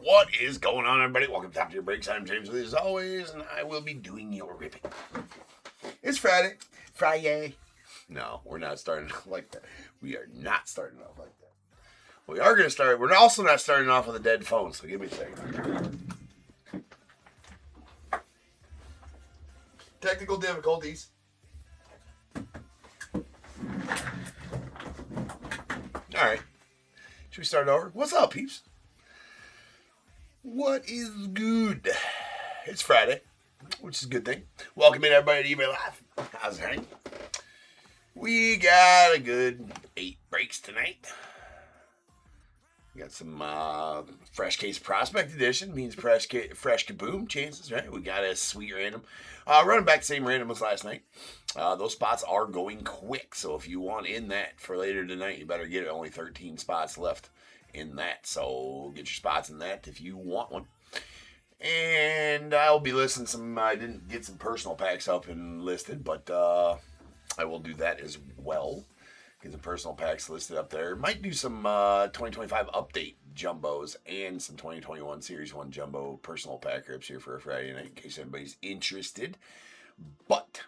What is going on, everybody? Welcome to Top Tier Breaks. I'm James with you as always, and I will be doing your ripping. It's Friday. Friday. No, we're not starting off like that. We are not starting off like that. We are going to start. We're also not starting off with a dead phone, so give me a second. Technical difficulties. All right. Should we start over? What's up, peeps? What is good? It's Friday, which is a good thing. Welcome in, everybody, to eBay Live. How's it hanging? We got a good 8 breaks tonight. We got some fresh case prospect edition. Means fresh kaboom chances, right? We got a sweet random. Running back the same random as last night. Those spots are going quick, so if you want in that for later tonight, you better get it. Only 13 spots left in that, so get your spots in that if you want one. And I'll be listing some. I didn't get some personal packs up and listed, but I will do that as well. Get some personal packs listed up there. Might do some 2025 update jumbos and some 2021 Series 1 jumbo personal pack rips here for a Friday night in case anybody's interested. But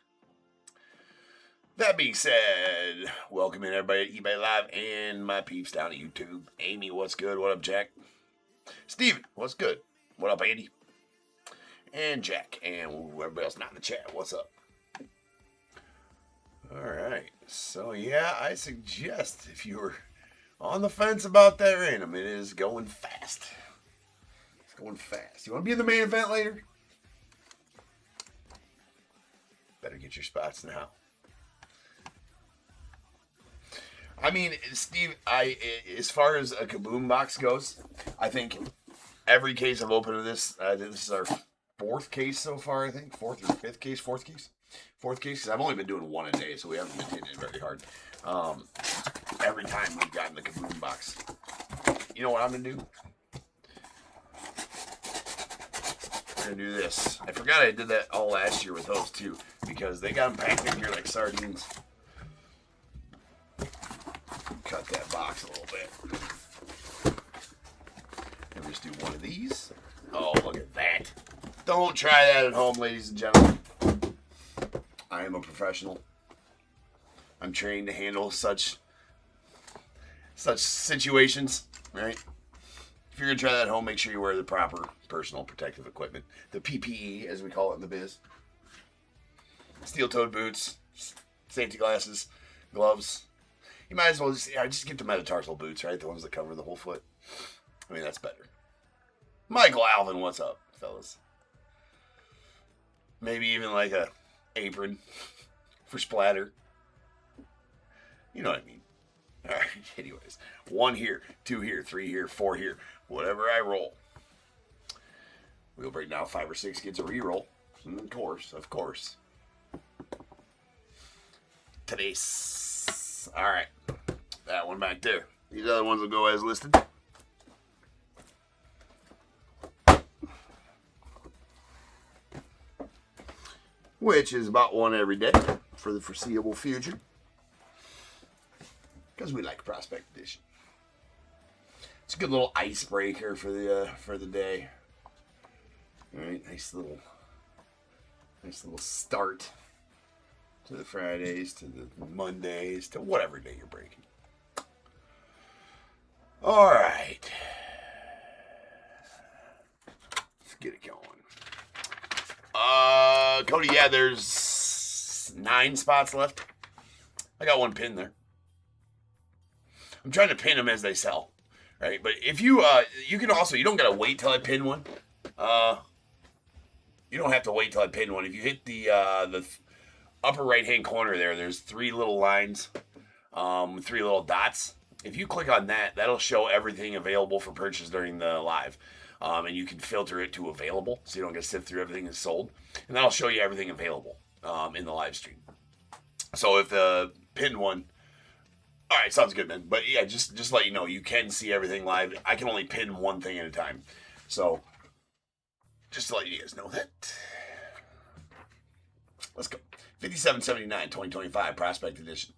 that being said, welcome in everybody at eBay Live and my peeps down at YouTube. Amy, what's good? What up, Jack? Steven, what's good? What up, Andy? And Jack, and everybody else not in the chat, what's up? Alright, so yeah, I suggest if you're on the fence about that random, it is going fast. It's going fast. You want to be in the main event later? Better get your spots now. I mean, Steve, as far as a Kaboom box goes, I think every case I've opened of this, this is our 4th case so far, I think. 4th or 5th case? 4th case? 4th case, because I've only been doing one a day, so we haven't been hitting it very hard. Every time we've gotten the Kaboom box. You know what I'm going to do? I'm going to do this. I forgot I did that all last year with those, too, because they got them packed in here like sardines. Cut that box a little bit. And just do one of these. Oh, look at that. Don't try that at home, ladies and gentlemen. I am a professional. I'm trained to handle such situations, right? If you're going to try that at home, make sure you wear the proper personal protective equipment. The PPE, as we call it in the biz. Steel-toed boots, safety glasses, gloves. You might as well just get the metatarsal boots, right? The ones that cover the whole foot. I mean, that's better. Michael Alvin, what's up, fellas? Maybe even like a apron for splatter. You know what I mean. All right, anyways. 1 here, 2 here, 3 here, 4 here. Whatever I roll. We'll break down 5 or 6 gets a reroll. Of course. Today's. All right. That one back there. These other ones will go as listed. Which is about one every day for the foreseeable future. Because we like Prospect Edition. It's a good little icebreaker for the day. All right, nice little start to the Fridays, to the Mondays, to whatever day you're breaking. All right. Let's get it going. Cody, yeah, there's 9 spots left. I got 1 pin there. I'm trying to pin them as they sell, right? But if you, you can also, you don't got to wait till I pin one. You don't have to wait till I pin one. If you hit the upper right-hand corner there, there's 3 little lines, 3 little dots. If you click on that, that'll show everything available for purchase during the live. And you can filter it to available, so you don't get to sift through everything that's sold. And that'll show you everything available in the live stream. So if the pinned one, all right, sounds good, man. But yeah, just let you know, you can see everything live. I can only pin one thing at a time. So just to let you guys know that. Let's go. 5779 2025 Prospect Edition.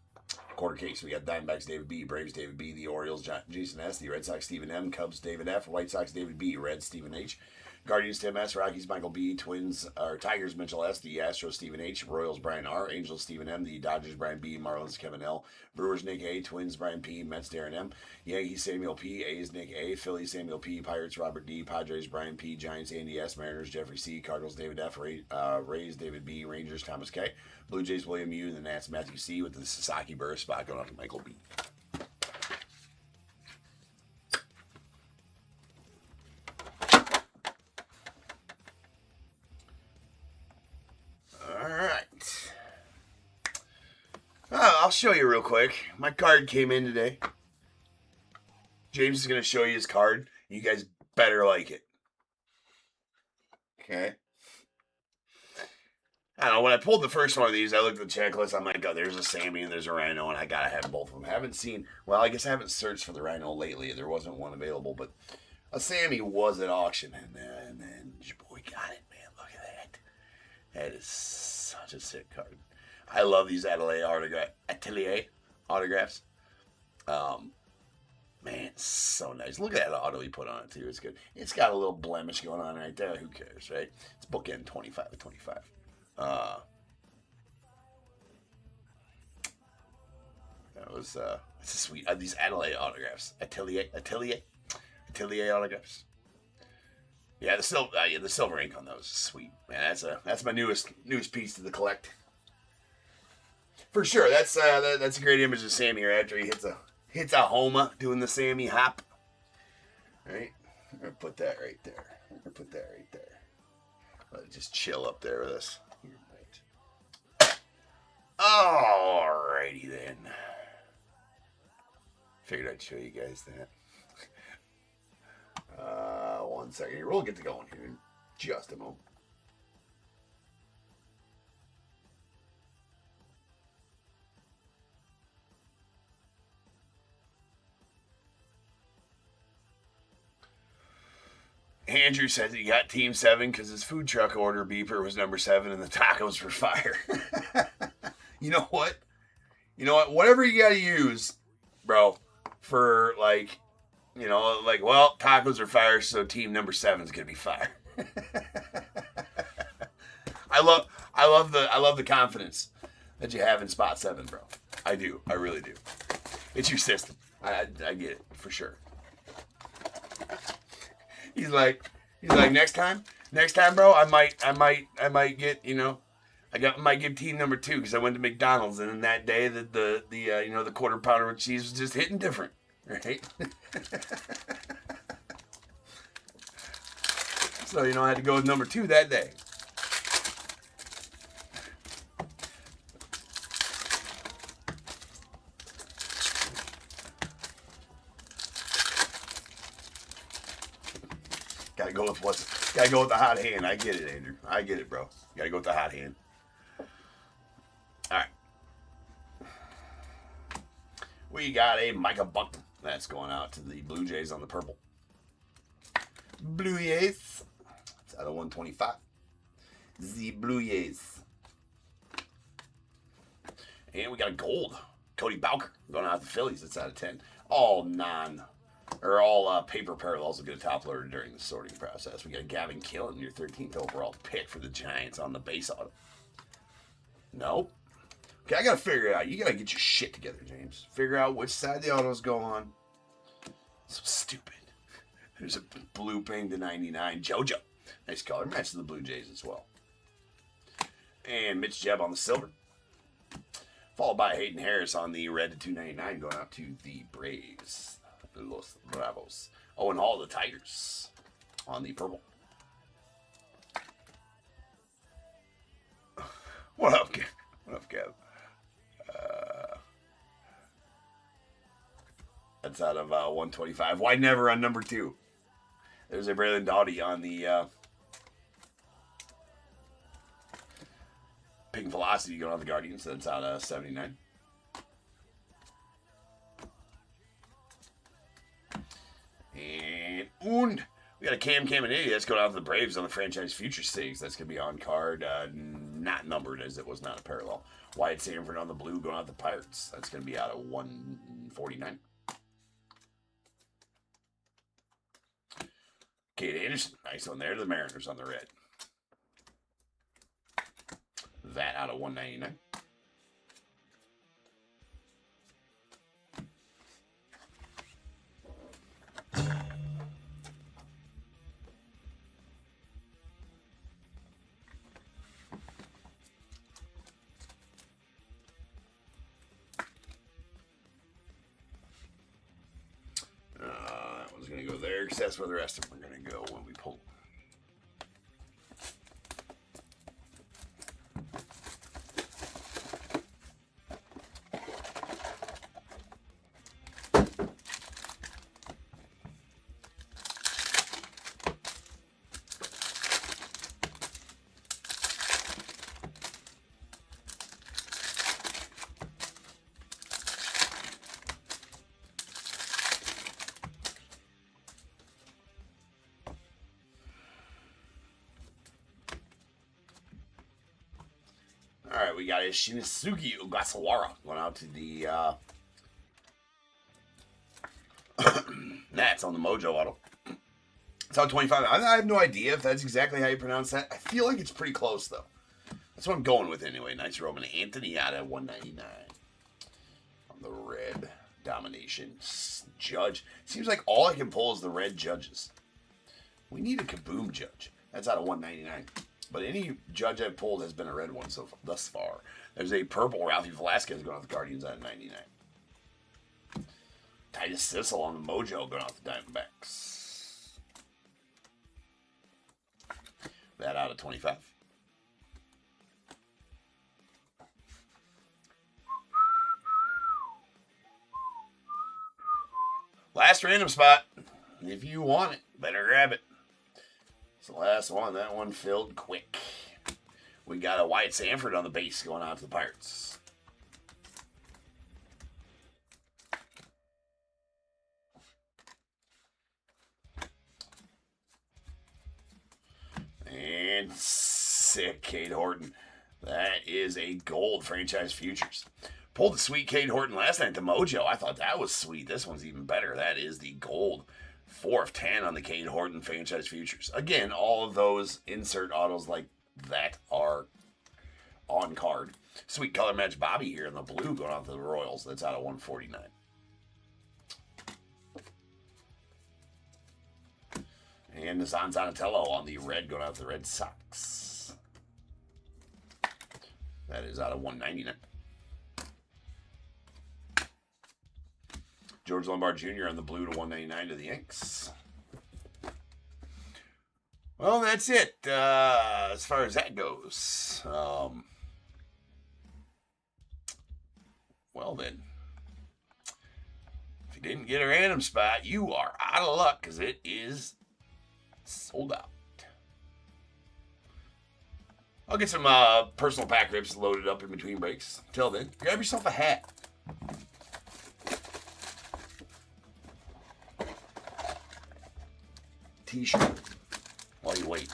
quarter case. We got Diamondbacks David B, Braves David B, the Orioles Jason S, the Red Sox Stephen M, Cubs David F, White Sox David B, Reds Stephen H, Guardians Tim S, Rockies Michael B, Tigers Mitchell S, the Astros Stephen H, Royals Brian R, Angels Stephen M, the Dodgers Brian B, Marlins Kevin L, Brewers Nick A, Twins Brian P, Mets Darren M, Yankees Samuel P, A's Nick A, Phillies Samuel P, Pirates Robert D, Padres Brian P, Giants Andy S, Mariners Jeffrey C, Cardinals David F, Rays David B, Rangers Thomas K, Blue Jays William U, and the Nats Matthew C, with the Sasaki Burris spot going out to Michael B. I'll show you real quick. My card came in today. James is going to show you his card. You guys better like it. Okay. I don't know. When I pulled the first one of these, I looked at the checklist. I'm like, oh, there's a Sammy and there's a Rhino, and I got to have both of them. I haven't seen, well, I guess I haven't searched for the Rhino lately. There wasn't one available, but a Sammy was at auction, and then your boy got it, man. Look at that. That is such a sick card. I love these Atelier autographs. Man, so nice. Look at that auto he put on it, too. It's good. It's got a little blemish going on right there. Who cares, right? It's bookend 25 of 25. It's a sweet. These Atelier autographs. Atelier autographs. Yeah, the silver ink on those is sweet. Man, that's my newest piece to the collect. For sure, that's a great image of Sammy here after he hits a homa doing the Sammy hop. Right? I'm gonna put that right there. Let it just chill up there with us. Right. Alrighty then. Figured I'd show you guys that. 1 second here. We'll get to going here in just a moment. Andrew said that he got Team 7 because his food truck order beeper was number 7 and the tacos were fire. You know what? Whatever you got to use, bro, for well, tacos are fire, so team number 7 is going to be fire. I love the confidence that you have in spot 7, bro. I do. I really do. It's your system. I get it for sure. He's like, next time, bro, I might get, I might give team number 2 because I went to McDonald's and then that day the quarter pounder with cheese was just hitting different, right? So I had to go with number 2 that day. Gotta go with the hot hand. I get it, Andrew. I get it, bro. Gotta go with the hot hand. Alright. We got a Micah Buckton. That's going out to the Blue Jays on the purple. Blue Jays. It's out of 125. The Blue Jays. And we got a gold. Cody Bowker going out to the Phillies. It's out of 10. All paper parallels will get a top loader during the sorting process. We got Gavin Killen, your 13th overall pick for the Giants on the base auto. Nope. Okay, I got to figure it out. You got to get your shit together, James. Figure out which side the autos go on. So stupid. There's a blue ping to 99. JoJo. Nice color. Matches the Blue Jays as well. And Mitch Jebb on the silver. Followed by Hayden Harris on the red to 299 going out to the Braves. Los Bravos. Owen Hall, the Tigers on the purple. What up, Kev? That's out of 125. Why never on number 2? There's a Braylon Doughty on the Pink Velocity going on the Guardians. That's out of 79. And we got a Cam and Idiot that's going out to the Braves on the franchise future 6. That's going to be on card not numbered as it was not a parallel. Wyatt Sanford on the blue going out the Pirates. That's going to be out of 149. Kate Anderson, nice one there to the Mariners on the red. That out of 199. That one's going to go there because that's where the rest of them are going to go when we pull. All right, we got a Shinizuki Ogasawara going out to the Nats on the Mojo auto. It's out 25. I have no idea if that's exactly how you pronounce that. I feel like it's pretty close, though. That's what I'm going with anyway. Nice Roman Anthony out at 199 on the red domination. Judge. Seems like all I can pull is the red judges. We need a Kaboom Judge. That's out of 199. But any judge I've pulled has been a red one thus far. There's a purple Ralphie Velasquez going off the Guardians out of 99. Titus Sissel on the Mojo going off the Diamondbacks. That out of 25. Last random spot. If you want it, better grab it. The last one, that one filled quick. We got a Wyatt Sanford on the base going out to the Pirates. And sick Cade Horton. That is a gold franchise futures. Pulled the sweet Cade Horton last night at the Mojo. I thought that was sweet. This one's even better. That is the gold 4 of 10 on the Cade Horton franchise futures. Again, all of those insert autos like that are on card. Sweet color match Bobby here in the blue going off to the Royals. That's out of 149. And Nazan Donatello on the red going out to the Red Sox. That is out of 199. George Lombard Jr. on the blue to 199 to the Yanks. Well, that's it as far as that goes. Well, then, if you didn't get a random spot, you are out of luck because it is sold out. I'll get some personal pack rips loaded up in between breaks. Till then, grab yourself a hat. T-shirt while you wait.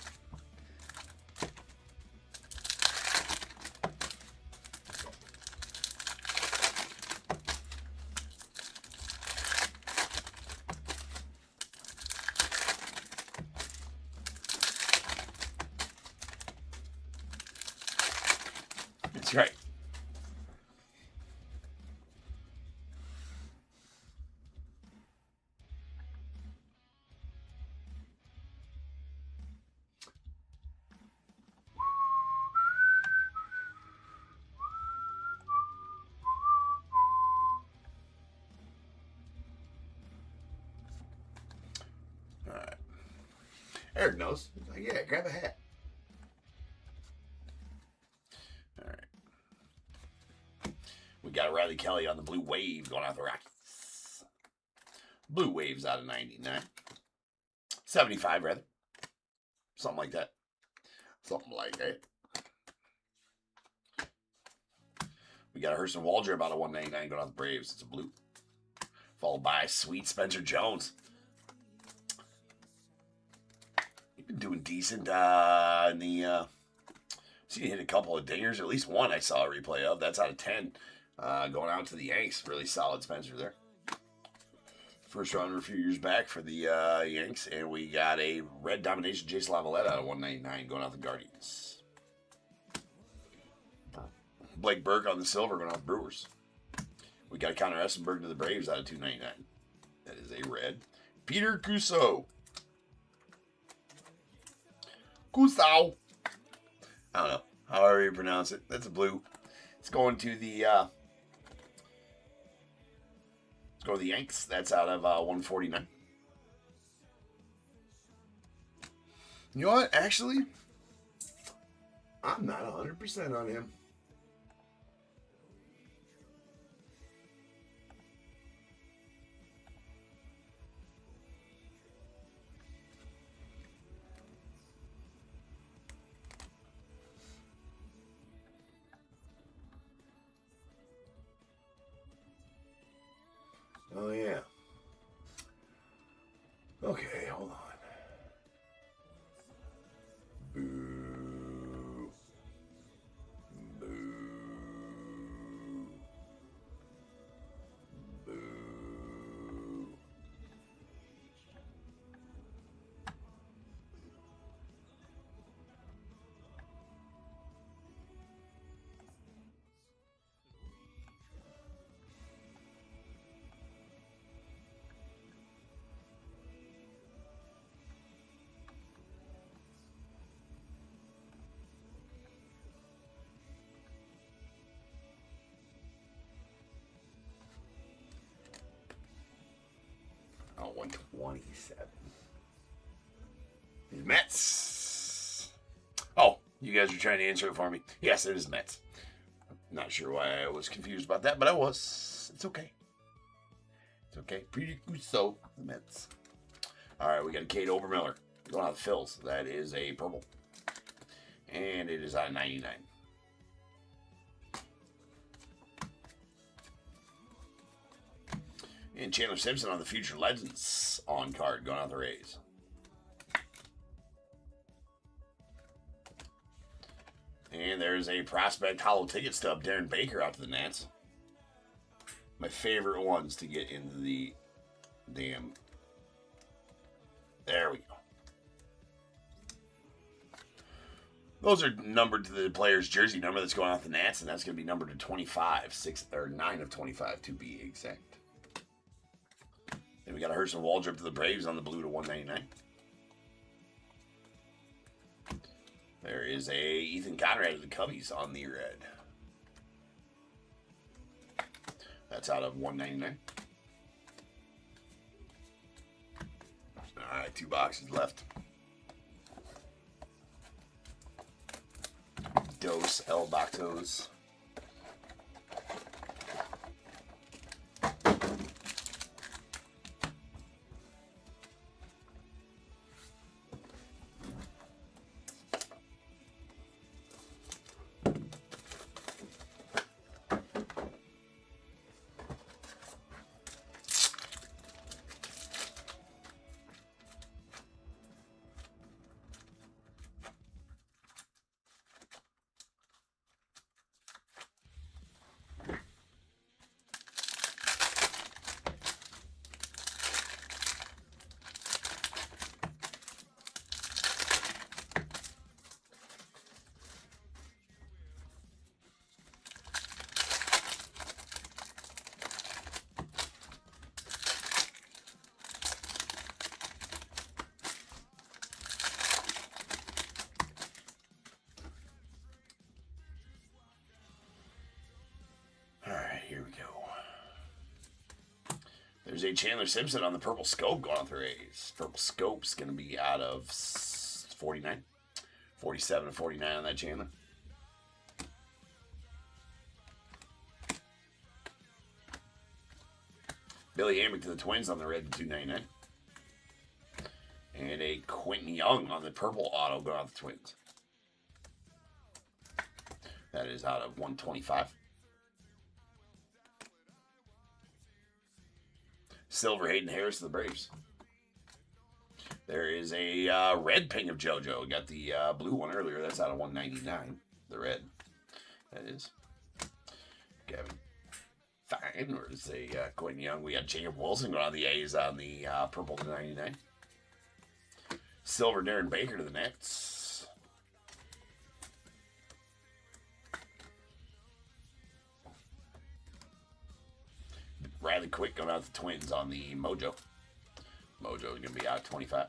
That's right. Eric knows. Yeah, grab a hat. All right. We got Riley Kelly on the Blue Wave going out the Rockies. Blue Waves out of 99. 75, rather. Something like that. Something like that. We got a Hurston Waldrop out of 199 going out the Braves. It's a blue. Followed by Sweet Spencer Jones. Been doing decent in the See, he hit a couple of dingers. At least one I saw a replay of. That's out of 10. Going out to the Yanks. Really solid Spencer there. First rounder a few years back for the Yanks. And we got a red domination Jason Lavalette out of 199 going out the Guardians. Blake Burke on the silver going out the Brewers. We got Connor Essenberg to the Braves out of 299. That is a red. Peter Cusseau. I don't know. However you pronounce it. That's a blue. It's going to the Yanks. That's out of 149. You know what? Actually, I'm not 100% on him. Oh, yeah. Okay, hold on. Boo. Boo. Boo. Oh, 127. The Mets. Oh, you guys are trying to answer it for me. Yes, it is Mets. Not sure why I was confused about that, but I was. It's okay. It's okay. Pretty good. So, the Mets. All right, we got a Cade Obermiller going out the Phils. That is a purple. And it is out of 99. And Chandler Simpson on the Future Legends on card going out the Rays. And there's a prospect hollow ticket stub, Darren Baker out to the Nats. My favorite ones to get into the damn. There we go. Those are numbered to the player's jersey number that's going out the Nats, and that's going to be numbered to 25, 6 or 9 of 25 to be exact. Then we got a Herson Waldrop to the Braves on the blue to 199. There is a Ethan Conrad to the Cubbies on the red. That's out of 199. All right, 2 boxes left. Dos El Bactos. Here we go. There's a Chandler Simpson on the purple scope going off the Rays. Purple scope's going to be out of 49. 47 to 49 on that Chandler. Billy Hamrick to the Twins on the red to 299. And a Quentin Young on the purple auto going off the Twins. That is out of 125. Silver Hayden Harris to the Braves. There is a red ping of JoJo. Got the blue one earlier. That's out of 199. the red. That is Kevin Fine, or say Quentin Young. We got Jacob Wilson going on the A's on the purple to 99. Silver, Darren Baker to the Nets. Riley Quick going out to the Twins on the Mojo. Mojo is going to be out 25.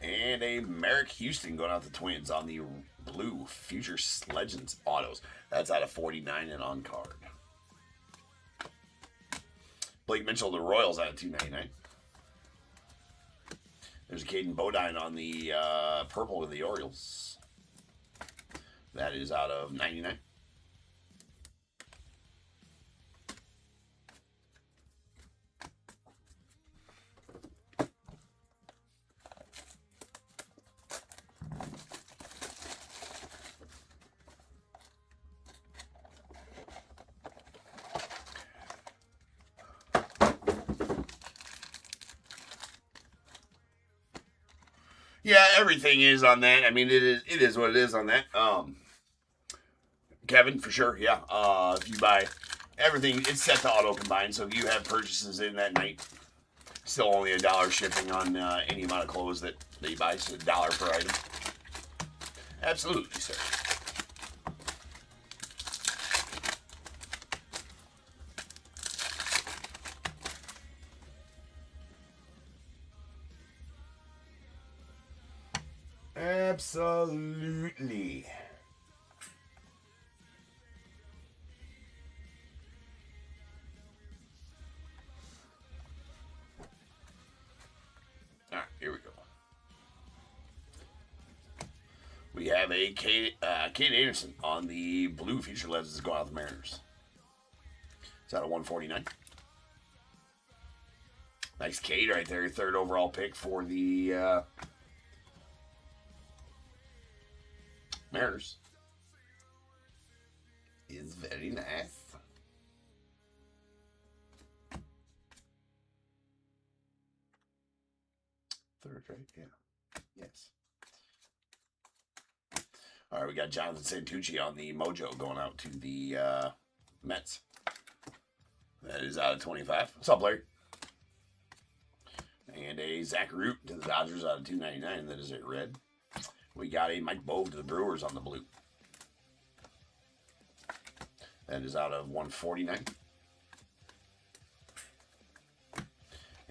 And a Merrick Houston going out to the Twins on the blue Future Legends autos. That's out of 49 and on card. Blake Mitchell to the Royals out of 299. There's a Caden Bodine on the purple to the Orioles. That is out of 99. Yeah, everything is on that. I mean, it is what it is on that. Kevin, for sure, yeah. If you buy everything, it's set to auto combine. So if you have purchases in that night, still only $1 shipping on any amount of clothes that you buy, so $1 per item. Absolutely, sir. Absolutely. All right, here we go. We have a Kate Anderson on the blue Future Legends going out the Mariners. It's out of 149. Nice Kate right there, third overall pick for the Mariners. Is very nice. Third, right? Yeah. Yes. All right, we got Jonathan Santucci on the Mojo going out to the Mets. That is out of 25. What's up, Larry? And a Zach Root to the Dodgers out of 299. That is a red. We got a Mike Bove to the Brewers on the blue. That is out of 149.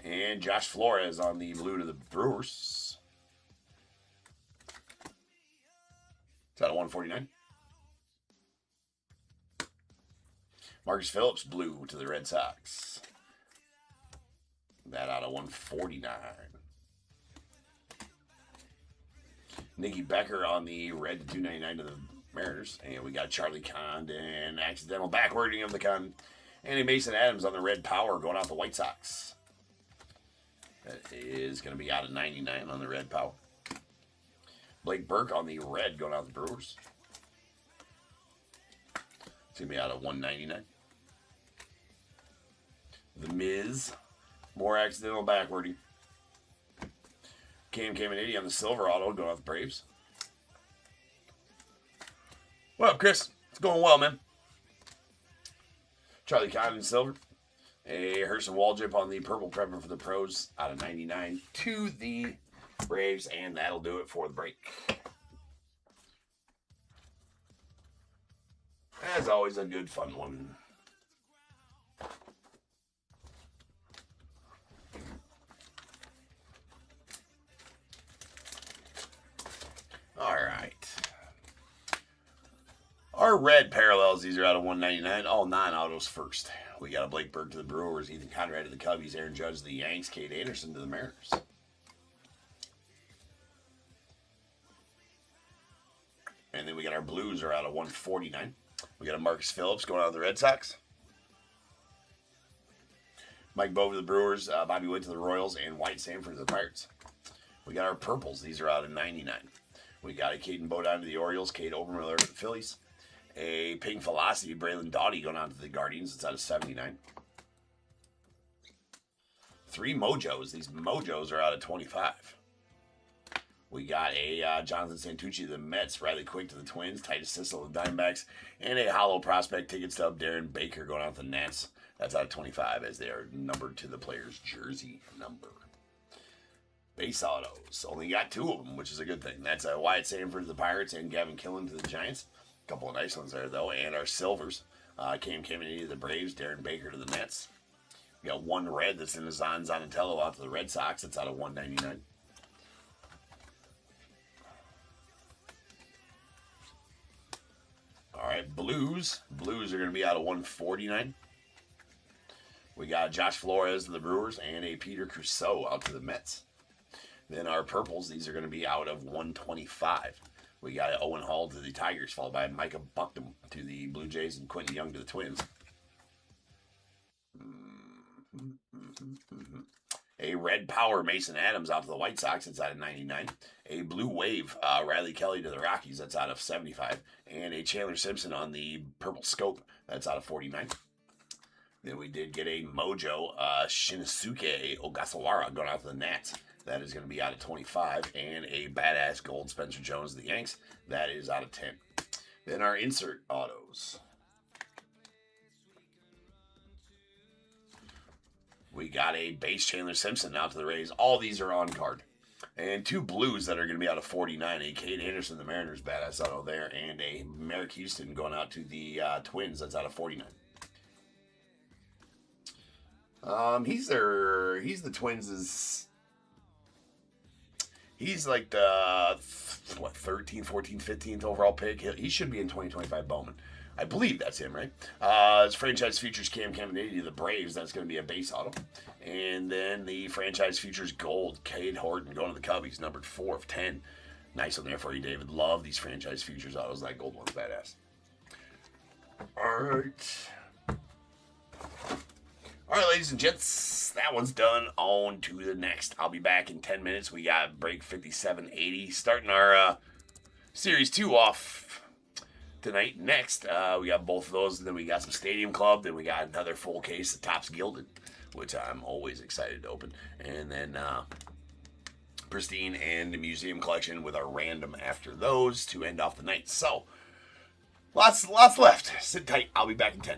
And Josh Flores on the blue to the Brewers. It's out of 149. Marcus Phillips, blue to the Red Sox. That out of 149. Nicky Becker on the red to 299 to the Mariners. And we got Charlie Condon, accidental backwarding of the Condon. And a Mason Adams on the red power going out the White Sox. That is going to be out of 99 on the red power. Blake Burke on the red going out the Brewers. It's going to be out of 199. The Miz. More accidental backwarding. Cam Caminiti on the silver auto going out the Braves. What up, Chris? It's going well, man. Charlie Condon silver. A Herson Waljip on the purple prepper for the pros out of 99 to the Braves, and that'll do it for the break. As always, a good, fun one. All right. Our red parallels, these are out of 199. All 9 autos first. We got a Blake Burke to the Brewers, Ethan Conrad to the Cubbies, Aaron Judge to the Yanks, Kate Anderson to the Mariners. And then we got our blues are out of 149. We got a Marcus Phillips going out of the Red Sox. Mike Bove to the Brewers, Bobby Wood to the Royals, and White Sanford to the Pirates. We got our purples. These are out of 99. We got a Caden Bodine to the Orioles, Kate Obermiller to the Phillies. A Pink Velocity, Braylon Doughty going on to the Guardians. It's out of 79. 3 Mojos. These Mojos are out of 25. We got a Jonathan Santucci to the Mets, Riley Quick to the Twins, Titus Sissel to the Diamondbacks, and a hollow prospect ticket stub, Darren Baker going out to the Nats. That's out of 25 as they are numbered to the player's jersey number. Base autos. Only got 2 of them, which is a good thing. That's Wyatt Sanford to the Pirates and Gavin Killen to the Giants. A couple of nice ones there, though. And our silvers. Cam Kennedy to the Braves, Darren Baker to the Mets. We got 1 red that's in the Zonzanatello out to the Red Sox. That's out of 199. All right, blues. Blues are going to be out of 149. We got Josh Flores to the Brewers and a Peter Crusoe out to the Mets. Then our purples, these are going to be out of 125. We got Owen Hall to the Tigers, followed by Micah Bucknam to the Blue Jays and Quentin Young to the Twins. A red power, Mason Adams out to the White Sox. That's out of 99. A blue wave, Riley Kelly to the Rockies. That's out of 75. And a Chandler Simpson on the purple scope. That's out of 49. Then we did get a Mojo Shinosuke Ogasawara going out to the Nats. That is going to be out of 25. And a badass gold Spencer Jones to the Yanks. That is out of 10. Then our insert autos. We got a base Chandler Simpson out to the Rays. All these are on card. And 2 blues that are going to be out of 49. A Cade Anderson, the Mariners, badass auto there. And a Merrick Houston going out to the Twins. That's out of 49. He's the Twins' he's like the 13th, 14th, 15th overall pick. He should be in 2025 Bowman. I believe that's him, right? His franchise futures Cam Kennedy to the Braves. That's going to be a base auto. And then the franchise futures gold, Cade Horton going to the Cubbies, numbered 4 of 10. Nice one there for you, David. Love these franchise futures autos. That gold one's badass. All right. All right, ladies and gents, that one's done. On to the next. I'll be back in 10 minutes. We got break 5780 starting our Series 2 off tonight. Next, we got both of those. And then we got some Stadium Club. Then we got another full case of TOPP's Gilded, which I'm always excited to open. And then Pristine and the Museum Collection with our random after those to end off the night. So, lots left. Sit tight. I'll be back in 10.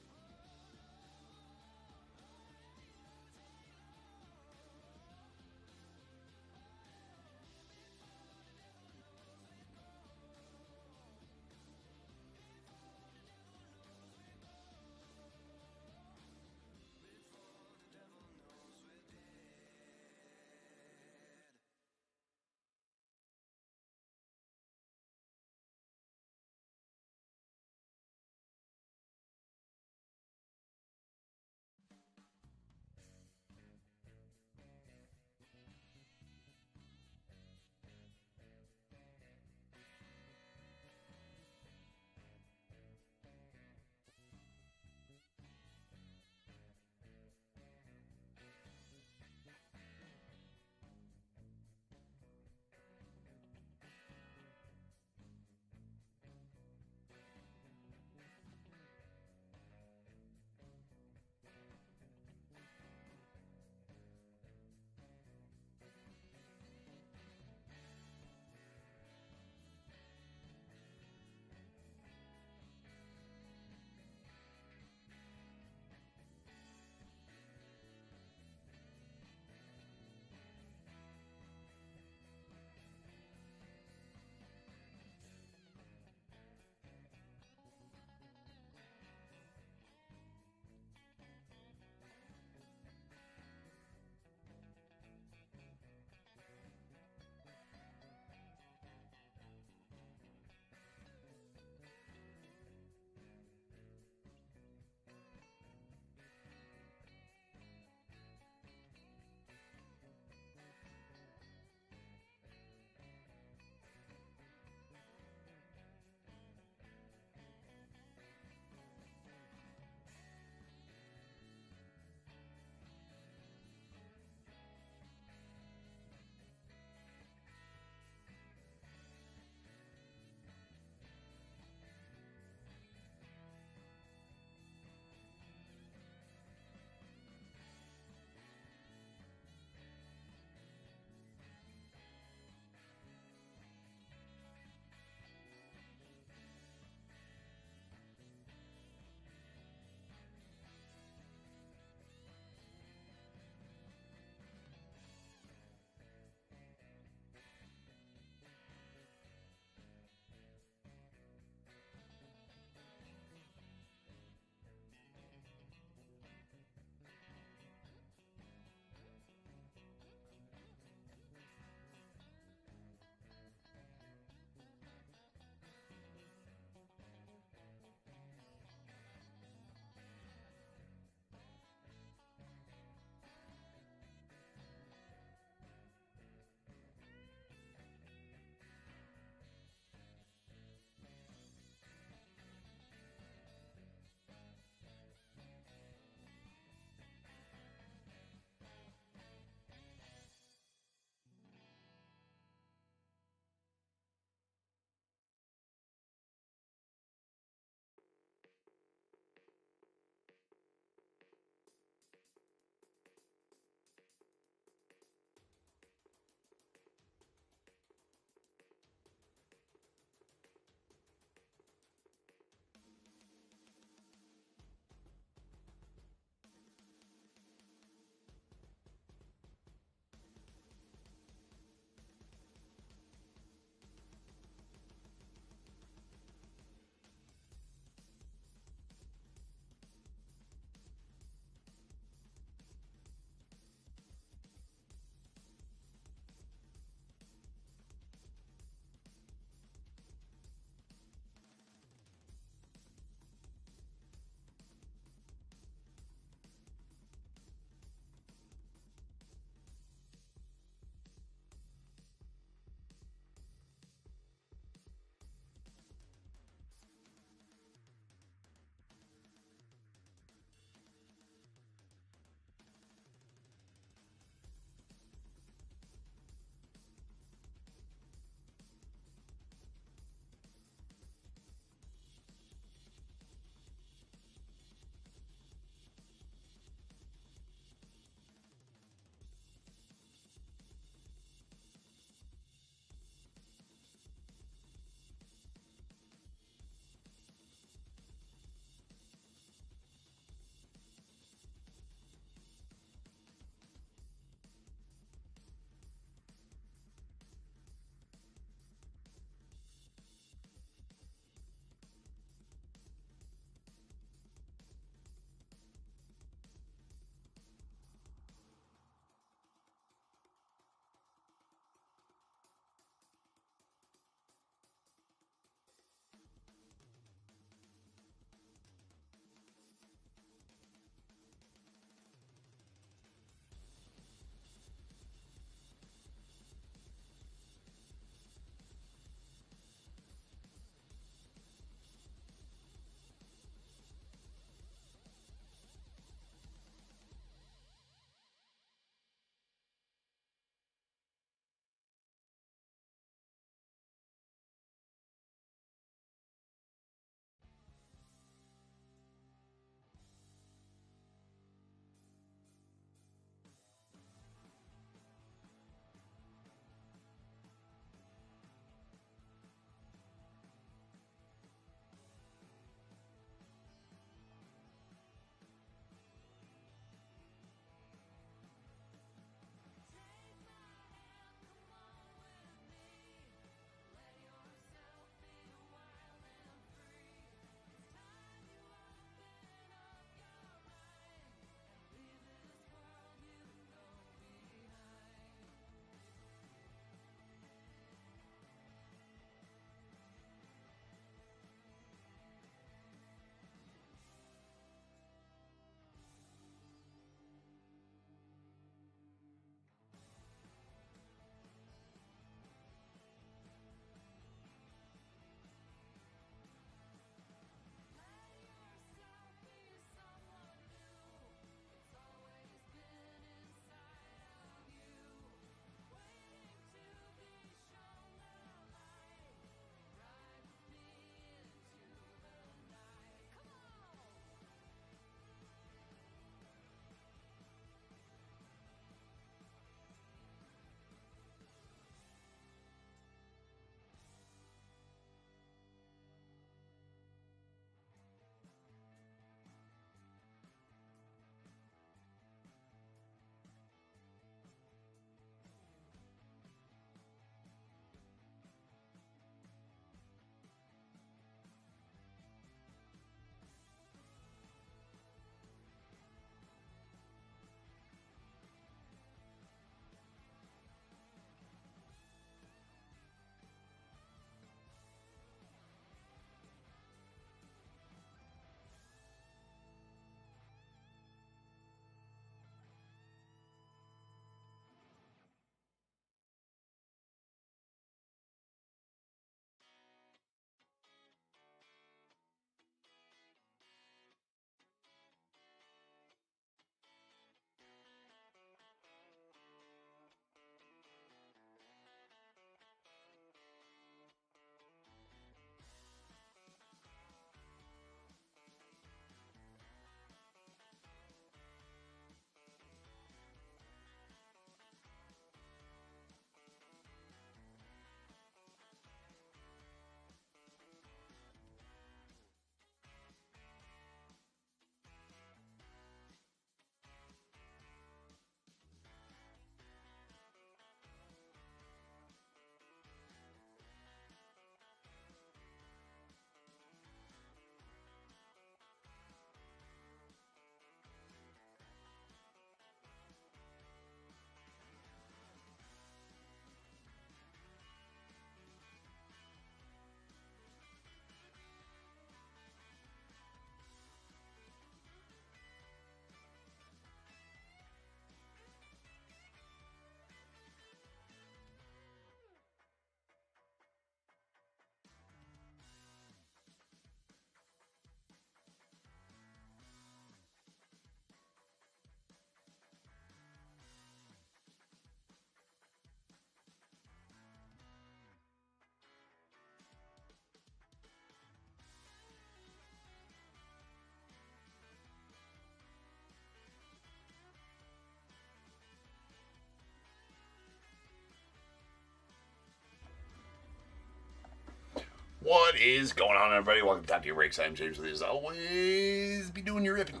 What is going on, everybody? Welcome to TOPP Breaks. I'm James with you as always. Be doing your ripping.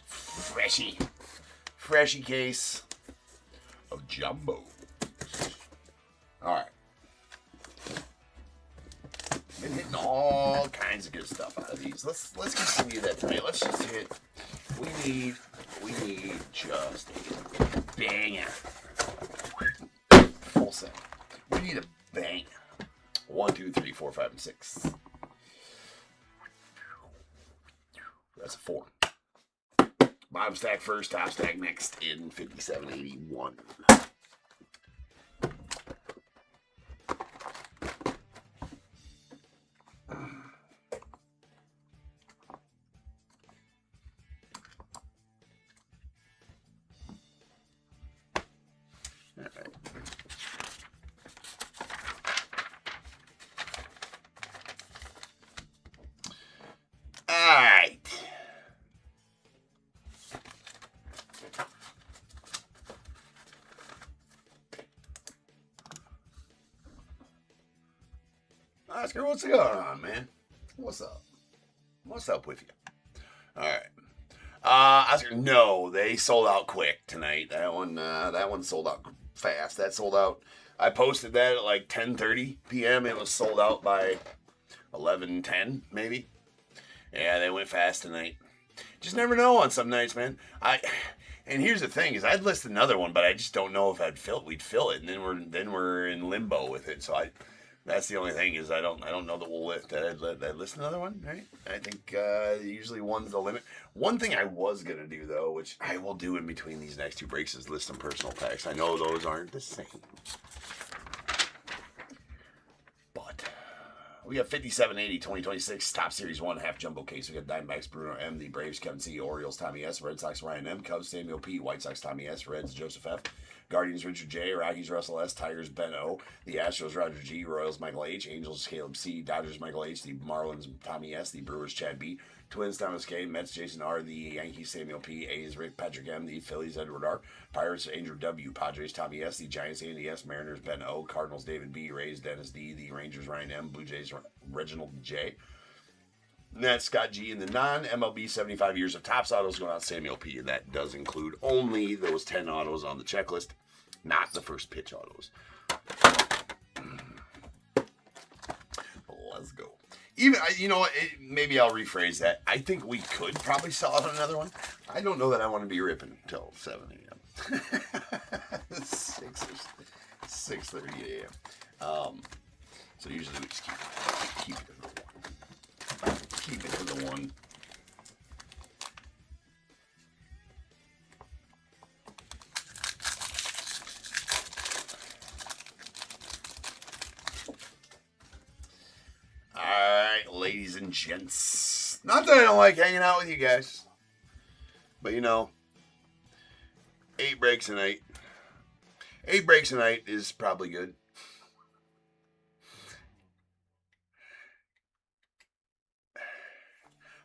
Freshy case of jumbo. Alright. Been hitting all kinds of good stuff out of these. Let's continue that tonight. Let's just hit. We need just a banger. Full set. We need a banger. 1, 2, 3, 4, 5, and 6. That's a 4. Bottom stack first, top stack next in 5781. Oscar, what's going on, man? What's up? What's up with you? All right. Oscar, no, they sold out quick tonight. That one sold out fast. That sold out. I posted that at like 10:30 p.m. It was sold out by 11:10, maybe. Yeah, they went fast tonight. Just never know on some nights, man. And here's the thing: is I'd list another one, but I just don't know if we'd fill it, and then we're in limbo with it. So that's the only thing is I don't know that we'll list another one, right? I think usually one's the limit. One thing I was gonna do though, which I will do in between these next two breaks, is list some personal packs. I know those aren't the same, but we got 5780 2026 Top Series 1 half jumbo case. We got Diamondbacks Bruno M, the Braves Kevin C, Orioles Tommy S, Red Sox Ryan M, Cubs Samuel P, White Sox Tommy S, Reds Joseph F, Guardians Richard J, Rockies Russell S, Tigers Ben O, the Astros Roger G, Royals Michael H, Angels Caleb C, Dodgers Michael H, the Marlins Tommy S, the Brewers Chad B, Twins Thomas K, Mets Jason R, the Yankees Samuel P, A's Rick Patrick M, the Phillies Edward R, Pirates Andrew W, Padres Tommy S, the Giants Andy S, Mariners Ben O, Cardinals David B, Rays Dennis D, the Rangers Ryan M, Blue Jays Reginald J, Nats Scott G, and the non-MLB 75 years of Topps autos going out Samuel P, and that does include only those 10 autos on the checklist, not the first pitch autos. Let's go. Even, you know what, maybe I'll rephrase that. I think we could probably sell out another one. I don't know that I want to be ripping until 7 a.m. 6:30 a.m. So usually we just keep it to the one. Keep it to the one. Ladies and gents, not that I don't like hanging out with you guys, but you know, 8 breaks a night. 8 breaks a night is probably good.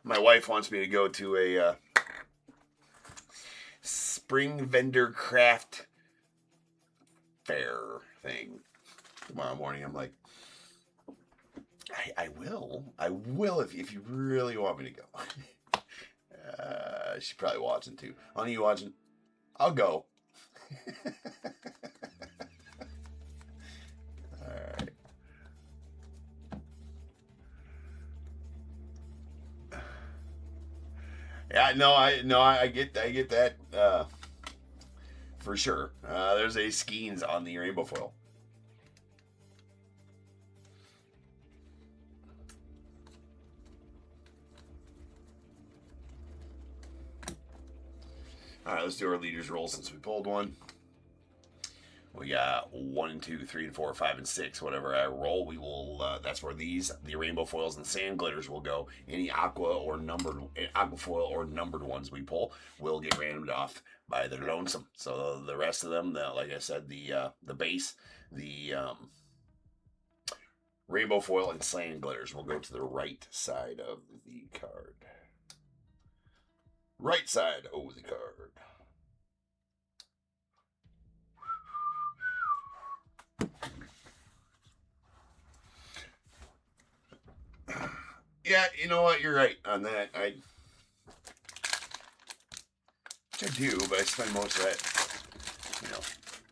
My wife wants me to go to a spring vendor craft fair thing tomorrow morning. I'm like, I will if you really want me to go. She's probably watching too. Honey, you watching? I'll go. All right. Yeah, I get that for sure. There's a Skeens on the rainbow foil. All right, let's do our leaders roll since we pulled one. We got 1, 2, 3, and 4, 5, and 6. Whatever I roll, we will. That's where the rainbow foils and sand glitters will go. Any aqua foil or numbered ones we pull will get randomed off by the lonesome. So the rest of them, like I said, the base, the rainbow foil and sand glitters will go to the right side of the card. Right side of the card. Yeah, you know what? You're right on that. Which I do, but I spend most of that,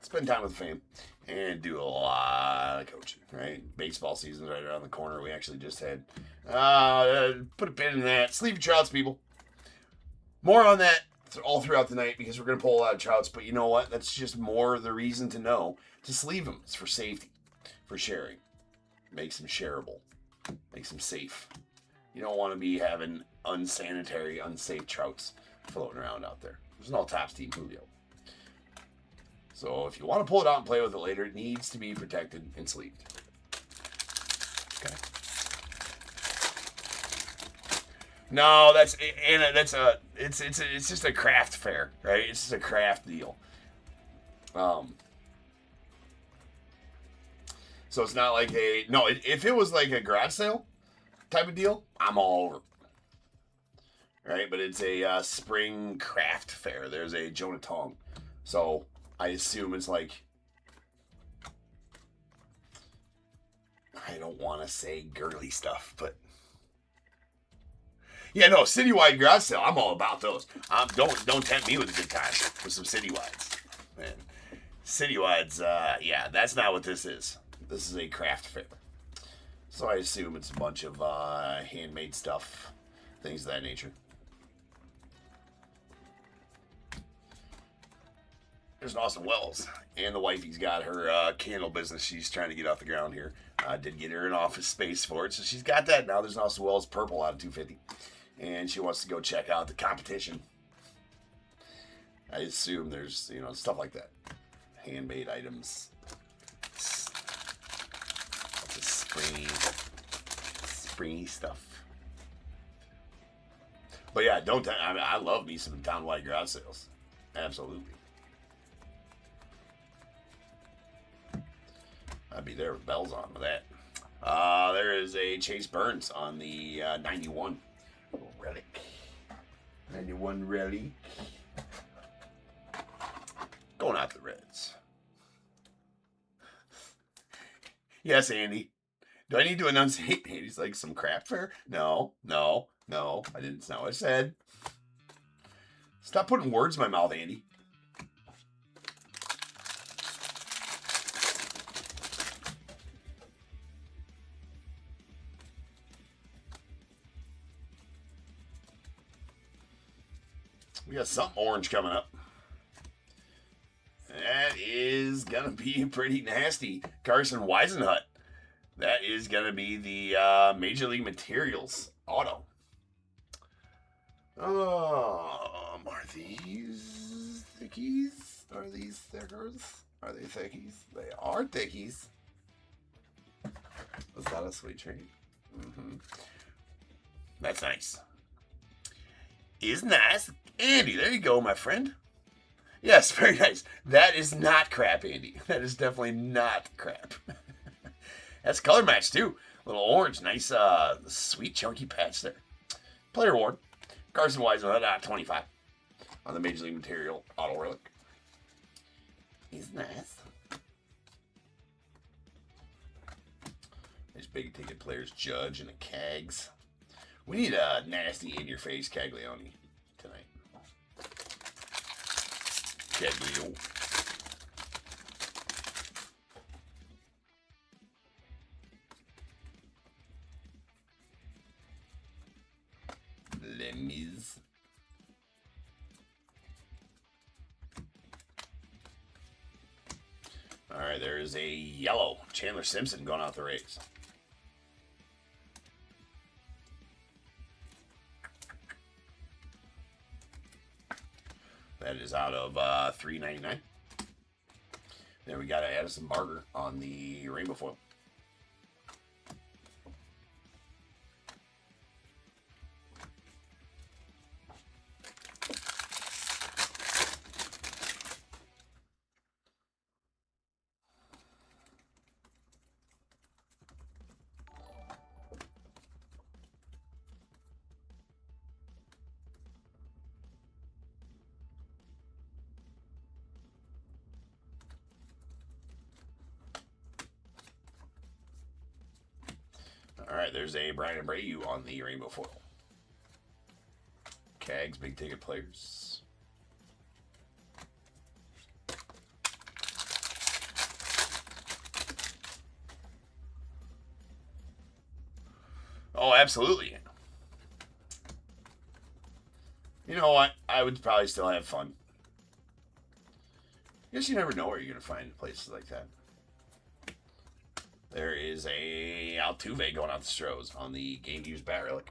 spend time with the fam and do a lot of coaching, right? Baseball season's right around the corner. We actually just had, put a pin in that. Sleeve your trouts, people. More on that all throughout the night because we're going to pull a lot of trouts, but you know what? That's just more the reason to know to sleeve them. It's for safety, for sharing. Makes them shareable. Makes them safe. You don't want to be having unsanitary, unsafe trouts floating around out there. There's no TOPP team Julio. So if you want to pull it out and play with it later, it needs to be protected and sleeved. Okay. No, it's just a craft fair, right? It's just a craft deal. So it's not like if it was like a garage sale type of deal, I'm all over. Right, but it's a spring craft fair. There's a Jonah Tong, so I assume it's like, I don't want to say girly stuff, but yeah, no, citywide garage sale. I'm all about those. Don't tempt me with a good time with some citywides, man. Citywides, yeah, that's not what this is. This is a craft fair, so I assume it's a bunch of handmade stuff, things of that nature. There's Austin Wells, and the wifey's got her candle business she's trying to get off the ground here. Did get her an office space for it, so she's got that now. There's Austin Wells purple out of 250, and she wants to go check out the competition. I assume there's stuff like that, handmade items, lots of springy stuff. But yeah, I love me some townwide garage sales, absolutely. I'd be there with bells on with that. There is a Chase Burns on the 91 relic. 91 relic. Going out to the Reds. Yes, Andy. Do I need to enunciate? Andy's like, some crap fair? No. I didn't. It's not what I said. Stop putting words in my mouth, Andy. We got something orange coming up. That is going to be pretty nasty. Carson Weisenhut. That is going to be the Major League Materials auto. Are these thickies? Are these thickers? Are they thickies? They are thickies. Was that a sweet treat? Mm-hmm. That's nice. Is nice. Andy, there you go, my friend. Yes, very nice. That is not crap, Andy. That is definitely not crap. That's color match, too. Little orange. Nice, sweet, chunky patch there. Player award. Carson Weisenhut, 25. On the Major League Material Auto Relic. He's nice. There's big ticket players, Judge and the Cags. We need a nasty in-your-face Caglione tonight. Caglio. Lemmies. All right, there is a yellow Chandler Simpson going out the Rays. That is out of $3.99. Then we got Addison Barger on the rainbow foil. there's a Brian Abreu on the rainbow foil. Cags, big ticket players. Oh, absolutely. You know what? I would probably still have fun. I guess you never know where you're going to find places like that. There is a Altuve going out the Stros on the game used bat relic.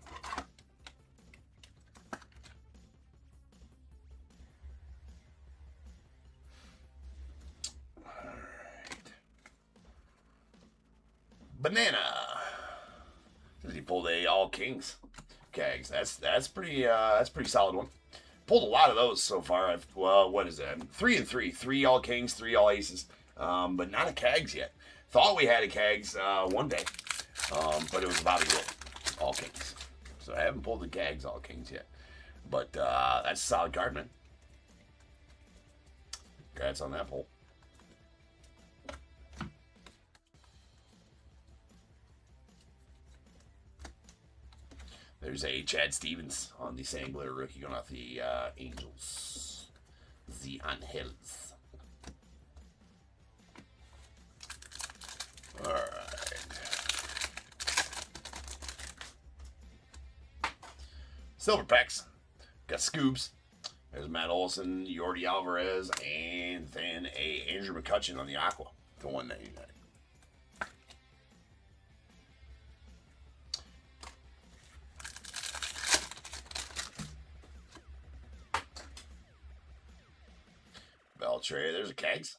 Alright. Banana. He pulled a all kings. Cags. That's pretty solid one. Pulled a lot of those so far. What is that? 3 and 3. 3 all kings, 3 all aces. But not a Cags yet. Thought we had a Cags one day. But it was about a hit. All kings. So I haven't pulled the Cags all kings yet. But that's a solid card, man. Congrats on that pull. There's a Chad Stevens on the Sangler rookie going off the Angels. The Angels. All right. Silver packs. Got Scoobs. There's Matt Olson, Yordi Alvarez, and then a Andrew McCutchen on the Aqua for $199. Beltre, there's a Cags.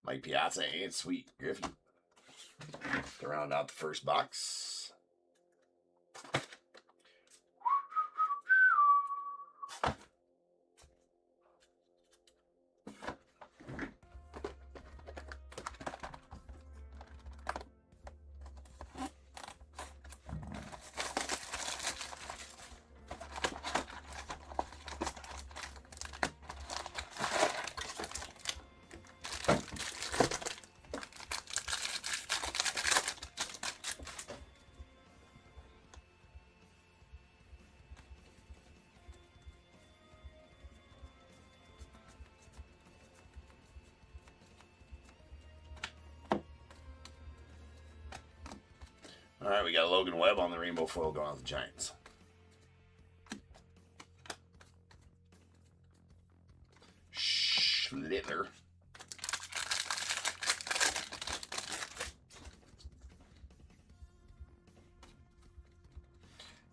Mike Piazza and Sweet Griffin. To round out the first box. All right, we got Logan Webb on the rainbow foil going on the Giants. Schlitter.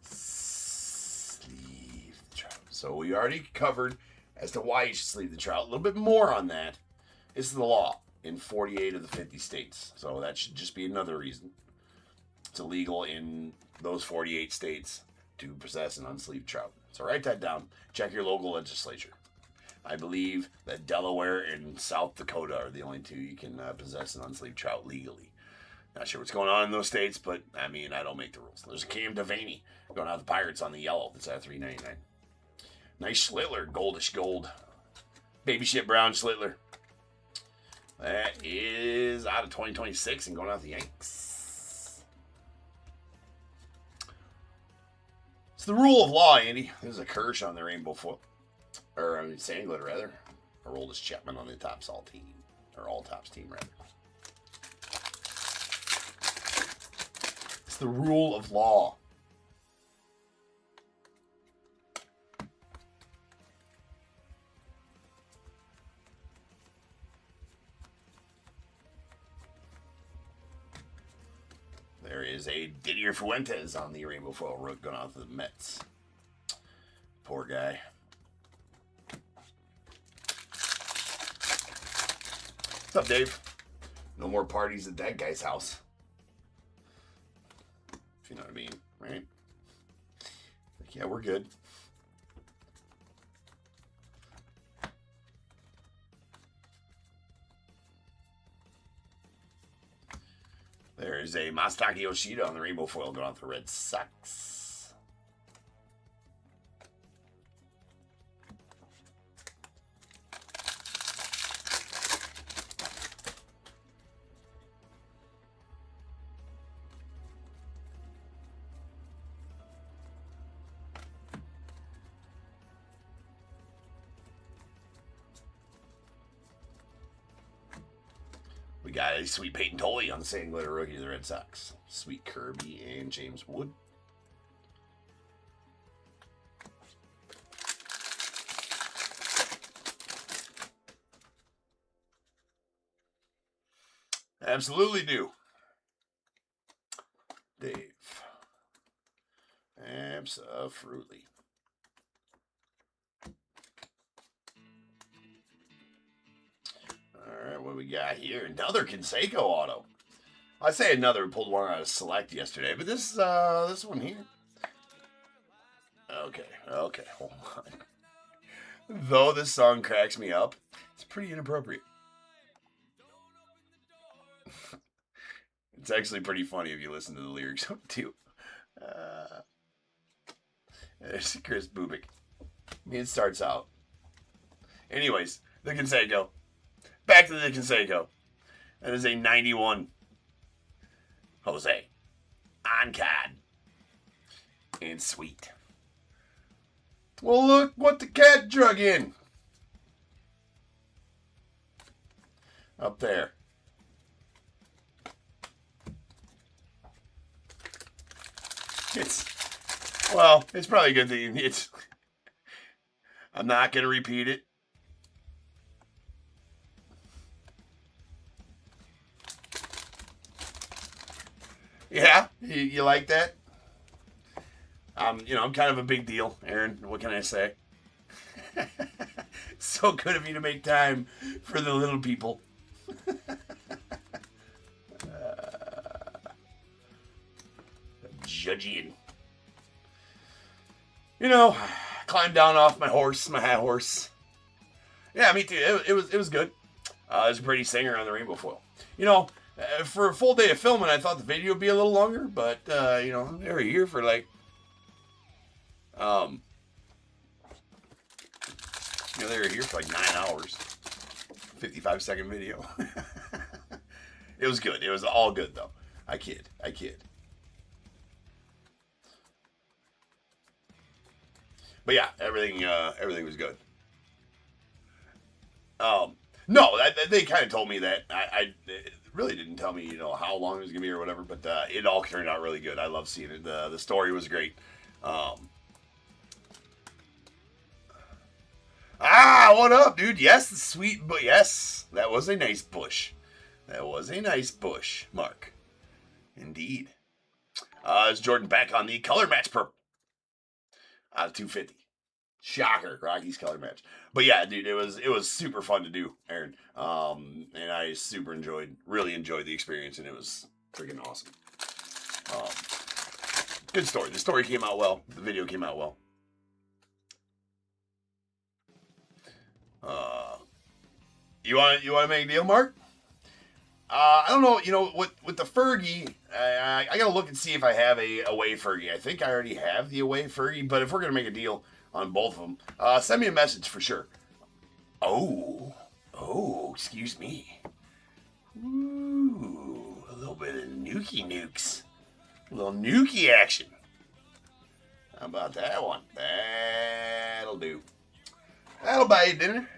Sleeve the trout. So we already covered as to why you should sleeve the trout. A little bit more on that. This is the law in 48 of the 50 states. So that should just be another reason. It's illegal in those 48 states to possess an unsleeved trout. So write that down. Check your local legislature. I believe that Delaware and South Dakota are the only two you can possess an unsleeved trout legally. Not sure what's going on in those states, but I mean, I don't make the rules. There's a Cam Devaney going out the Pirates on the yellow. That's at $3.99. Nice Schlittler, goldish gold. Baby shit brown Schlittler. That is out of 2026 and going out the Yanks. It's the rule of law, Andy. There's a Kirsch on the rainbow foil. Or, I mean, Sandglit, rather. Or oldest Chapman on the Topps all team. Or all Topps team, rather. It's the rule of law. There is a Didier Fuentes on the rainbow foil rook going off the Mets. Poor guy. What's up, Dave? No more parties at that guy's house. If you know what I mean, right? Like, yeah, we're good. There is a Masataka Yoshida on the rainbow foil going off the Red Sox. We got a sweet Peyton Tolley on the sand glitter rookie of the Red Sox. Sweet Kirby and James Wood. Absolutely do. Dave. Absolutely. Alright, what we got here? Another Canseco auto. I say another, we pulled one out of Select yesterday, but this one here. Okay, hold on. Though this song cracks me up, it's pretty inappropriate. It's actually pretty funny if you listen to the lyrics too. There's Chris Bubik. It starts out. Anyways, the Canseco. Back to the Canseco. That is a 91. Jose. On card. And sweet. Well, look what the cat drug in. Up there. It's probably a good thing. I'm not going to repeat it. Yeah, you like that? I'm kind of a big deal, Aaron. What can I say? So good of you to make time for the little people. Judging. Climbed down off my high horse. Yeah, me too. It was good. It was a pretty singer on the rainbow foil. For a full day of filming, I thought the video would be a little longer, but they were here for like, they were here for like 9 hours, 55-second video. It was good. It was all good though. I kid. But yeah, everything was good. No, they kind of told me that. I really didn't tell me, how long it was gonna be or whatever. But it all turned out really good. I love seeing it. The story was great. What up, dude? Yes, sweet, but yes, that was a nice bush. Mark. Indeed. It's Jordan back on the color match purple. Out of 250. Shocker, Rocky's color match. But yeah, dude, it was super fun to do, Aaron. And I really enjoyed the experience, and it was freaking awesome. Good story. The story came out well. The video came out well. You want to make a deal, Mark? I don't know. With the Fergie, I gotta look and see if I have a away Fergie. I think I already have the away Fergie, but if we're gonna make a deal on both of them, send me a message for sure. Oh, excuse me. Ooh, a little bit of nukes. A little nukie action. How about that one? That'll do. That'll buy you dinner.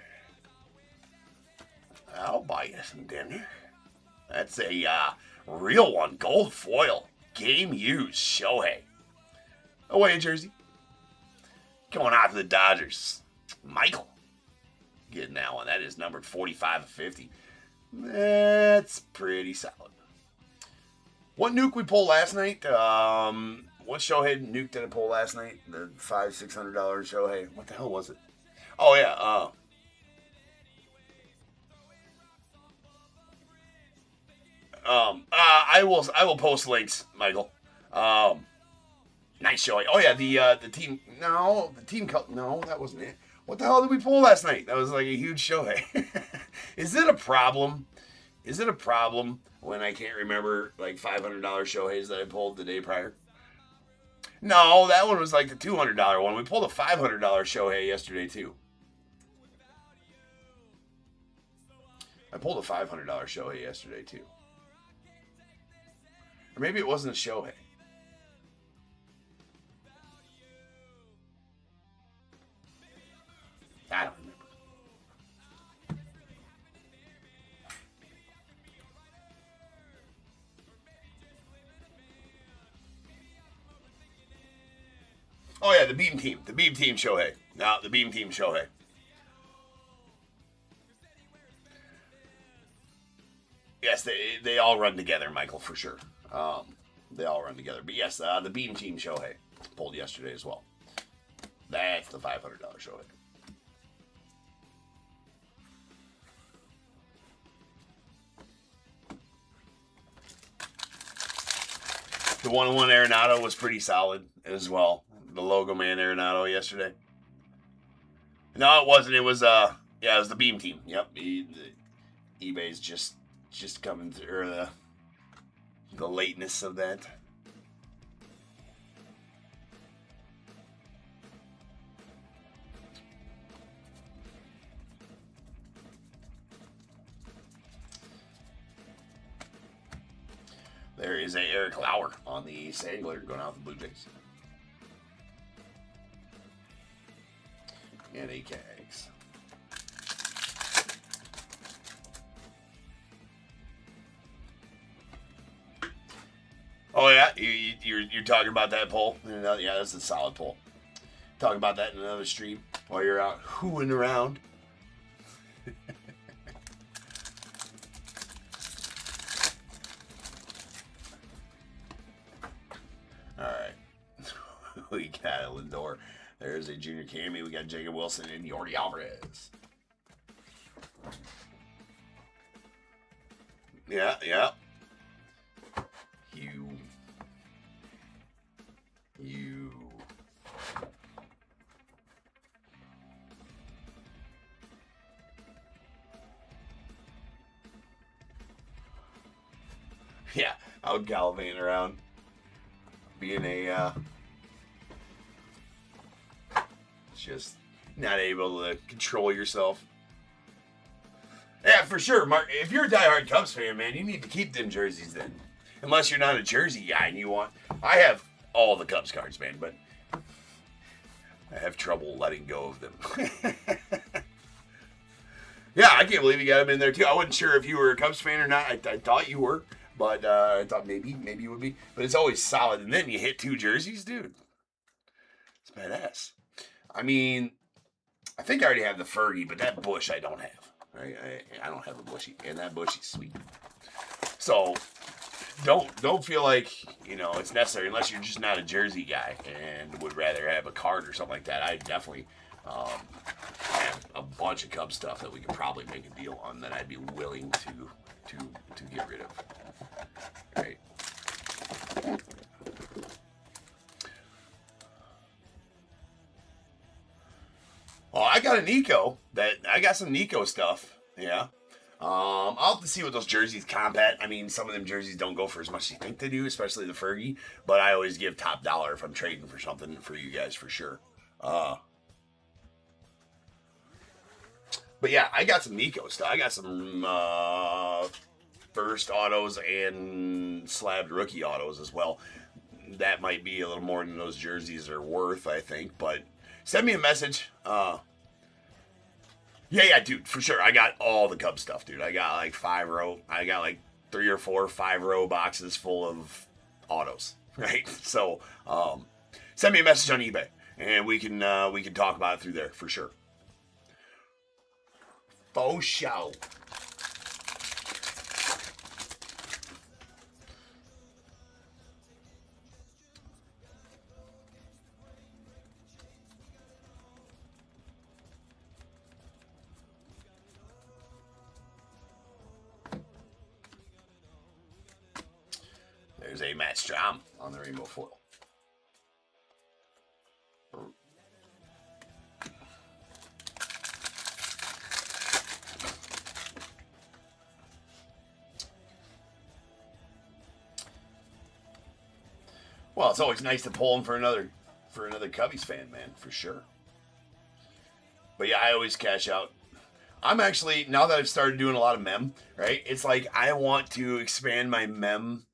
I'll buy you some dinner. That's a real one. Gold foil. Game used. Shohei. Away in Jersey. Going out to the Dodgers. Michael. Getting that one. That is numbered 45 of 50. That's pretty solid. What nuke we pulled last night? What Shohei nuke did I pull last night? The $500-600 Shohei. What the hell was it? Oh, yeah. I will post links, Michael. Nice showing. Oh yeah, the team. No, that wasn't it. What the hell did we pull last night? That was like a huge Shohei. Is it a problem? When I can't remember like $500 Shoheis that I pulled the day prior? No, that one was like the $200 one. We pulled a $500 Shohei yesterday too. I pulled a $500 Shohei yesterday too. Or maybe it wasn't a Shohei. I don't remember. Oh, yeah, the Beam Team. The Beam Team Shohei. No, the Beam Team Shohei. Yes, they all run together, Michael, for sure. They all run together. But yes, the Beam Team Shohei pulled yesterday as well. That's the $500 Shohei. The 1-1 Arenado was pretty solid as well. The Logo Man Arenado yesterday. No, it wasn't. It was it was the Beam Team. Yep. eBay's just coming through, or the lateness of that. There is a Eric Lauer on the Sangler going out with the Blue Jays. And a Cags. Oh yeah, you're talking about that poll? Yeah, that's a solid poll. Talk about that in another stream while you're out hooing around. All right, we got Lindor. There's a Junior Cammy. We got Jacob Wilson and Yordi Alvarez. Yeah. You. Yeah, out gallivanting around, being a just not able to control yourself. Yeah, for sure, Mark. If you're a diehard Cubs fan, man, you need to keep them jerseys then. Unless you're not a jersey guy and you want. I have all the Cubs cards, man, but I have trouble letting go of them. Yeah, I can't believe you got them in there too. I wasn't sure if you were a Cubs fan or not. I thought you were, but I thought maybe you would be. But it's always solid. And then you hit 2 jerseys, dude. It's badass. I mean, I think I already have the Fergie, but that Bush I don't have. Right? I don't have a Bushy, and that Bushy's sweet. So don't feel like it's necessary unless you're just not a jersey guy and would rather have a card or something like that. I definitely have a bunch of Cubs stuff that we could probably make a deal on that I'd be willing to get rid of. Right. Well, I got some Nico stuff. Yeah. I'll have to see what those jerseys comp at. I mean, some of them jerseys don't go for as much as you think they do, especially the Fergie. But I always give top dollar if I'm trading for something for you guys for sure. But yeah, I got some Nico stuff. I got some first autos and slabbed rookie autos as well. That might be a little more than those jerseys are worth, I think. But send me a message. Yeah, dude, for sure. I got all the Cubs stuff, dude. I got like 5-row. I got like 3 or 4 5-row boxes full of autos, right? So, send me a message on eBay, and we can talk about it through there for sure. Faux show. There's a Matt Strom on the rainbow foil. Well, it's always nice to pull him for another Cubbies fan, man, for sure. But yeah, I always cash out. I'm actually, now that I've started doing a lot of mem, right? It's like I want to expand my mem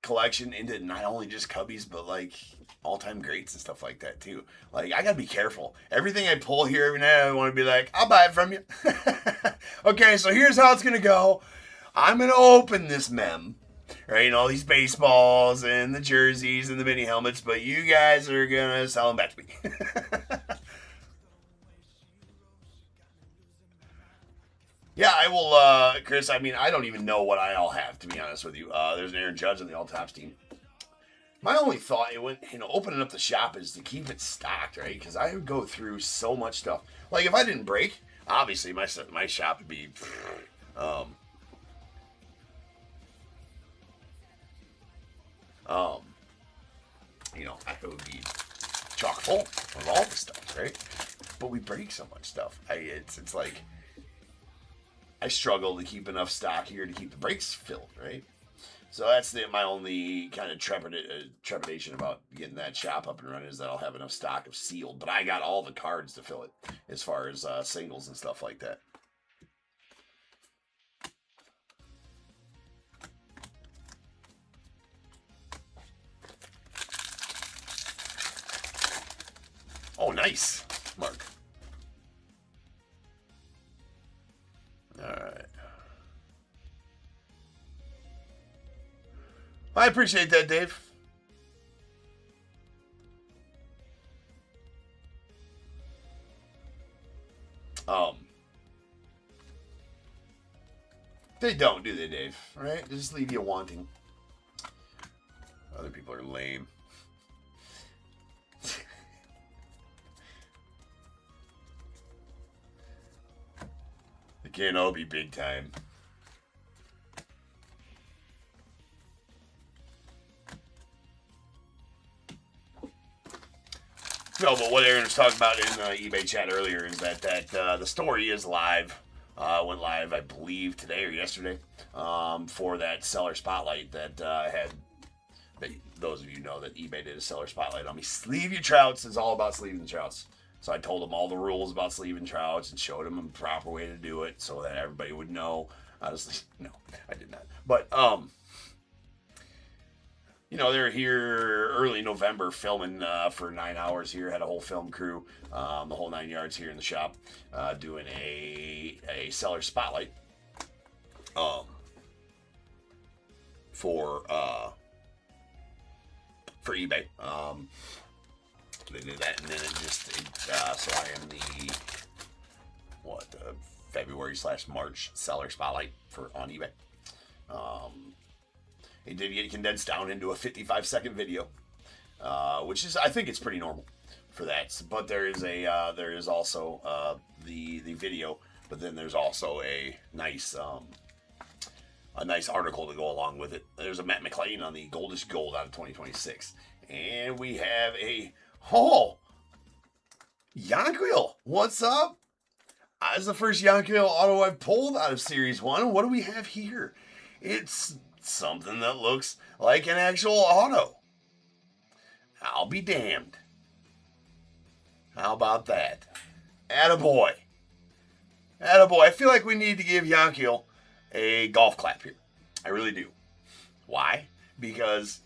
collection into not only just Cubbies, but like all-time greats and stuff like that too. Like, I gotta be careful. Everything I pull here every night, I want to be like, I'll buy it from you. Okay, so here's how it's gonna go. I'm gonna open this mem. right? And all these baseballs and the jerseys and the mini helmets, but you guys are gonna sell them back to me. Yeah, I will, Chris. I mean, I don't even know what I all have, to be honest with you. There's an Aaron Judge on the All Tops team. My only thought, opening up the shop is to keep it stocked, right? Because I would go through so much stuff. Like, if I didn't break, obviously my shop would be, um, um, it would be chock full of all the stuff, right? But we break so much stuff. It's like I struggle to keep enough stock here to keep the breaks filled, right? So that's my only kind of trepidation about getting that shop up and running is that I'll have enough stock of sealed. But I got all the cards to fill it as far as singles and stuff like that. Oh, nice, Mark. All right. I appreciate that, Dave. They don't, do they, Dave? Right? They just leave you wanting. Other people are lame. They can't all be big time. No, but what Aaron was talking about in eBay chat earlier is that the story is live. Went live, I believe, today or yesterday for that seller spotlight that had. Those of you know that eBay did a seller spotlight on me. Sleeve your trouts is all about sleeving the trouts. So I told them all the rules about sleeving trouts and showed them the proper way to do it so that everybody would know. Honestly, no, I did not. But they were here early November filming for 9 hours here. Had a whole film crew, the whole 9 yards here in the shop, doing a seller spotlight for eBay. They did that, and then so I am the February/March seller spotlight on eBay. It did get condensed down into a 55-second video, which is, I think, it's pretty normal for that. But there is also the video, but then there's also a nice article to go along with it. There's a Matt McLean on the Goldish Gold out of 2026, and we have Yanquil. What's up? That's the first Yanquil auto I've pulled out of Series 1. What do we have here? It's something that looks like an actual auto. I'll be damned. How about that? Attaboy. Attaboy. I feel like we need to give Yanquil a golf clap here. I really do. Why? Because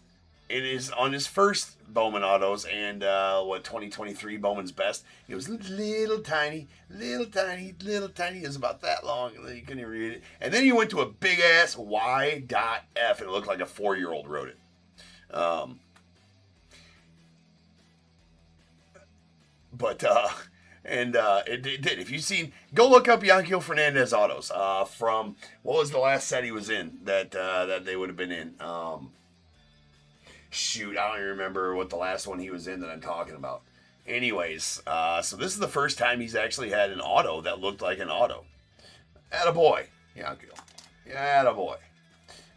it is on his first Bowman autos and 2023 Bowman's Best. It was little tiny. It was about that long. You couldn't even read it. And then he went to a big ass Y.F. and it looked like a 4-year-old wrote it. It did. If you've seen, go look up Yanquil Fernandez autos from what was the last set he was in that they would have been in. Shoot, I don't even remember what the last one he was in that I'm talking about. Anyways, so this is the first time he's actually had an auto that looked like an auto. Attaboy, Yanquil. Attaboy.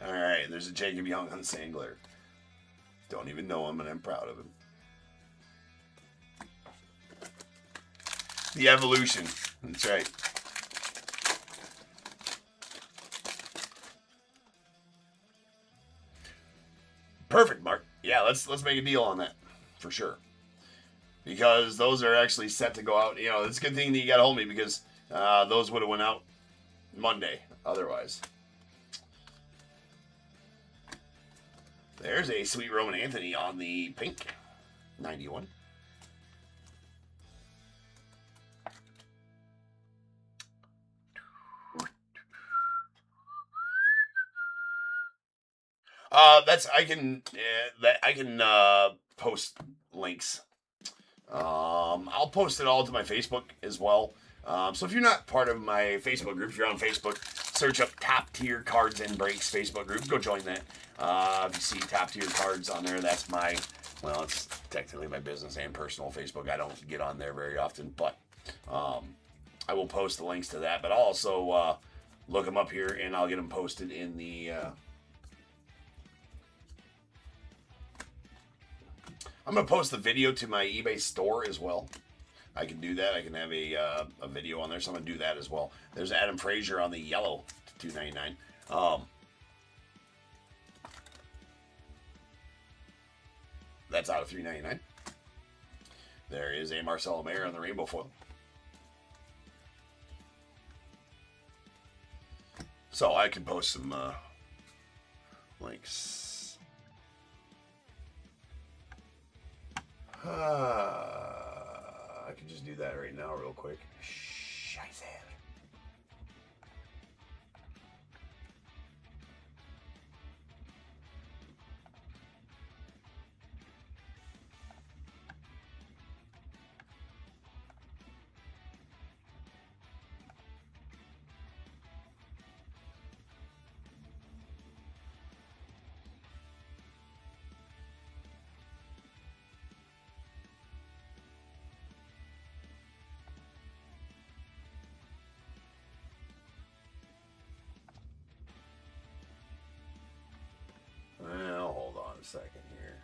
All right, there's a Jacob Young on Sangler. Don't even know him, and I'm proud of him. The evolution. That's right. Perfect, Mark. Yeah, let's make a deal on that for sure. Because those are actually set to go out. It's a good thing that you got a hold of me because those would have went out Monday otherwise. There's a sweet Roman Anthony on the pink 91. I can post links. I'll post it all to my Facebook as well. So if you're not part of my Facebook group, if you're on Facebook, search up Top Tier Cards and Breaks Facebook group. Go join that. If you see Top Tier Cards on there, that's it's technically my business and personal Facebook. I don't get on there very often, but I will post the links to that. But I'll also look them up here, and I'll get them posted in the... I'm going to post the video to my eBay store as well. I can do that. I can have a video on there, so I'm going to do that as well. There's Adam Frazier on the yellow, $2.99. That's out of $3.99. There is a Marcelo Mayer on the rainbow foil. So I can post some links. I can just do that right now real quick. Scheiße. Well, hold on a second here.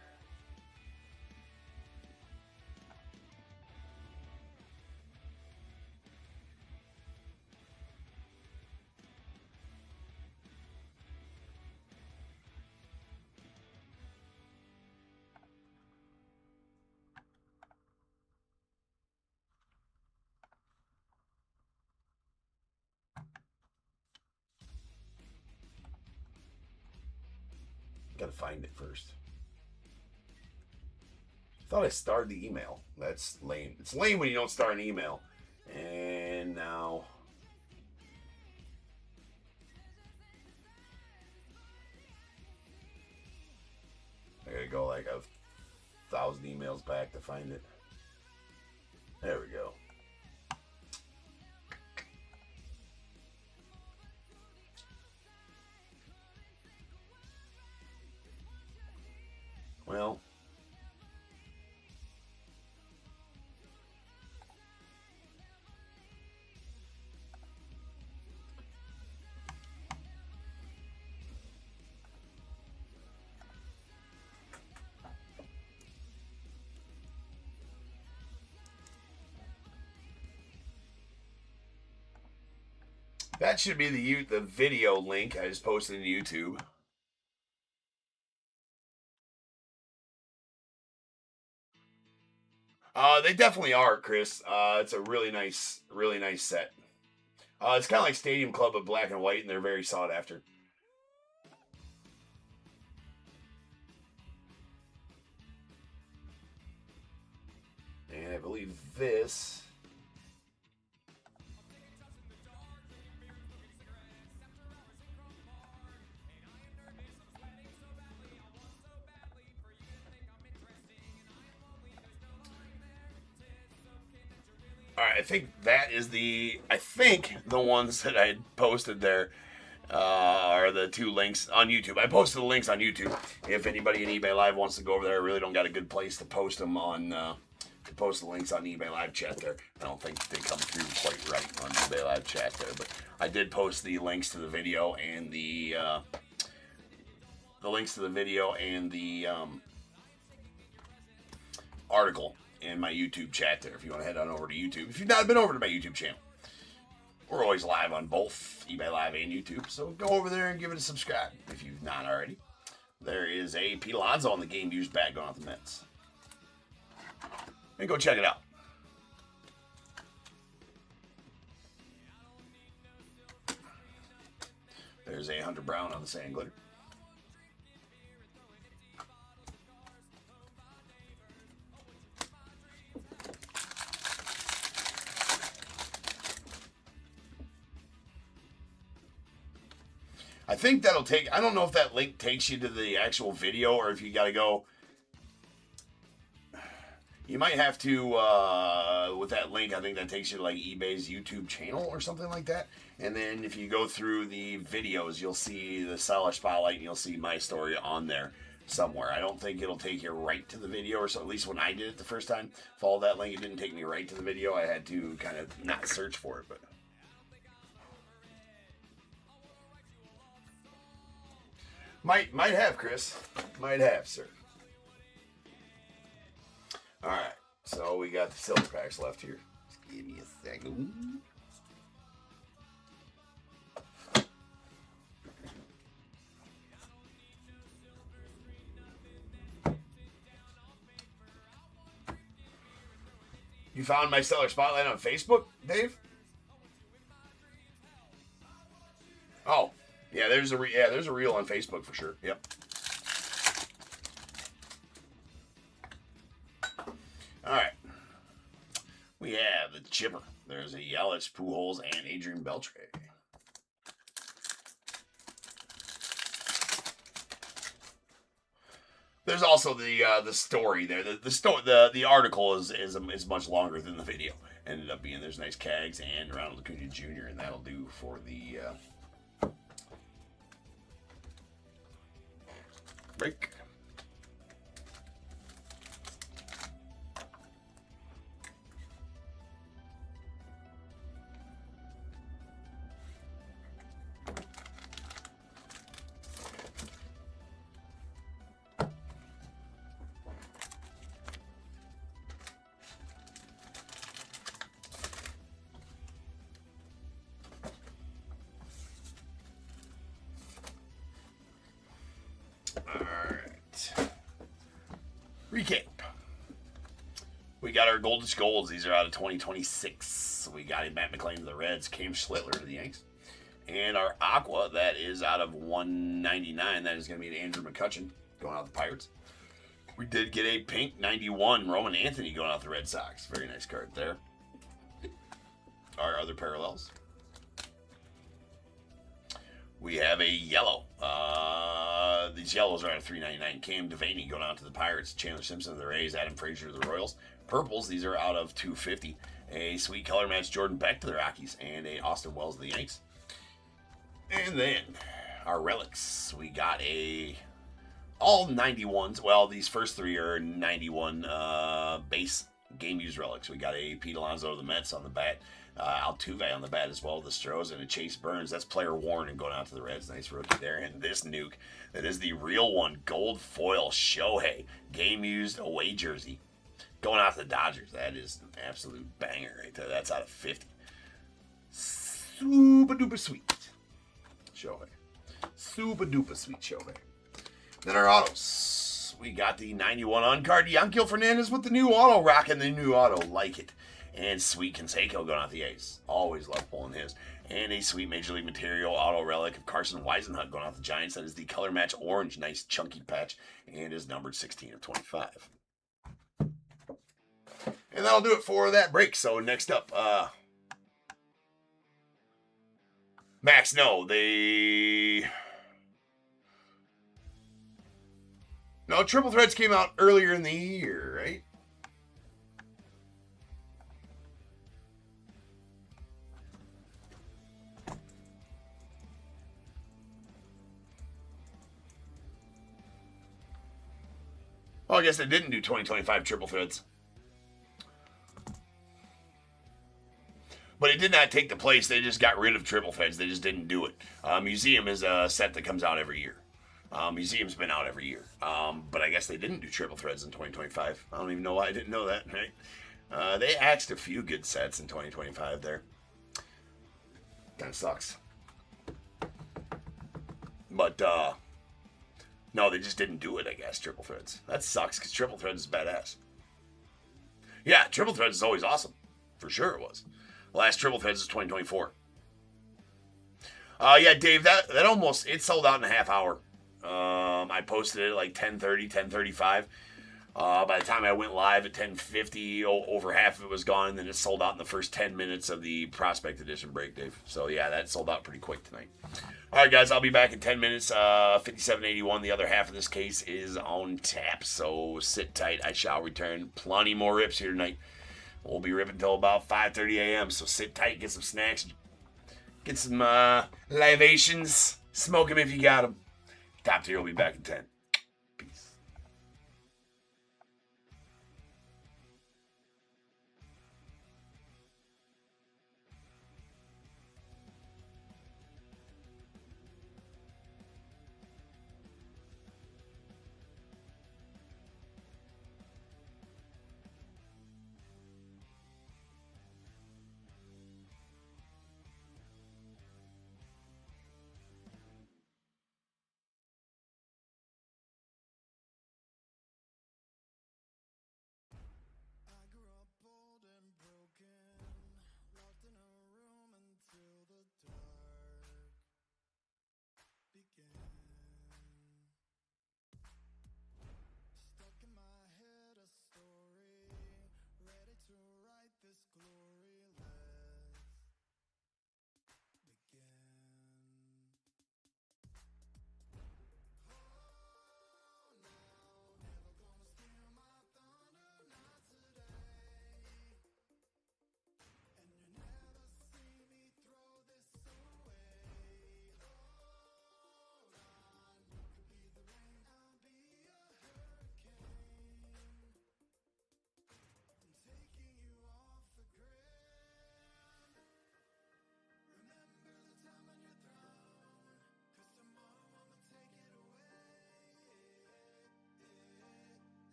Gotta find it first. Thought I starred the email. That's lame. It's lame when you don't start an email. And now... I gotta go like 1,000 emails back to find it. There we go. Well... that should be the video link I just posted to YouTube. They definitely are, Chris. It's a really nice set. It's kind of like Stadium Club but black and white, and they're very sought after. And I believe this... Alright, I think that is the ones that I had posted there are the two links on YouTube. I posted the links on YouTube. If anybody in eBay Live wants to go over there, I really don't got a good place to post them on, to post the links on eBay Live chat there. I don't think they come through quite right on eBay Live chat there, but I did post the links to the video and the article in my YouTube chat there if you want to head on over to YouTube. If you've not been over to my YouTube channel, we're always live on both eBay Live and YouTube, so go over there and give it a subscribe if you've not already. There is a Pete Alonso on the game used bag going off the Mets. And go check it out. There's a Hunter Brown on the Sand Glitter. I think that'll take, I don't know if that link takes you to the actual video or if you got to go. You might have to, with that link, I think that takes you to like eBay's YouTube channel or something like that. And then if you go through the videos, you'll see the seller spotlight and you'll see my story on there somewhere. I don't think it'll take you right to the video, or so at least when I did it the first time. Follow that link, it didn't take me right to the video. I had to kind of not search for it, but might have, Chris. Might have, sir. All right, so we got the silver packs left here. Just give me a second. You found my seller spotlight on Facebook, Dave? Oh, yeah. There's a reel on Facebook for sure. Yep. All right. We have the chipper. There's a Yelich, Pujols, and Adrian Beltre. There's also the story there. The article is much longer than the video. Ended up being there's nice Cags and Ronald Acuna Jr. and that'll do for the break. Recap. We got our Goldest Golds. These are out of 2026. We got a Matt McLain to the Reds, Cam Schlittler to the Yanks. And our Aqua, that is out of 199. That is going to be to Andrew McCutchen going out the Pirates. We did get a pink 91 Roman Anthony going out the Red Sox. Very nice card there. Our other parallels. We have a yellow. These yellows are out of 399. Cam Devaney going out to the Pirates. Chandler Simpson to the Rays. Adam Frazier to the Royals. Purples, these are out of 250. A sweet color match Jordan Beck to the Rockies. And a Austin Wells to the Yanks. And then our relics. We got all 91s. Well, these first three are 91 base game used relics. We got a Pete Alonso to the Mets on the bat. Altuve on the bat as well, the Stros, and a Chase Burns. That's player worn and going out to the Reds. Nice rookie there. And this nuke, that is the real one, gold foil Shohei, game used away jersey, going out to the Dodgers. That is an absolute banger right there. That's out of 50. Super duper sweet Shohei. Super duper sweet Shohei. Then our autos. We got the 91 on card, Yanquiel Fernandez with the new auto, rocking the new auto, like it. And sweet Canseco going out the Ace. Always love pulling his. And a sweet Major League Material auto relic of Carson Weisenhunt going out the Giants. That is the color match orange. Nice chunky patch. And is numbered 16 of 25. And that'll do it for that break. So next up, Max, no, Triple Threads came out earlier in the year, right? Well, I guess they didn't do 2025 Triple Threads. But it did not take the place. They just got rid of Triple Threads. They just didn't do it. Museum is a set that comes out every year. Museum's been out every year. But I guess they didn't do Triple Threads in 2025. I don't even know why I didn't know that, right? They axed a few good sets in 2025 there. Kind of sucks. But, no, they just didn't do it, I guess, Triple Threads. That sucks, because Triple Threads is badass. Yeah, Triple Threads is always awesome. For sure it was. The last Triple Threads is 2024. Yeah, Dave, that almost, it sold out in a half hour. I posted it at like 10:30, 10:35. By the time I went live at 10:50, over half of it was gone, and then it sold out in the first 10 minutes of the Prospect Edition break, Dave. So, yeah, that sold out pretty quick tonight. All right, guys, I'll be back in 10 minutes. 5781, the other half of this case is on tap, so sit tight. I shall return. Plenty more rips here tonight. We'll be ripping until about 5:30 a.m., so sit tight, get some snacks, get some libations, smoke them if you got them. Top tier will be back in 10.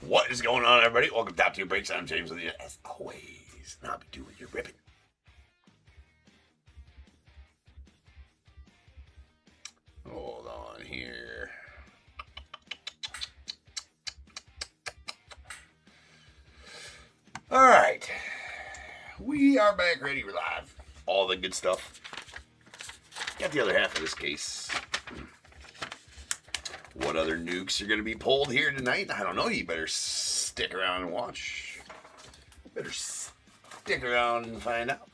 What is going on, everybody? Welcome to Top Tier Breaks. I'm James with you, as always, and I'll be doing your ribbon. Hold on here. All right. We are back ready live. All the good stuff. Got the other half of this case. What other nukes are going to be pulled here tonight? I don't know. You better stick around and watch. Better stick around and find out.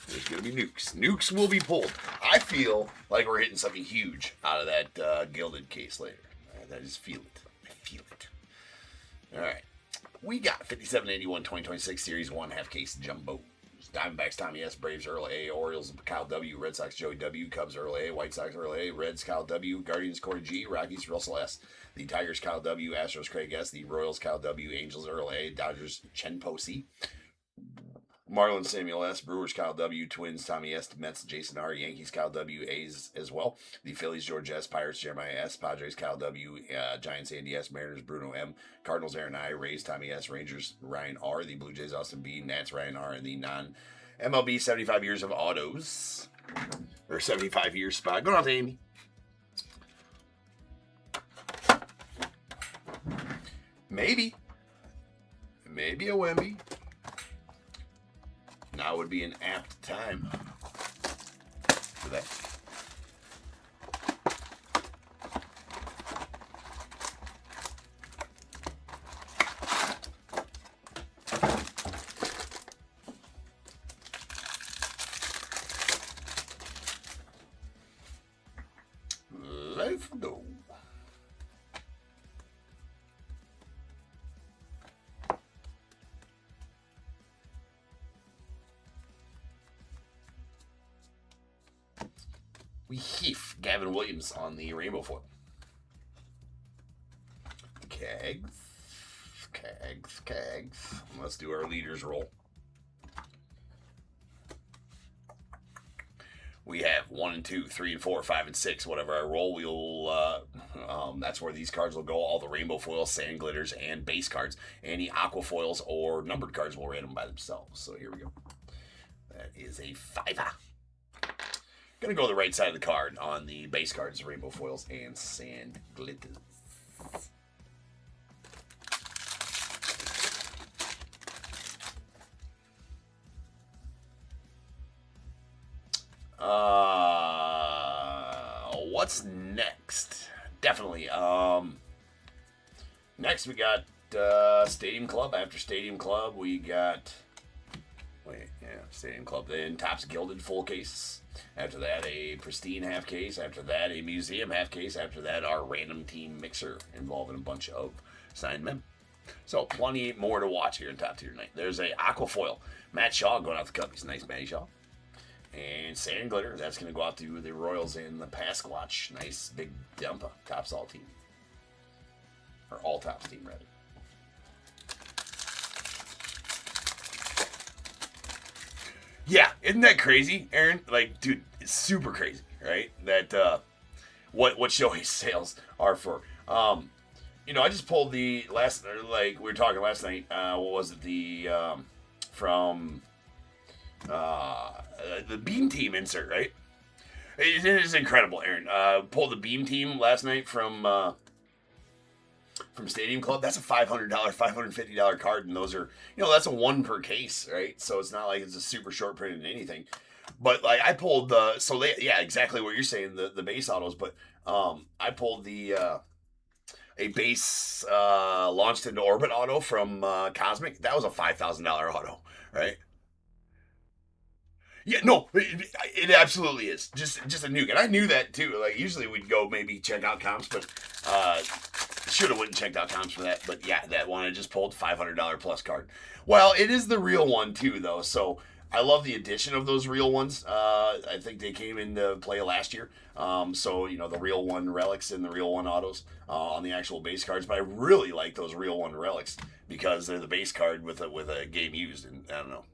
There's going to be nukes. Nukes will be pulled. I feel like we're hitting something huge out of that Gilded case later. I just feel it. I feel it. All right. We got 5781 2026 Series 1 half case jumbo. Diamondbacks, Tommy S. Braves, Earl A. Orioles, Kyle W. Red Sox, Joey W. Cubs, Earl A. White Sox, Earl A. Reds, Kyle W. Guardians, Corey G. Rockies, Russell S. The Tigers, Kyle W. Astros, Craig S. The Royals, Kyle W. Angels, Earl A. Dodgers, Chen Po C. Marlins, Samuel S. Brewers, Kyle W. Twins, Tommy S. Mets, Jason R. Yankees, Kyle W. A's as well. The Phillies, George S. Pirates, Jeremiah S. Padres, Kyle W. Giants, Andy S. Mariners, Bruno M. Cardinals, Aaron I. Rays, Tommy S. Rangers, Ryan R. The Blue Jays, Austin B. Nats, Ryan R. And the non-MLB 75 years of autos. Or 75 years spot. Go on to Amy. Maybe a Wemby. Now would be an apt time for that. Let's go. We heaf Gavin Williams on the rainbow foil. Cags. Let's do our leaders roll. We have 1 and 2, 3 and 4, 5 and 6. Whatever I roll, we'll. That's where these cards will go. All the rainbow foils, sand glitters, and base cards. Any aqua foils or numbered cards will random by themselves. So here we go. That is a 5. Gonna go the right side of the card on the base cards, rainbow foils, and sand glitters. What's next? Definitely. Next we got Stadium Club. After Stadium Club, we got Stadium Club. Then TOPP's Gilded full case. After that, a Pristine half case. After that, a Museum half case. After that, our random team mixer involving a bunch of signed men. So plenty more to watch here in Top Tier tonight. There's a Aquafoil. Matt Shaw going out the Cubbies. Nice Matty Shaw. And Sand Glitter. That's going to go out to the Royals and the Pasquatch. Nice big dumpa. Topps all team. Or all Topps team, rather. Yeah, isn't that crazy, Aaron? Like, dude, it's super crazy, right? That what Shohei's sales are for. I just pulled the last, like we were talking last night. What was it? The from the Beam Team insert, right? It is incredible, Aaron. Pulled the Beam Team last night from Stadium Club. That's a $500, $550 card, and those are, that's a 1 per case, right? So it's not like it's a super short printed anything. But like I pulled exactly what you're saying, the base autos. But I pulled the a base launched into orbit auto from Cosmic. That was a $5,000 auto, right? Yeah, no, it absolutely is. Just a nuke. And I knew that too. Like usually we'd go maybe check out comps, but should have went and checked out comps for that. But yeah, that one I just pulled, $500 plus card. Well, it is the real one too, though. So I love the addition of those real ones. I think they came into play last year. So the real one relics and the real one autos on the actual base cards. But I really like those real one relics because they're the base card with a game used, and I don't know.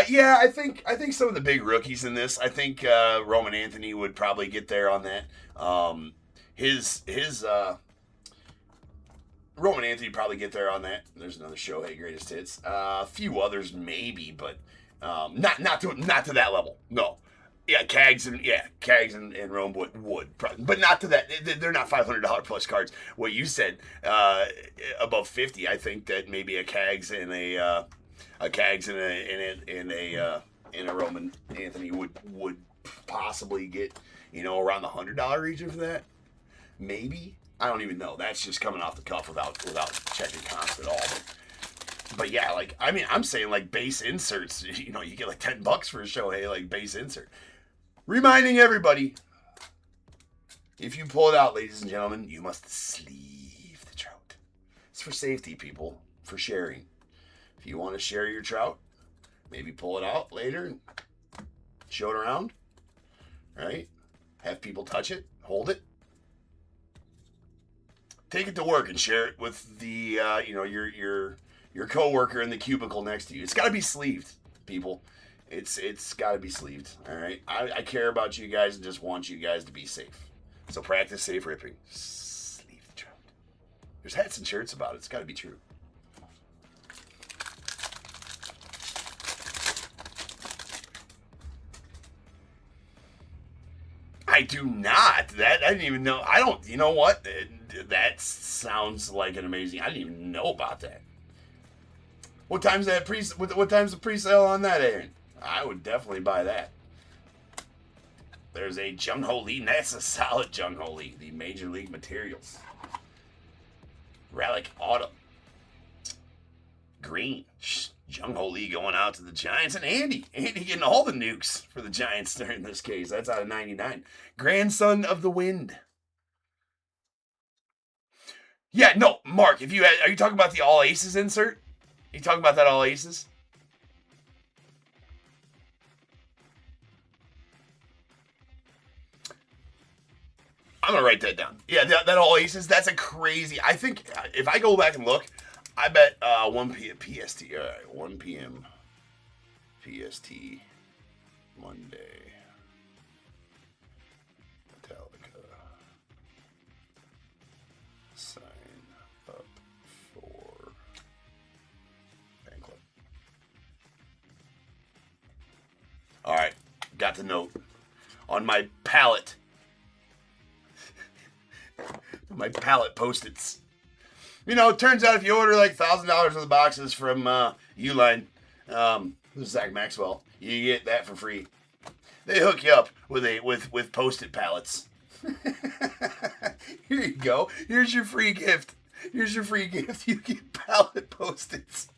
Yeah, I think some of the big rookies in this. I think Roman Anthony would probably get there on that. his Roman Anthony probably get there on that. There's another Shohei greatest hits. A few others maybe, but not to that level. No. Yeah, Cags and Rome would, but not to that. They're not $500 plus cards. What you said, above 50, I think that maybe a Cags and a a Roman Anthony would possibly get around the $100 region for that. Maybe, I don't even know. That's just coming off the cuff without checking comps at all. But yeah, like I'm saying like base inserts. You get like $10 for a Shohei like base insert. Reminding everybody, if you pull it out, ladies and gentlemen, you must sleeve the trout. It's for safety, people, for sharing. If you want to share your trout, maybe pull it out later and show it around, right? Have people touch it, hold it. Take it to work and share it with the, your coworker in the cubicle next to you. It's got to be sleeved, people. It's got to be sleeved, all right? I care about you guys and just want you guys to be safe. So practice safe ripping. Sleeve the trout. There's hats and shirts about it. It's got to be true. I do not. I didn't even know. I don't. You know what? That sounds like an amazing. I didn't even know about that. What time's that what time's the pre-sale on that, Aaron? I would definitely buy that. There's a Jung Ho Lee. That's a solid Jung Ho Lee. The Major League Materials. Relic Autumn. Green. Jung Ho Lee going out to the Giants. And Andy getting all the nukes for the Giants during this case. That's out of 99. Grandson of the Wind. Yeah, no, Mark, are you talking about the All Aces insert? Are you talking about that All Aces? I'm going to write that down. Yeah, that All Aces, that's a crazy... I think, if I go back and look, I bet 1 p.m. PST. All right, 1 p.m. PST Monday. Metallica. Sign up for fan club. All right, got the note on my palette. My palette Post-its. It turns out if you order like $1,000 worth of boxes from Uline, this is Zach Maxwell, you get that for free. They hook you up with Post-it palettes. Here you go. Here's your free gift. You get palette Post-its.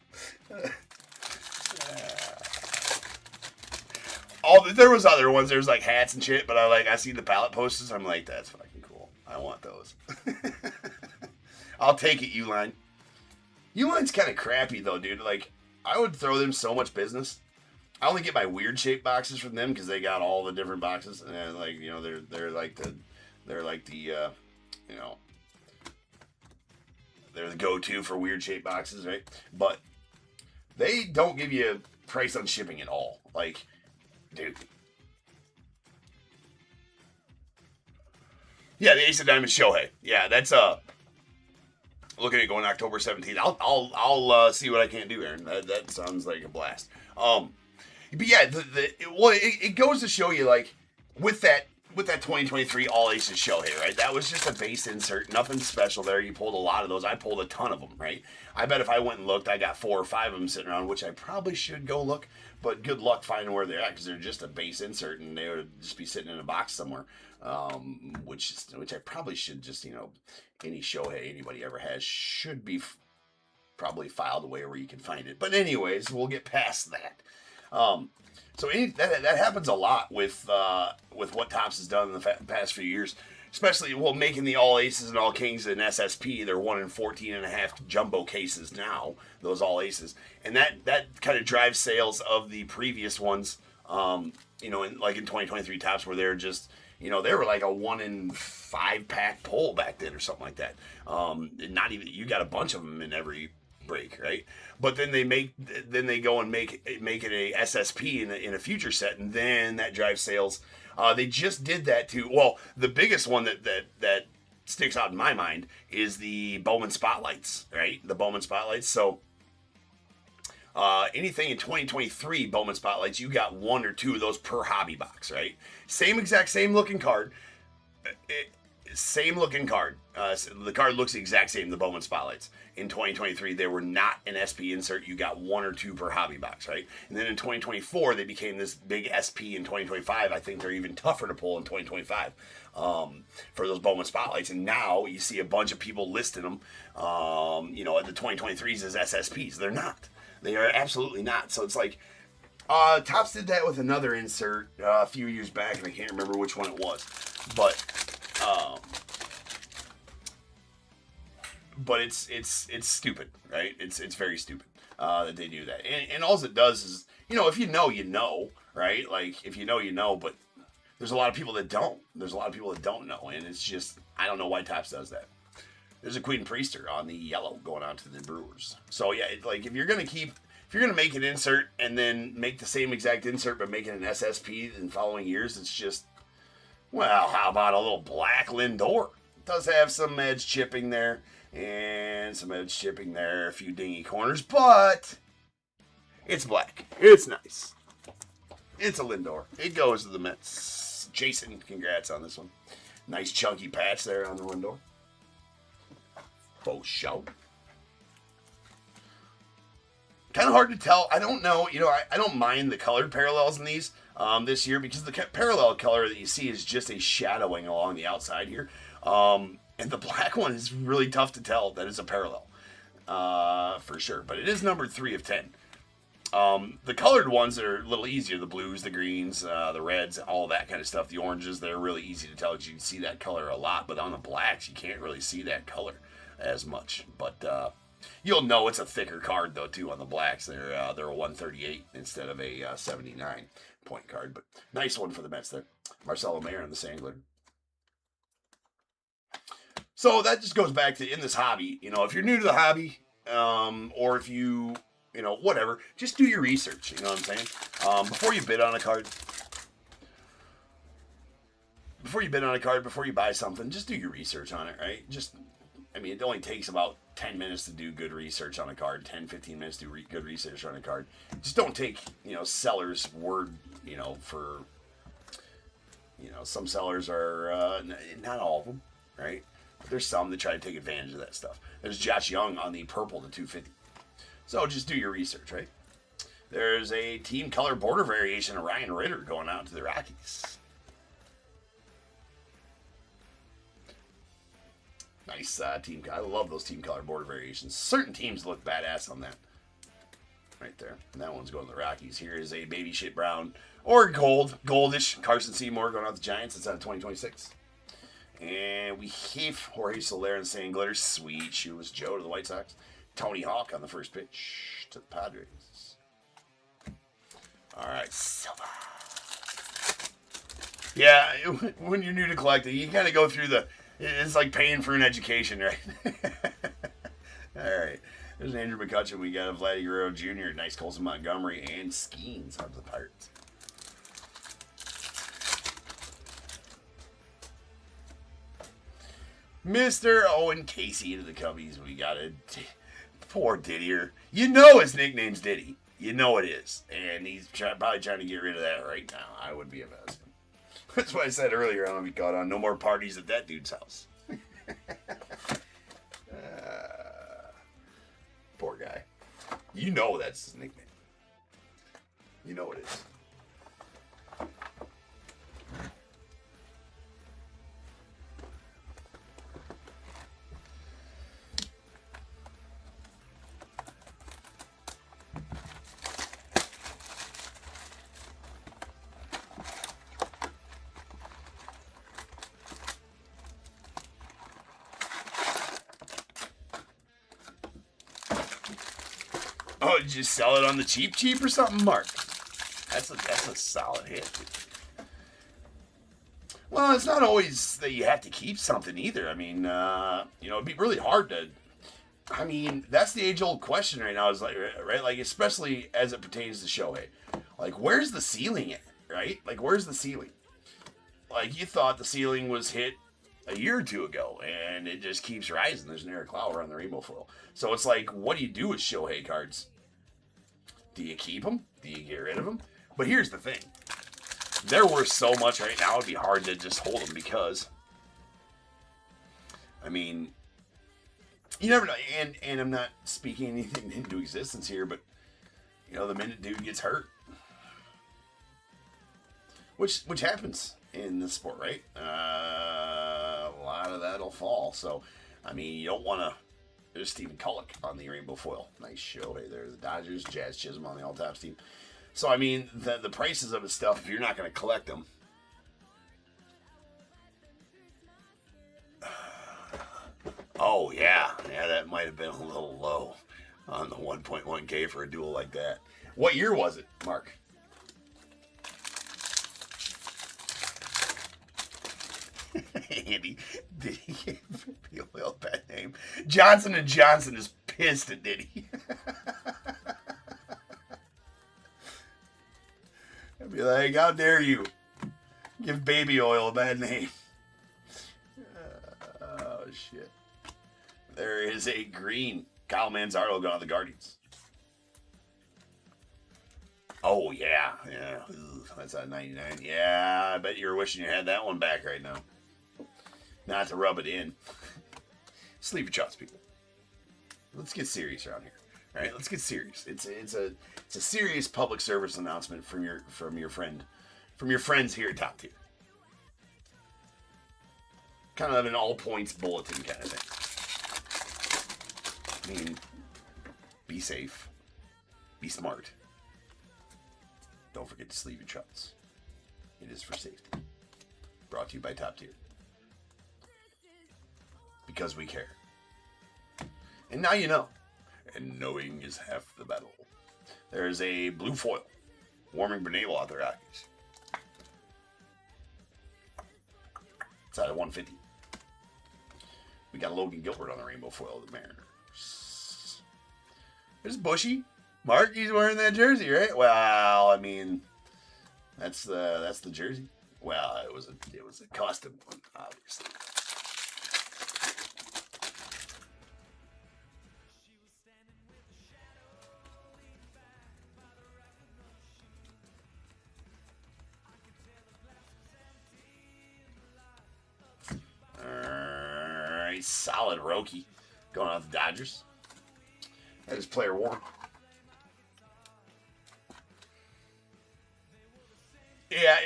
There was other ones. There's like hats and shit, but I see the palette Post-its. I'm like, that's fucking cool. I want those. I'll take it, Uline. Uline's kind of crappy though, dude. Like, I would throw them so much business. I only get my weird shaped boxes from them because they got all the different boxes, and they're the go-to for weird shaped boxes, right? But they don't give you a price on shipping at all. Like, dude. Yeah, the Ace of Diamonds Shohei. Yeah, that's looking at going October 17th. I'll see what I can't do, Aaron. That sounds like a blast. But yeah, it goes to show you, like, with that 2023 All Aces Shohei, right? That was just a base insert, nothing special there. You pulled a lot of those. I pulled a ton of them, right? I bet if I went and looked, I got 4 or 5 of them sitting around, which I probably should go look. But good luck finding where they're at, because they're just a base insert, and they would just be sitting in a box somewhere. Which I probably should just, any Shohei anybody ever has should be probably filed away where you can find it. But anyways, we'll get past that. So that happens a lot with what Topps has done in the past few years, especially making the All Aces and All Kings and SSP. They're 1 in 14.5 jumbo cases now, those All Aces, and that kind of drives sales of the previous ones. In 2023 Topps, where they're just, they were like a 1 in 5 pack pull back then or something like that. Not even, you got a bunch of them in every break, right? But then they go and make it a SSP in a future set, and then that drives sales. They just did that too. Well, the biggest one that sticks out in my mind is the Bowman Spotlights, right? The Bowman Spotlights. So anything in 2023 Bowman Spotlights, you got 1 or 2 of those per hobby box, right? Same looking card. Same looking card. The card looks the exact same, the Bowman Spotlights. In 2023, they were not an SP insert. You got 1 or 2 per hobby box, right? And then in 2024, they became this big SP. In 2025, I think they're even tougher to pull in 2025 for those Bowman Spotlights. And now you see a bunch of people listing them, at the 2023s as SSPs. They're not. They are absolutely not. So it's like, Topps did that with another insert a few years back, and I can't remember which one it was. But it's stupid, right? It's very stupid that they do that. And all it does is, if you know, right? Like, if you know, but there's a lot of people that don't. There's a lot of people that don't know, and it's just, I don't know why Topps does that. There's a Queen Priester on the yellow going out to the Brewers. So yeah, like if you're gonna make an insert and then make the same exact insert but make it an SSP in following years, it's just, well, how about a little black Lindor? It does have some edge chipping there and some edge chipping there, a few dingy corners, but it's black. It's nice. It's a Lindor. It goes to the Mets. Jason, congrats on this one. Nice chunky patch there on the Lindor. Faux show. Kind of hard to tell. I don't know. I don't mind the colored parallels in these this year because the parallel color that you see is just a shadowing along the outside here. And the black one is really tough to tell that it's a parallel for sure. But it is numbered 3 of 10. The colored ones are a little easier. The blues, the greens, the reds, all that kind of stuff. The oranges, they're really easy to tell because you can see that color a lot. But on the blacks, you can't really see that color as much. But you'll know it's a thicker card, though, too, on the blacks. They're a 138 instead of a 79 point card. But nice one for the Mets there. Marcelo Mayer and the Sangler. So that just goes back to, in this hobby, if you're new to the hobby, or if you, whatever, just do your research, you know what I'm saying? Before you bid on a card, before you buy something, just do your research on it, right? It only takes about 10 minutes to do good research on a card, 10, 15 minutes to do good research on a card. Just don't take, sellers' word, for, some sellers are, not all of them, right? But there's some that try to take advantage of that stuff. There's Josh Young on the purple to 250. So just do your research, right? There's a team color border variation of Ryan Ritter going out to the Rockies. Nice team. I love those team color border variations. Certain teams look badass on that. Right there. And that one's going to the Rockies. Here is a baby shit brown or goldish Carson Seymour going out to the Giants. It's out of 2026. And we have Jorge Soler and Saying Glitter. Sweet shoe was Joe to the White Sox. Tony Hawk on the first pitch to the Padres. All right, Silva. Yeah, when you're new to collecting, you kind of go through it's like paying for an education, right? All right. There's an Andrew McCutcheon. We got a Vladdy Guerrero Jr., nice Colson Montgomery, and Skeens out of the Pirates. Mr. Owen Casey to the Cubbies. We got poor Didier. His nickname's Diddy. You know it is. And he's probably trying to get rid of that right now. I would be investing. That's why I said earlier, I don't want to be caught on no more parties at that dude's house. Poor guy. That's his nickname. It is. Oh, did you sell it on the cheap or something, Mark? That's a solid hit. Well, it's not always that you have to keep something either. It'd be really hard to. That's the age-old question right now. Is like, right, like especially as it pertains to Shohei, like where's the ceiling at, right? Like where's the ceiling? Like you thought the ceiling was hit a year or two ago, and it just keeps rising. There's an Eric Lauer on the rainbow foil. So it's like, what do you do with Shohei cards? Do you keep them? Do you get rid of them? But here's the thing. They're worth so much right now, it'd be hard to just hold them because, I mean, you never know. And I'm not speaking anything into existence here, but, you know, the minute dude gets hurt, which happens in this sport, right? A lot of that'll fall. So, I mean, you don't want to. There's Stephen Kullock on the rainbow foil. Nice show. Hey, there's the Dodgers, Jazz Chisholm on the all-tops team. So, I mean, the prices of his stuff, if you're not going to collect them, oh, yeah, that might have been a little low on the 1.1K for a duel like that. What year was it, Mark? Andy, did he give me a real bad name? Johnson & Johnson is pissed at Diddy. I'd be like, how dare you give baby oil a bad name? Oh, shit. There is a green Kyle Manzardo going on the Guardians. Oh, yeah. Ooh, that's a 99. Yeah, I bet you're wishing you had that one back right now. Not to rub it in. Sleep your chops, people. Let's get serious around here. All right, let's get serious. It's a serious public service announcement from your friends here at Top Tier. Kind of an all points bulletin kind of thing. I mean, be safe, be smart. Don't forget to sleeve your chops. It is for safety. Brought to you by Top Tier. Because we care. And now you know. And knowing is half the battle. There's a blue foil. Warming Bernabel out there, Rockies. It's out of 150. We got Logan Gilbert on the rainbow foil of the Mariners. There's Bushy. Mark, he's wearing that jersey, right? Well, I mean, that's the jersey. Well, it was a custom one, obviously. Solid Roki going on the Dodgers. That is player one. Yeah,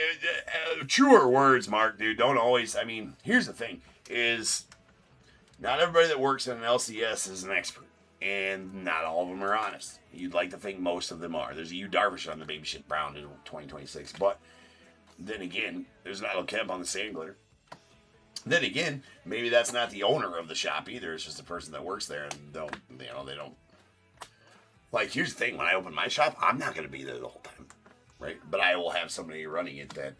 truer words, Mark, dude. Don't always. I mean, here's the thing: is not everybody that works in an LCS is an expert, and not all of them are honest. You'd like to think most of them are. There's a Yu Darvish on the baby shit Brown in 2026, but then again, there's an Idle Kemp on the Sandler. Then again, maybe that's not the owner of the shop either. It's just a person that works there, and they don't. Like, here's the thing: when I open my shop, I'm not going to be there the whole time, right? But I will have somebody running it that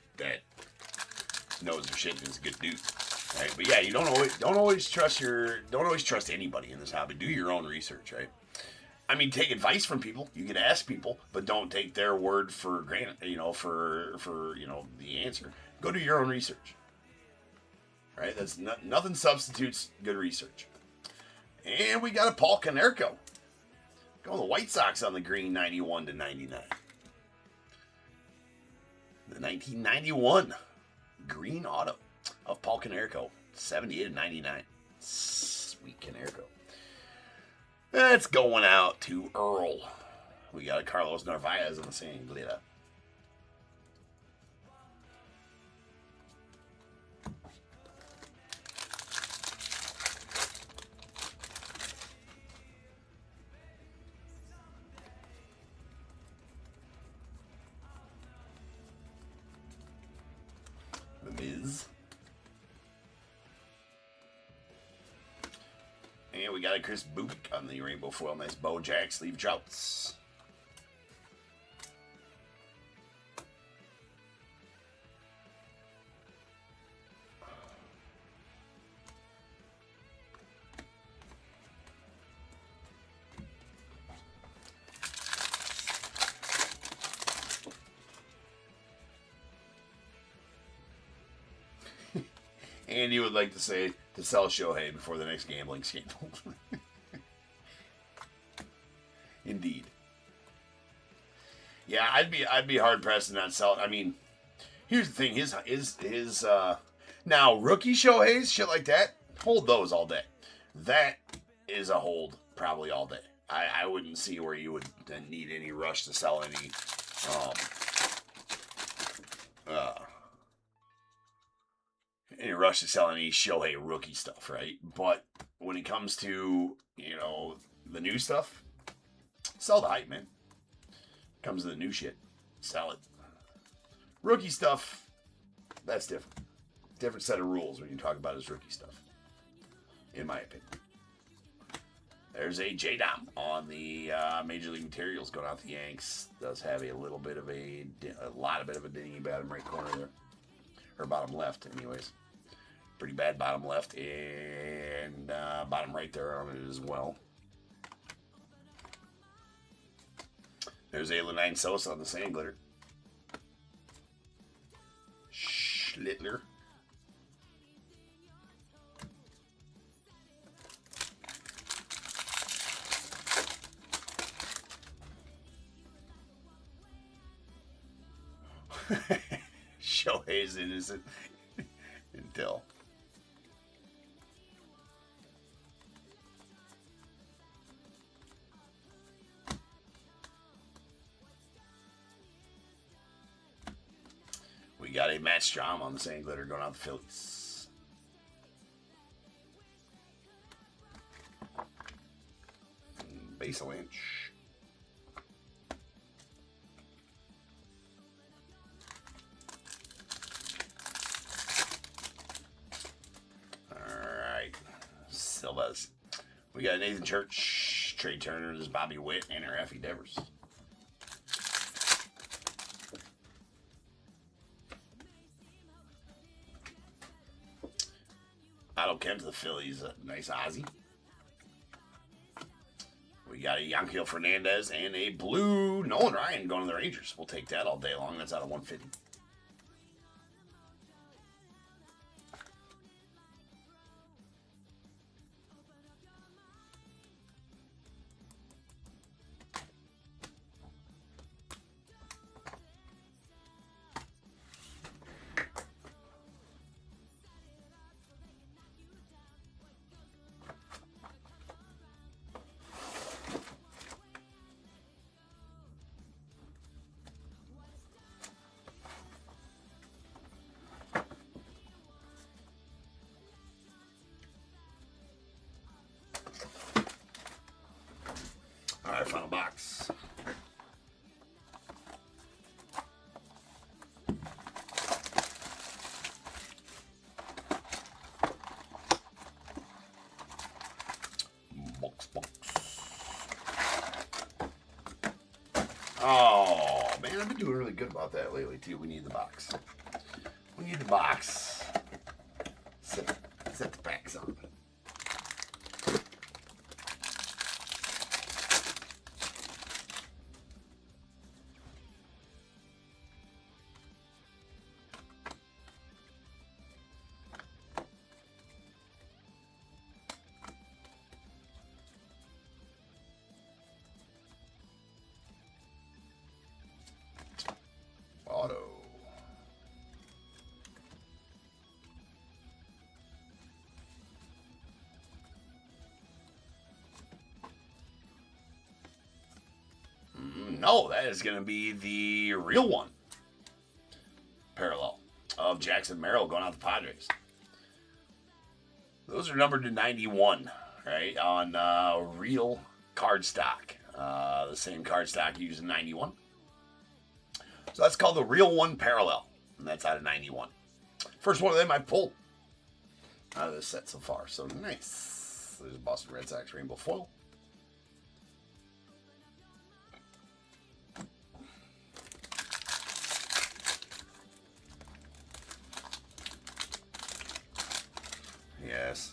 knows their shit and is a good dude, right? But yeah, you don't always trust anybody in this hobby. Do your own research, right? I mean, take advice from people. You can ask people, but don't take their word for granted. For the answer. Go do your own research. Right, that's nothing substitutes good research. And we got a Paul Konerko. Going the White Sox on the green, 91 to 99. The 1991 green auto of Paul Konerko, 78 to 99. Sweet Konerko. That's going out to Earl. We got a Carlos Narvaez on the same glitter. And we got a Chris Bubik on the rainbow foil. Nice Bo Jack sleeve trouts. Andy would like to say to sell Shohei before the next gambling scandal. Indeed. Yeah, I'd be hard pressed to not sell it. I mean, here's the thing: his now rookie Shohei's shit like that, hold those all day. That is a hold probably all day. I wouldn't see where you would need any rush to sell any Shohei rookie stuff, right? But when it comes to, the new stuff, sell the hype, man. Comes to the new shit, sell it. Rookie stuff, that's different. Different set of rules when you talk about his rookie stuff, in my opinion. There's a J-Dom on the Major League Materials going out the Yanks. Does have a little bit of a dingy bottom right corner there. Or bottom left, anyways. Pretty bad bottom left and bottom right there on it as well. There's a Lanine Sosa on the sand glitter. Schlittler. Shohei's innocent until. We got a Matt Strom on the sand glitter going out the Phillies. Basil Lynch. Alright. Silvas. We got Nathan Church, Trey Turner, this is Bobby Witt, and Rafi Devers. Otto Kemp to the Phillies, a nice Ozzy. We got a Yanquiel Fernandez and a blue Nolan Ryan going to the Rangers. We'll take that all day long. That's out of 150. All right, final box. Box. Oh, man, I've been doing really good about that lately, too. We need the box. We need the box. Set the packs on. Auto. No, that is going to be the real one. Parallel of Jackson Merrill going out the Padres. Those are numbered to 91, right, on real cardstock. The same cardstock used in 91. So that's called the real one parallel, and that's out of 91. First one of them I've pulled out of this set so far, so nice. There's a Boston Red Sox rainbow foil. Yes,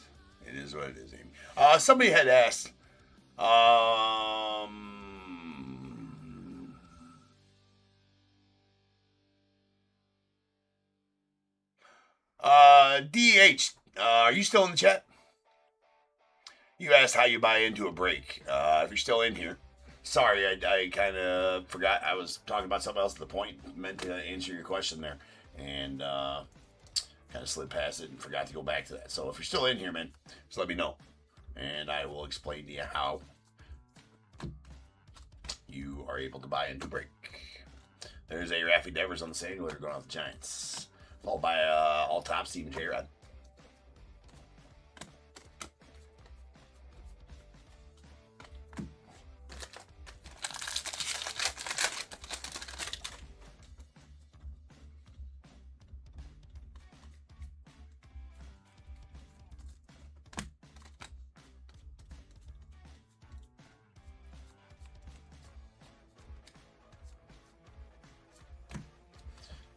it is what it is, Amy. Somebody had asked, DH, are you still in the chat? You asked how you buy into a break. If you're still in here, sorry, I kind of forgot. I was talking about something else at the point. Meant to answer your question there, and kind of slid past it and forgot to go back to that. So if you're still in here, man, just let me know, and I will explain to you how you are able to buy into a break. There's a Raffy Devers on the sand glitter going off the Giants, followed by all top Steven J. Rod.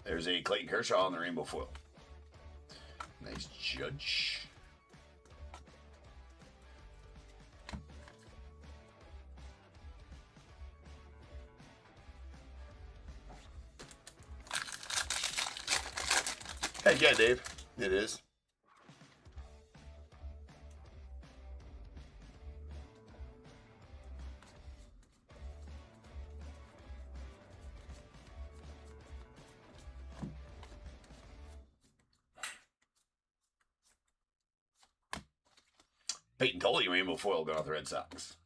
There's a Clayton Kershaw on the rainbow foil. Nice Judge. Heck yeah, Dave. It is. Peyton Tolley rainbow foil going off the Red Sox.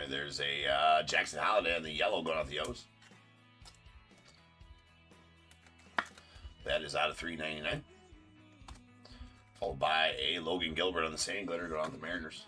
There's a Jackson Holiday on the yellow going off the O's. That is out of $3.99. Followed by a Logan Gilbert on the sand glitter going off the Mariners.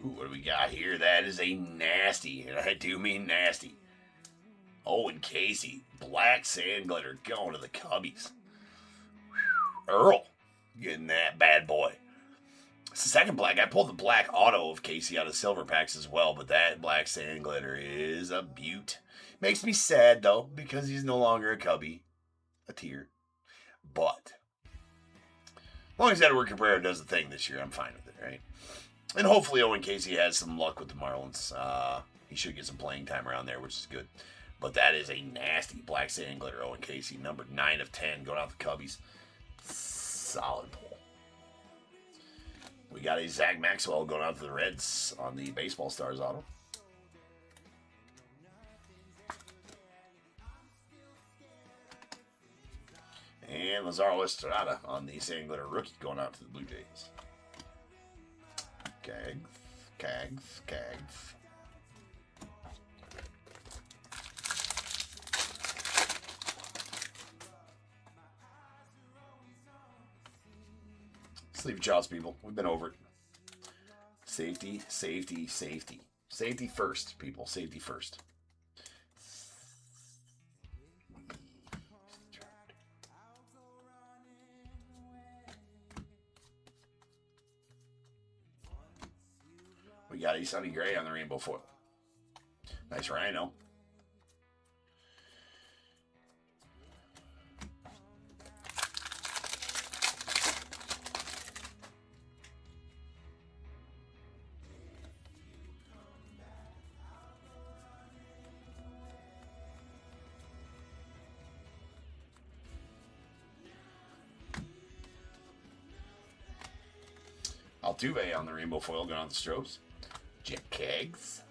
Ooh, what do we got here? That is a nasty, and I do mean nasty. Owen Casey, black sand glitter going to the Cubbies. Whew. Earl getting that bad boy. It's the second black. I pulled the black auto of Casey out of silver packs as well, but that black sand glitter is a beaut. Makes me sad though, because he's no longer a Cubby. A tear. But as long as Edward Cabrera does the thing this year, I'm fine with it, right? And hopefully Owen Casey has some luck with the Marlins. He should get some playing time around there, which is good. But that is a nasty black sand glitter Owen Casey, number 9 of 10, going out the Cubbies. Solid pull. We got a Zach Maxwell going out to the Reds on the Baseball Stars auto. And Lazaro Estrada on the sand glitter rookie going out to the Blue Jays. Cags. Sleepy Charles, people. We've been over it. Safety. Safety first, people. Safety first. We got a Sonny Gray on the rainbow foil. Nice Rhino. Altuve on the rainbow foil going on the Stros. Jet Kegs.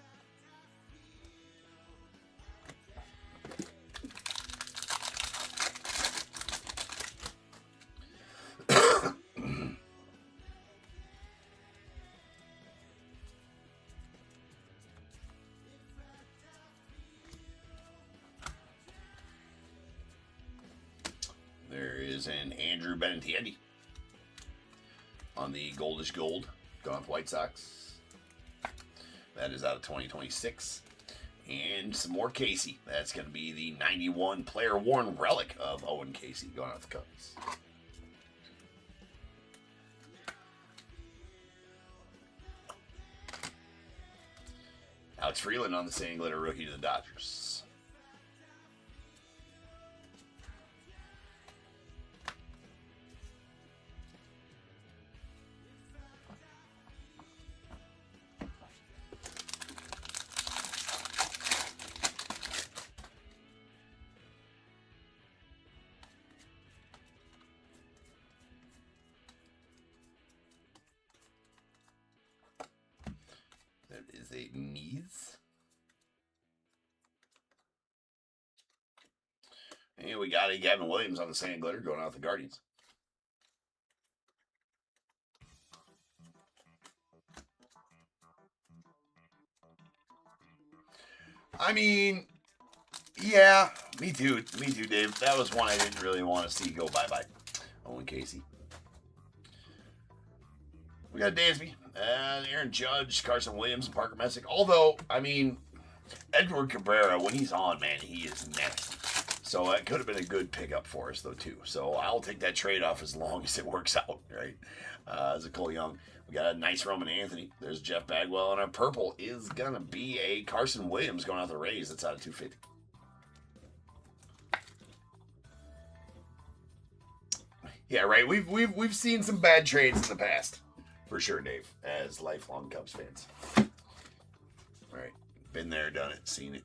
and Andrew Benintendi on the Goldish Gold, going off the White Sox. That is out of 2026. And some more Casey. That's going to be the 91 player worn relic of Owen Casey, going off the Cubs. Alex Freeland on the Sand Glitter rookie to the Dodgers. That is a knees. And we got a Gavin Williams on the Sand Glitter going out the Guardians. I mean, yeah, me too, Dave. That was one I didn't really want to see go bye-bye. Owen Casey. We got Dansby, Aaron Judge, Carson Williams, and Parker Messick. Although, I mean, Edward Cabrera, when he's on, man, he is nasty. So that could have been a good pickup for us, though, too. So I'll take that trade-off as long as it works out, right? As a Cole Young. We got a nice Roman Anthony. There's Jeff Bagwell. And our purple is going to be a Carson Williams going out the Rays. That's out of 250. Yeah, right. We've seen some bad trades in the past. For sure, Dave, as lifelong Cubs fans. All right. Been there, done it, seen it.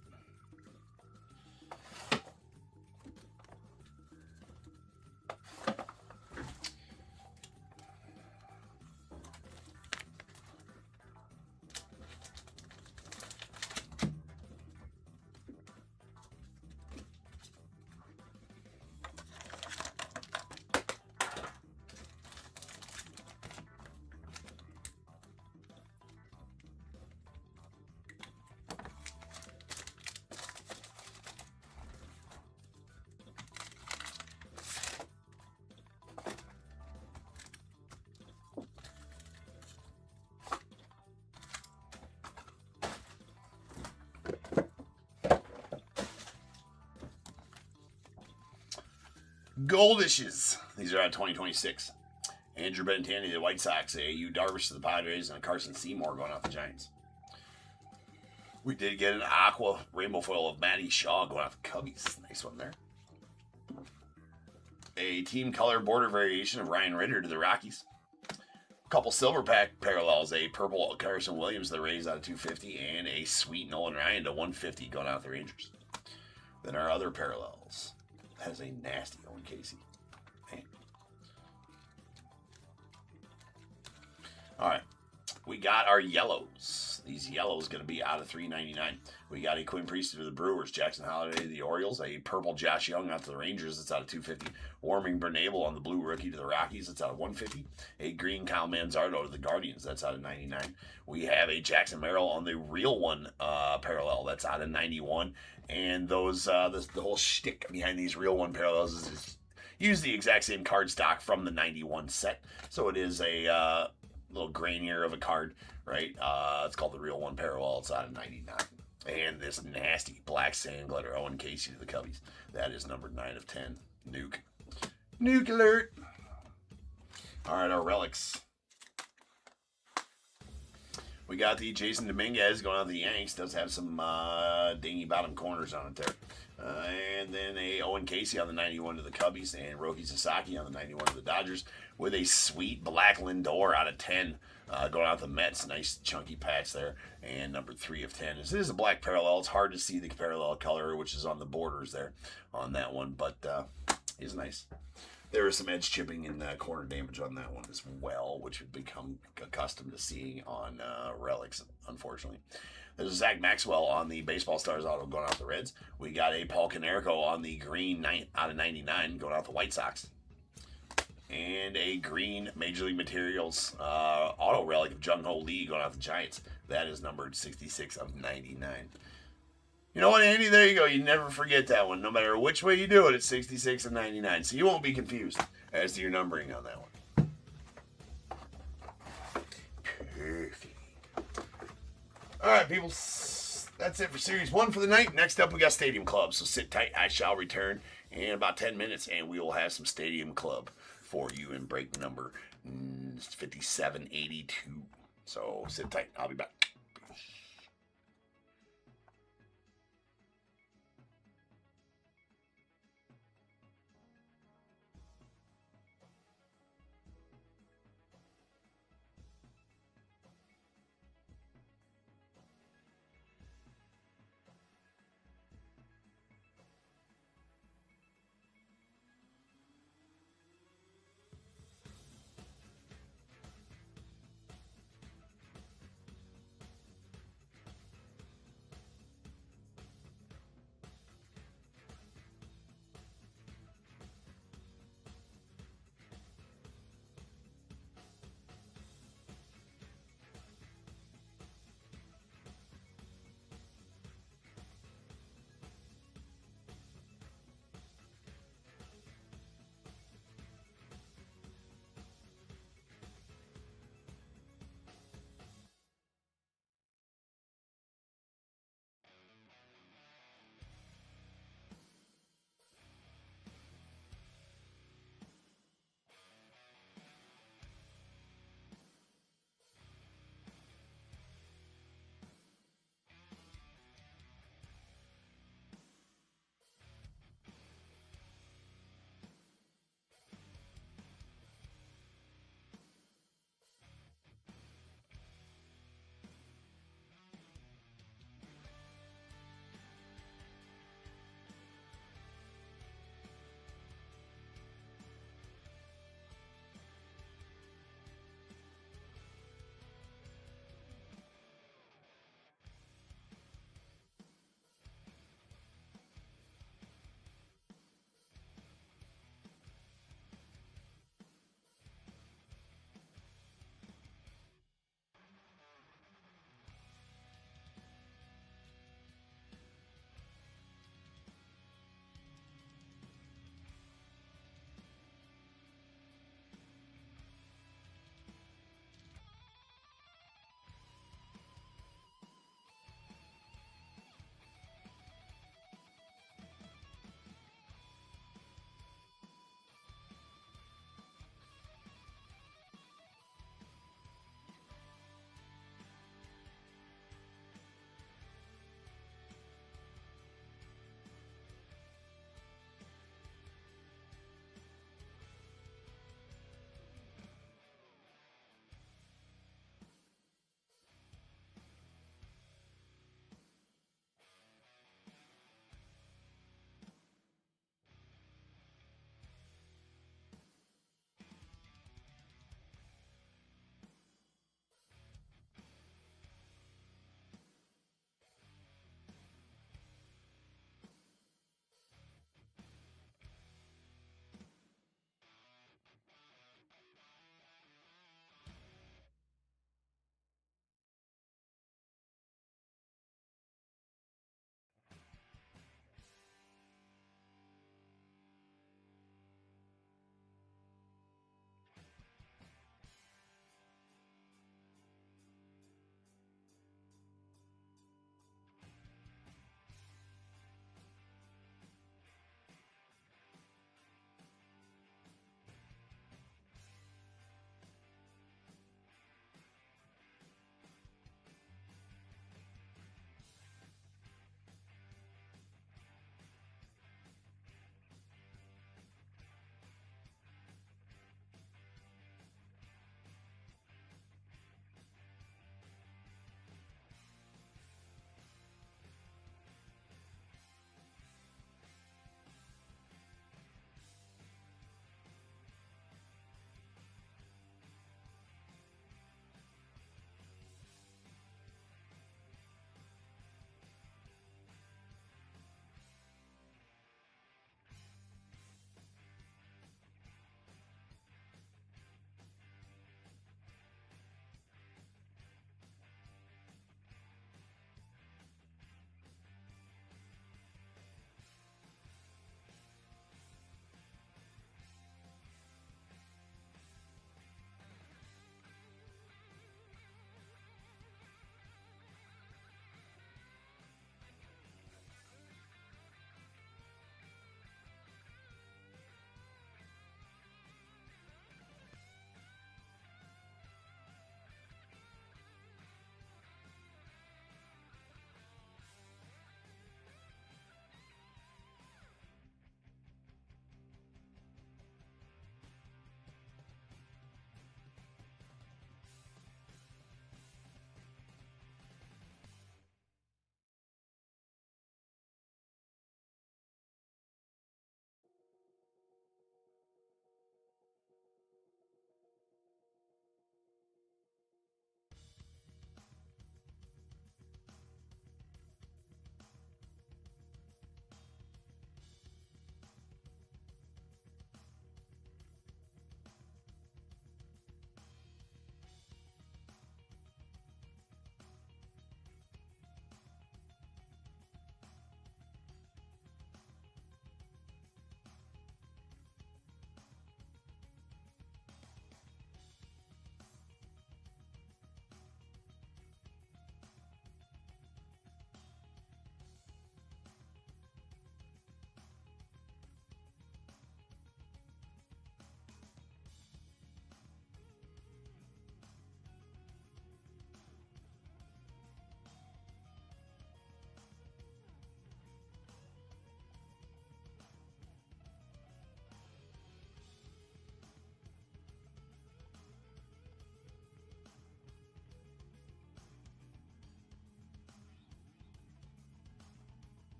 Goldishes. These are out of 2026. Andrew Benintendi to the White Sox, a Yu Darvish to the Padres, and a Carson Seymour going out the Giants. We did get an aqua rainbow foil of Matty Shaw going out the Cubbies. Nice one there. A team color border variation of Ryan Ritter to the Rockies. A couple silver pack parallels. A purple Carson Williams to the Rays out of 250, and a sweet Nolan Ryan to 150 going out the Rangers. Then our other parallels. That is a nasty Owen Casey. Man. All right. We got our yellows. These yellows going to be out of $3.99. We got a Quinn Priestley to the Brewers, Jackson Holliday to the Orioles, a purple Josh Young out to the Rangers. That's out of $250. Warming Bernabel on the blue rookie to the Rockies. That's out of $150. A green Kyle Manzardo to the Guardians. That's out of $99. We have a Jackson Merrill on the real one parallel. That's out of $91. And those the whole shtick behind these real one parallels is just use the exact same card stock from the 91 set. So it is a little grainier of a card, right? It's called the real one parallel. It's out of 99. And this nasty black sand glitter Owen Casey to the Cubbies. That is number 9 of 10. Nuke. Nuke alert. All right, our relics. We got the Jason Dominguez going on the Yanks. Does have some dingy bottom corners on it there. And then a Owen Casey on the 91 to the Cubbies. And Roki Sasaki on the 91 to the Dodgers. With a sweet black Lindor out of 10. Going out the Mets. Nice chunky patch there. And number 3 of 10. This is a black parallel. It's hard to see the parallel color, which is on the borders there on that one. But it's nice. There was some edge chipping and corner damage on that one as well, which we've become accustomed to seeing on relics, unfortunately. There's a Zach Maxwell on the Baseball Stars auto going out the Reds. We got a Paul Konerko on the green out of 99 going out the White Sox. And a green Major League Materials auto relic of Jung Ho Lee going out the Giants. That is numbered 66 of 99. You know what, Andy? There you go. You never forget that one. No matter which way you do it, it's 66 and 99. So you won't be confused as to your numbering on that one. Perfect. All right, people. That's it for Series 1 for the night. Next up, we got Stadium Club. So sit tight. I shall return in about 10 minutes, and we will have some Stadium Club for you in break number 5782. So sit tight. I'll be back.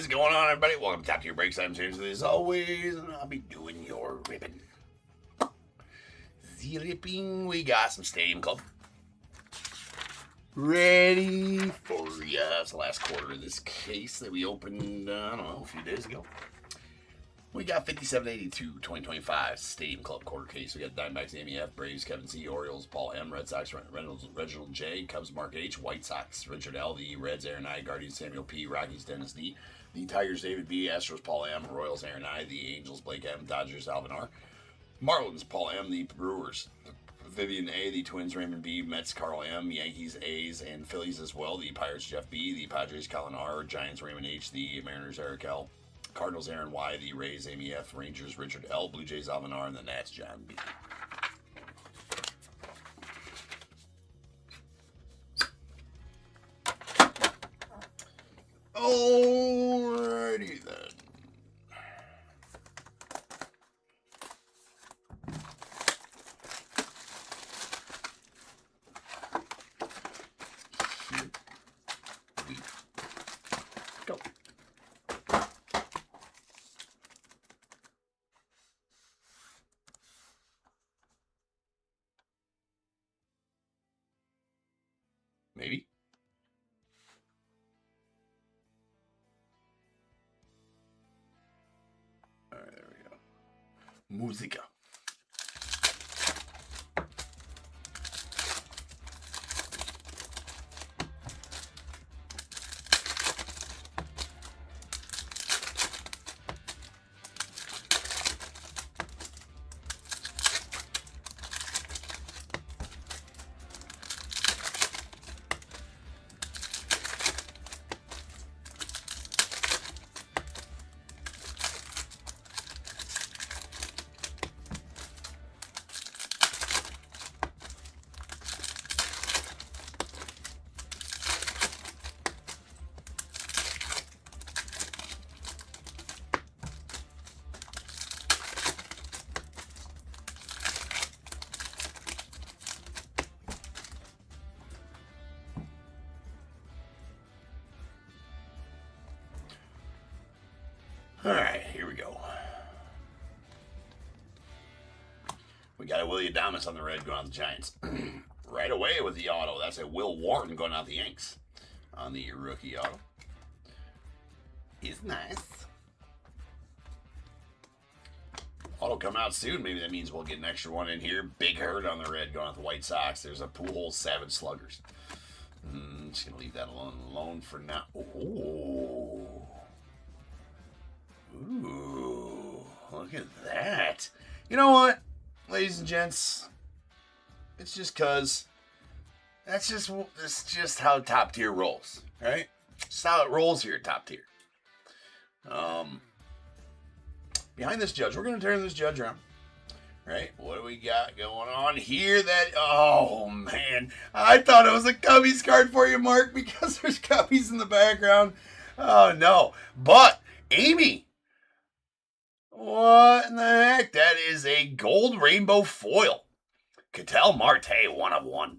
is going on, everybody? Welcome to Top Tier Breaks. I'm James, as always, and I'll be doing your ripping. The ripping, we got some Stadium Club ready for you. It's the last quarter of this case that we opened, I don't know, a few days ago. We got 5782 2025 Stadium Club quarter case. We got Diamondbacks, Amy F, Braves, Kevin C, Orioles, Paul M, Red Sox, Reginald J, Cubs, Mark H, White Sox, Richard L, the Reds, Aaron I, Guardians, Samuel P, Rockies, Dennis D, the Tigers, David B, Astros, Paul M, Royals, Aaron I, the Angels, Blake M, Dodgers, Alvin R, Marlins, Paul M, the Brewers, Vivian A, the Twins, Raymond B, Mets, Carl M, Yankees, A's, and Phillies as well, the Pirates, Jeff B, the Padres, Colin R, Giants, Raymond H, the Mariners, Eric L, Cardinals, Aaron Y, the Rays, Amy F, Rangers, Richard L, Blue Jays, Alvin R, and the Nats, John B. Alrighty then. Go. Maybe. All right, there we go. Musica. All right, here we go. We got a Willie Adames on the red going out the Giants. Right away with the auto. That's a Will Warren going out the Yanks on the rookie auto. He's nice. Auto coming out soon. Maybe that means we'll get an extra one in here. Big Hurt on the red going out the White Sox. There's a Pujols Savage Sluggers. Just going to leave that alone for now. Oh. Ooh, look at that. You know what, ladies and gents? It's just because it's just how Top Tier rolls, right? It's how it rolls here at Top Tier. Behind this judge, we're going to turn this judge around, right? What do we got going on here? Oh, man. I thought it was a Cubbies card for you, Mark, because there's Cubbies in the background. Oh, no. But, Amy... What in the heck? That is a gold rainbow foil. Ketel Marte, 1 of 1.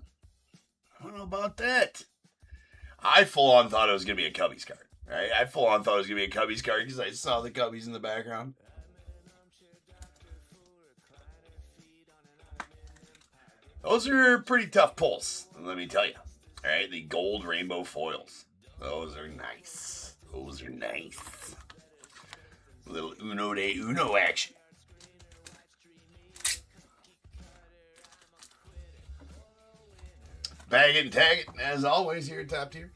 I don't know about that. I full on thought it was going to be a Cubbies card, right? I full on thought it was going to be a Cubbies card because I saw the Cubbies in the background. Those are pretty tough pulls, let me tell you. All right, the gold rainbow foils. Those are nice. Those are nice. Little Uno de Uno action. Bag it and tag it, as always, here at Top Tier.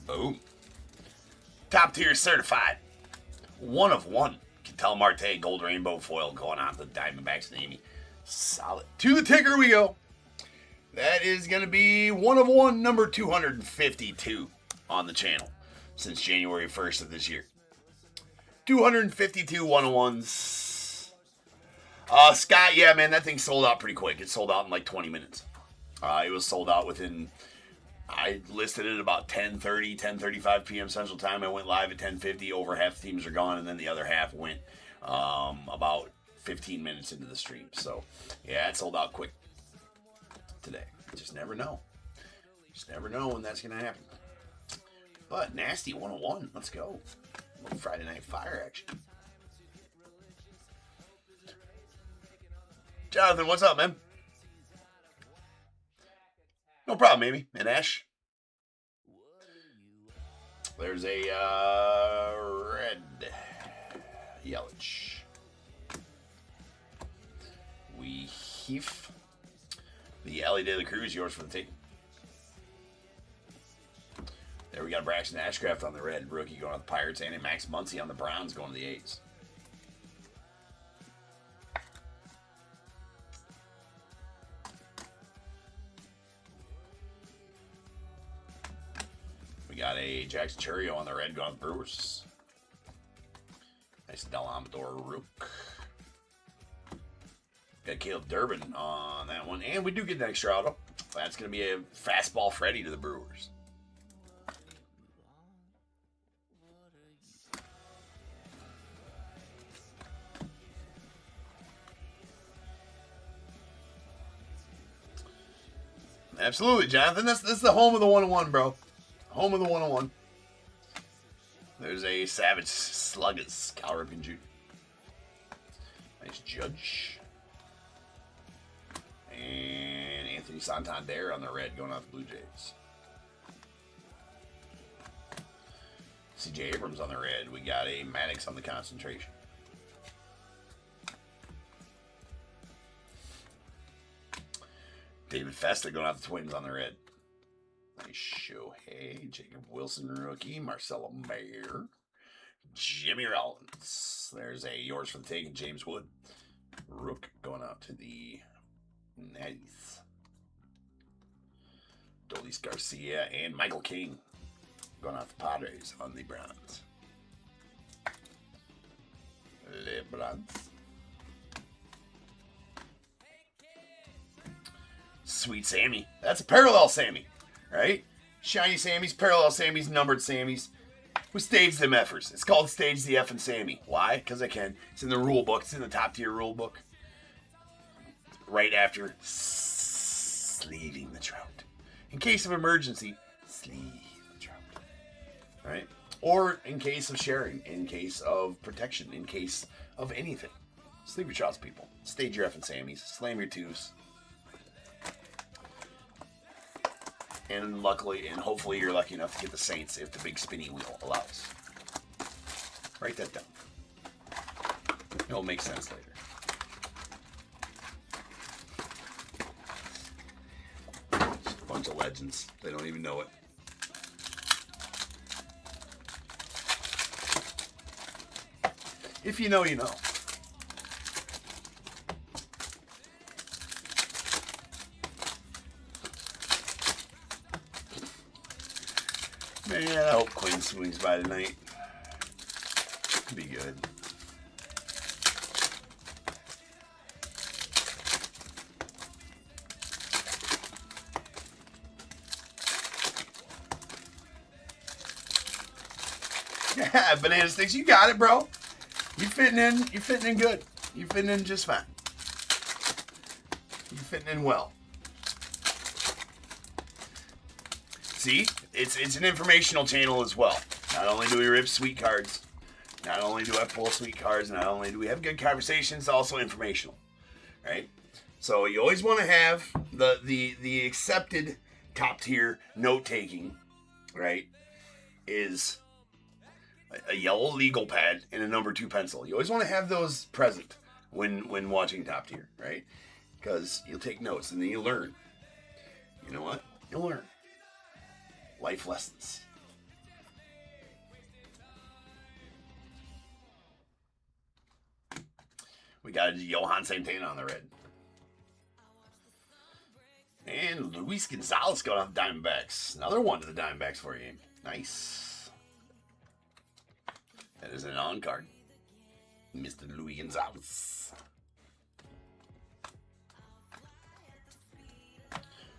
Boom. Top Tier certified. 1 of 1. Ketel Marte gold rainbow foil going on to the Diamondbacks and Amy. Solid. To the ticker we go. That is going to be 1 of 1, number 252 on the channel since January 1st of this year. 252 1-of-1s. Scott, yeah, man, that thing sold out pretty quick. It sold out in like 20 minutes. It was sold out within I listed it about 10:30, 10:35 p.m. Central Time. I went live at 10:50. Over half the teams are gone, and then the other half went about 15 minutes into the stream. So, yeah, it sold out quick today. Just never know. Just never know when that's going to happen. But Nasty 101. Let's go. Friday Night Fire action. Jonathan, what's up, man? No problem, Amy. And Ash. There's a red Yelich. We heave. The Ellie De La Cruz, yours for the taking. There we got Braxton Ashcraft on the red rookie going on the Pirates, and Max Muncy on the Browns going to the A's. We got a Jackson Churio on the red going to the Brewers. Nice Del Amador Rook. Got Caleb Durbin on that one, and we do get an extra auto. That's going to be a fastball Freddy to the Brewers. Absolutely, Jonathan. This is the home of the 101, bro. Home of the 101. There's a Savage Sluggers, Cal Ripken Jr. Nice Judge. And Anthony Santander on the red going out the Blue Jays. CJ Abrams on the red. We got a Maddox on the concentration. David Festa going out the Twins on the red. Nice Shohei. Jacob Wilson rookie. Marcelo Mayer. Jimmy Rollins. There's a yours for the taking. James Wood. Rook going out to the Natties. Dolis Garcia and Michael King going out the Padres on the Browns. LeBrons. Sweet Sammy. That's a parallel Sammy, right? Shiny Sammys, parallel Sammys, numbered Sammys. We staged them effers. It's called Stage the F and Sammy. Why? Because I can. It's in the rule book. It's in the top tier rule book. Right after sleeving the trout. In case of emergency, sleeve the trout. Right? Or in case of sharing. In case of protection. In case of anything. Sleeve your trouts, people. Stage your F and Sammys. Slam your twos. And luckily, and hopefully you're lucky enough to get the Saints if the big spinny wheel allows. Write that down. It'll make sense later. Just a bunch of legends. They don't even know it. If you know, you know. Man, I hope Quinn swings by tonight. Could be good. Yeah, banana sticks, you got it, bro. You fitting in. You're fitting in good. You're fitting in just fine. You're fitting in well. See, it's an informational channel as well. Not only do we rip sweet cards, not only do I pull sweet cards, not only do we have good conversations, also informational, right? So you always want to have the accepted top tier note taking, right? Is a yellow legal pad and a number 2 pencil. You always want to have those present when watching top tier, right? Because you'll take notes and then you learn. You know what? You'll learn. Life lessons. We got Johan Santana on the red. And Luis Gonzalez going on the Diamondbacks. Another one to the Diamondbacks for you. Nice. That is an on card. Mr. Luis Gonzalez.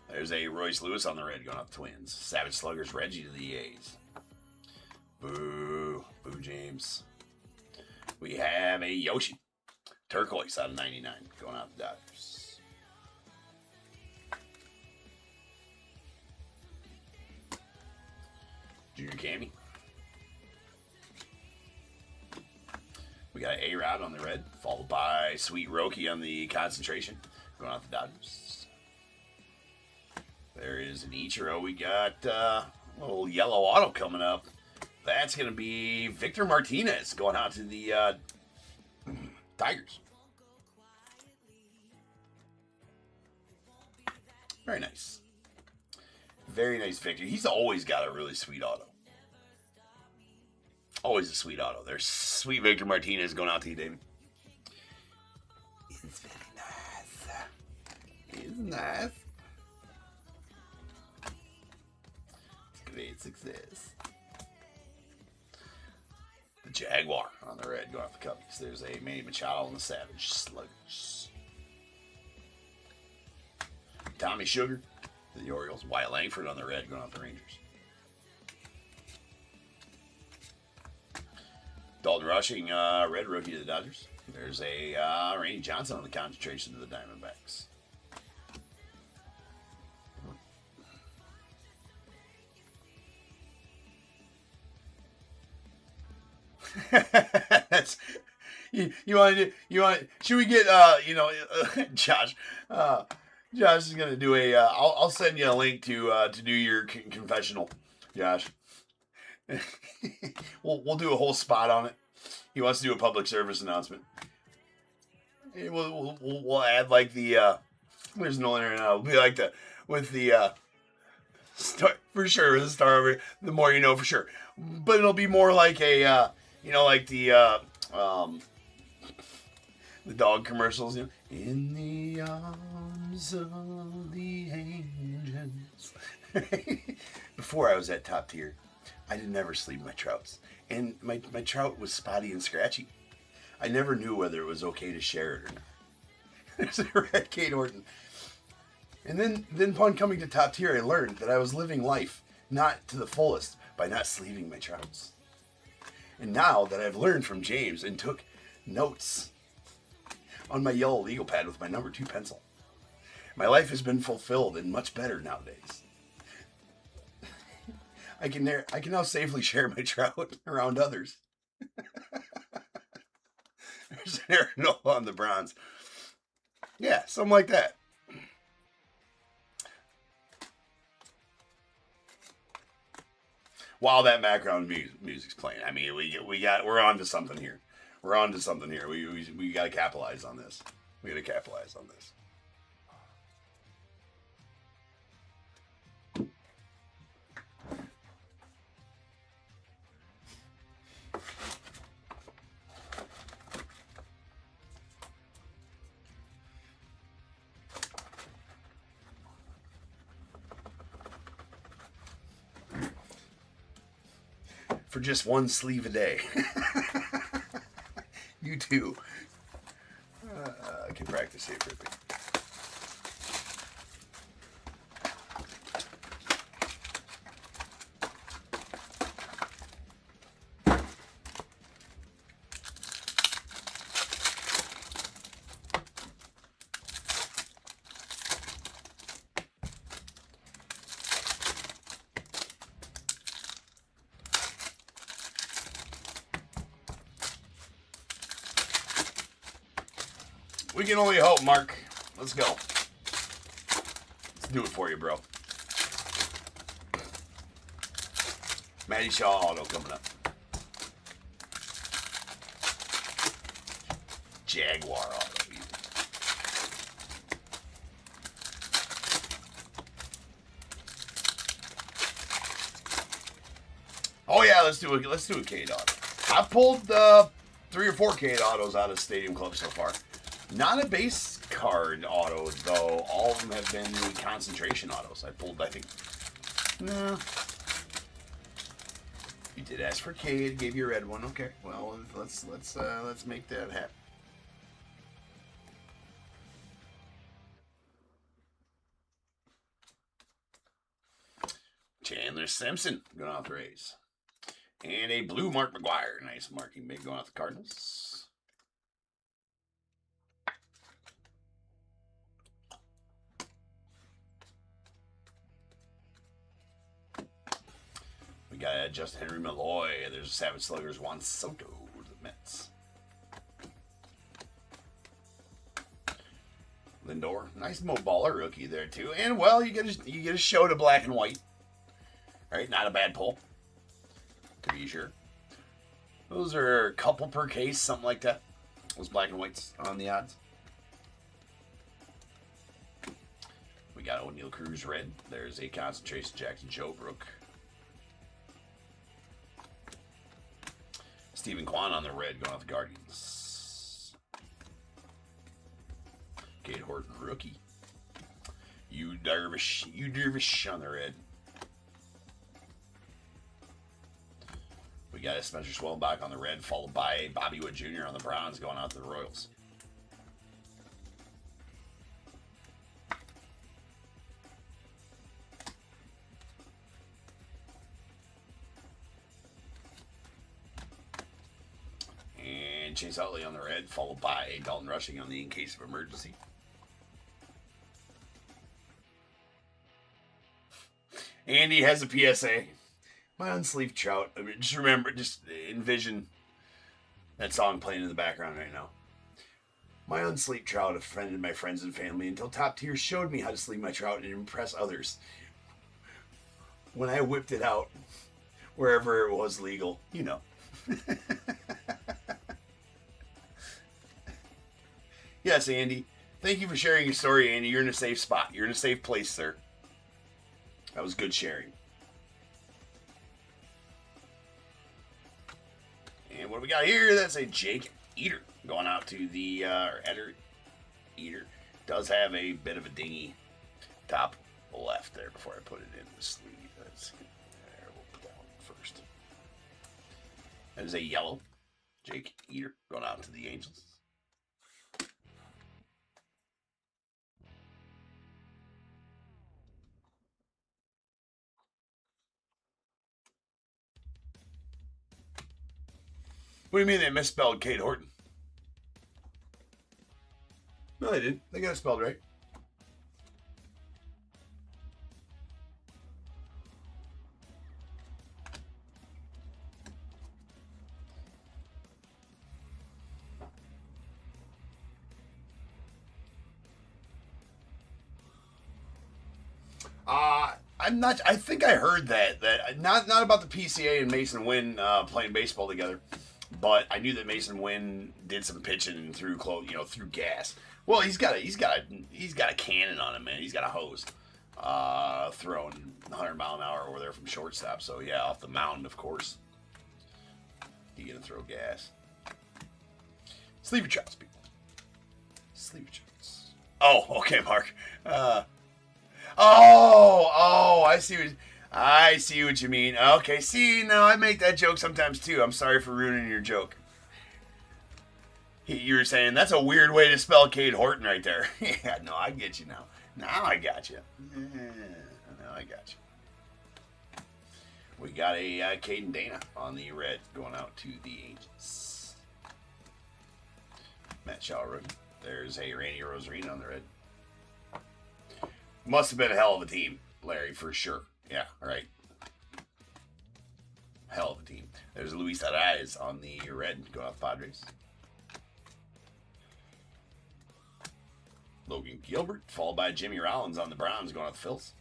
There's a Royce Lewis on the red going out the Twins. Savage Sluggers, Reggie to the A's. Boo. Boo James. We have a Yoshi. Turquoise out of 99 going out the Dodgers. Junior Cammy. We got an A-Rod on the red, followed by Sweet Roki on the concentration going out the Dodgers. There is an Ichiro. We got a little yellow auto coming up. That's going to be Victor Martinez going out to the Tigers. Very nice. Very nice, Victor. He's always got a really sweet auto. Always a sweet auto. There's sweet Victor Martinez going out to you, David. It's very nice. It's nice. Great success. The Jaguar on the red going off the Cubbies. There's a Manny Machado on the Savage Sluggers. Tommy Sugar to the Orioles. Wyatt Langford on the red going off the Rangers. Dalton Rushing, red rookie to the Dodgers. There's a Randy Johnson on the concentration to the Diamondbacks. That's you want. Should we get Josh? Josh is gonna do a. I'll send you a link to do your confessional, Josh. we'll do a whole spot on it. He wants to do a public service announcement. We'll add like the. There's no internet now. It'll be like the star for sure. The star over. The more you know for sure. But it'll be more like a. Like the dog commercials, in the arms of the angels. Before I was at Top Tier, I didn't ever sleeve my trouts, and my trout was spotty and scratchy. I never knew whether it was okay to share it or not. There's a red Kate Horton, and then upon coming to Top Tier, I learned that I was living life not to the fullest by not sleeving my trouts. And now that I've learned from James and took notes on my yellow legal pad with my number 2 pencil, my life has been fulfilled and much better nowadays. I can now safely share my trout around others. There's an Aaron on the bronze. Yeah, something like that. While that background music's playing, I mean, we're on to something here. We're on to something here. We got to capitalize on this. We got to capitalize on this. For just one sleeve a day. You too. I can practice here for a bit. We can only hope, Mark. Let's go. Let's do it for you, bro. Matty Shaw auto coming up. Jaguar auto. Even. Oh yeah, let's do a Cade auto. I pulled 3 or 4 Cade autos out of Stadium Club so far. Not a base card auto, though. All of them have been the concentration autos. I pulled, I think. No. You did ask for Cade, gave you a red one. Okay. Well, let's make that happen. Dennis Simpson going off the Rays. And a blue Mark McGuire. Nice marking big going off the Cardinals. We got Justin Henry Malloy. There's a Savage Sluggers Juan Soto to the Mets. Lindor, nice Mo Baller rookie there too. And well, you get a show to black and white. Right, not a bad pull. To be sure. Those are a couple per case, something like that. Those black and whites on the odds. We got O'Neal Cruz red. There's a concentration Jackson Joe Brook. Stephen Kwan on the red going off the Guardians. Cade Horton rookie. You dervish on the red. We got a Spencer Schwellenbach on the red, followed by Bobby Wood Jr. on the bronze going out to the Royals. And Chase Utley on the red, followed by Dalton Rushing on the in case of emergency. Andy has a PSA. My unsleeved trout. I mean, just remember, just envision that song playing in the background right now. My unsleeved trout offended my friends and family until Top Tier showed me how to sleeve my trout and impress others. When I whipped it out, wherever it was legal, you know. Yes, Andy. Thank you for sharing your story, Andy. You're in a safe spot. You're in a safe place, sir. That was good sharing. And what do we got here? That's a Jake Eater going out to the Eater. Does have a bit of a dingy top left there before I put it in the sleeve. Let's see. There, we'll put that one first. That is a yellow Jake Eater going out to the Angels. What do you mean they misspelled Cade Horton? No, they didn't. They got it spelled right. I'm not. I think I heard that not about the PCA and Mason Wynn playing baseball together, but I knew that Mason Wynn did some pitching and threw gas. Well, he's got a cannon on him, man. He's got a hose, throwing 100-mile-an-hour over there from shortstop. So yeah, off the mound, of course. He gonna throw gas. Sleeper chops, people. Sleeper chops. Oh, okay, Mark. I see what you mean. Okay, see, no, I make that joke sometimes too. I'm sorry for ruining your joke. You were saying that's a weird way to spell Cade Horton right there. Yeah, no, I get you now. Now I got you. Now I got you. We got a Caden Dana on the red going out to the Angels. Matt Shawrook. There's a Randy Rosarina on the red. Must have been a hell of a team, Larry, for sure. Yeah, right. Hell of a team. There's Luis Arias on the red going off Padres. Logan Gilbert, followed by Jimmy Rollins on the Browns going off the Phils.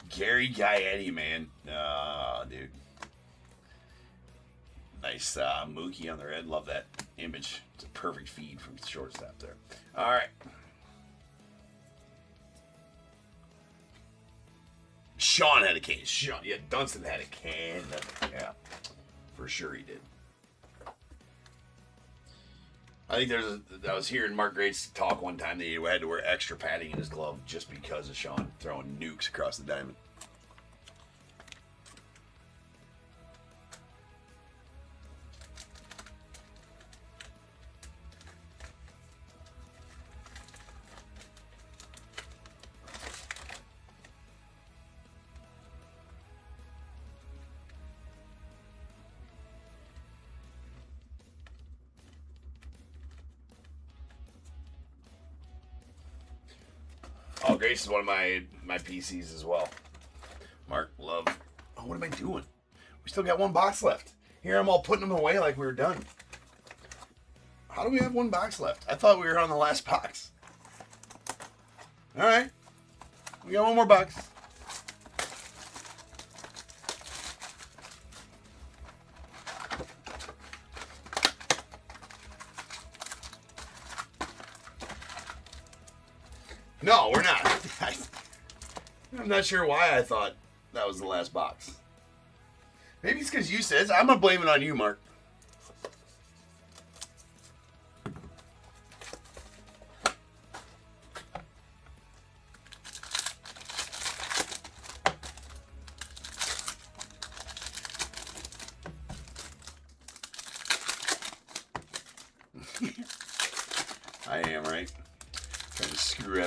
Gary Gaetti, man. Dude. Nice Mookie on the red. Love that image. It's a perfect feed from the shortstop there. All right. Sean had a can. Yeah, Dunston had a can. Yeah, for sure he did. I think I was hearing Mark Grates talk one time that he had to wear extra padding in his glove just because of Sean throwing nukes across the diamond. Grace is one of my PCs as well. Mark, love. Oh, what am I doing? We still got one box left. Here I'm all putting them away like we were done. How do we have one box left? I thought we were on the last box. All right. We got one more box. No, we're not. I'm not sure why I thought that was the last box. Maybe it's because you said. I'm going to blame it on you, Mark. I am, right? Trying to screw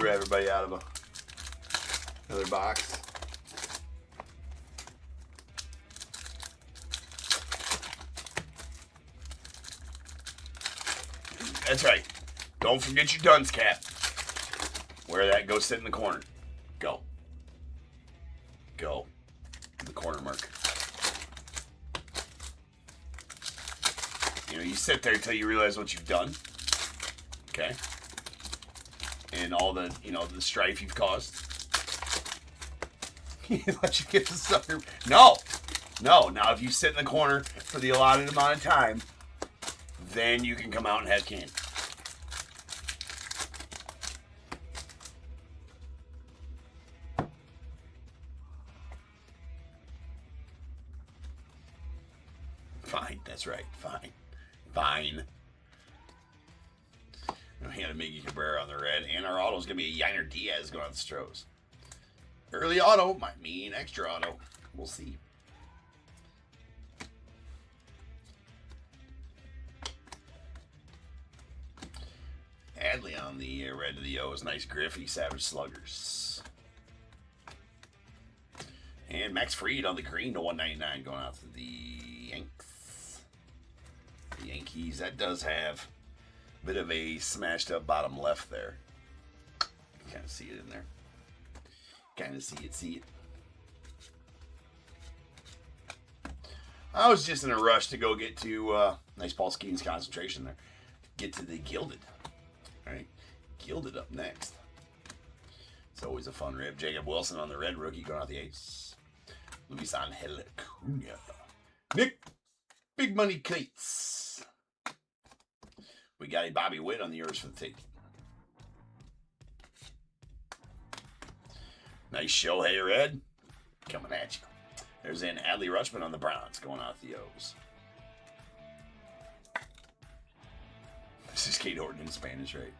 everybody out of another box. That's right. Don't forget your dunce cap. Wear that. Go sit in the corner. Go. Go. In the corner, Mark. You know, you sit there until you realize what you've done. Okay? And all the, you know, the strife you've caused. Let you get the sucker. No! No. Now, if you sit in the corner for the allotted amount of time, then you can come out and have candy. Fine. That's right. Fine. Fine. We had a Miggy Cabrera on the red, and our auto's going to be a Yiner Diaz going on the Stros. Early auto might mean extra auto. We'll see. Adley on the red of the O's. Nice Griffey Savage Sluggers. And Max Fried on the green to 199 going out to the Yanks. The Yankees. That does have a bit of a smashed up bottom left there. Kind of see it in there. Kind of see it. I was just in a rush to go get to, nice Paul Skeens concentration there. Get to the Gilded. All right, Gilded up next. It's always a fun rip. Jacob Wilson on the red rookie going out the ace. Luis Angel Acuna. Nick Big Money Cates. We got a Bobby Witt on the yours for the tape. Nice Shohei red coming at you. There's an Adley Rutschman on the Browns going out the O's. This is Kate Horton in Spanish, right?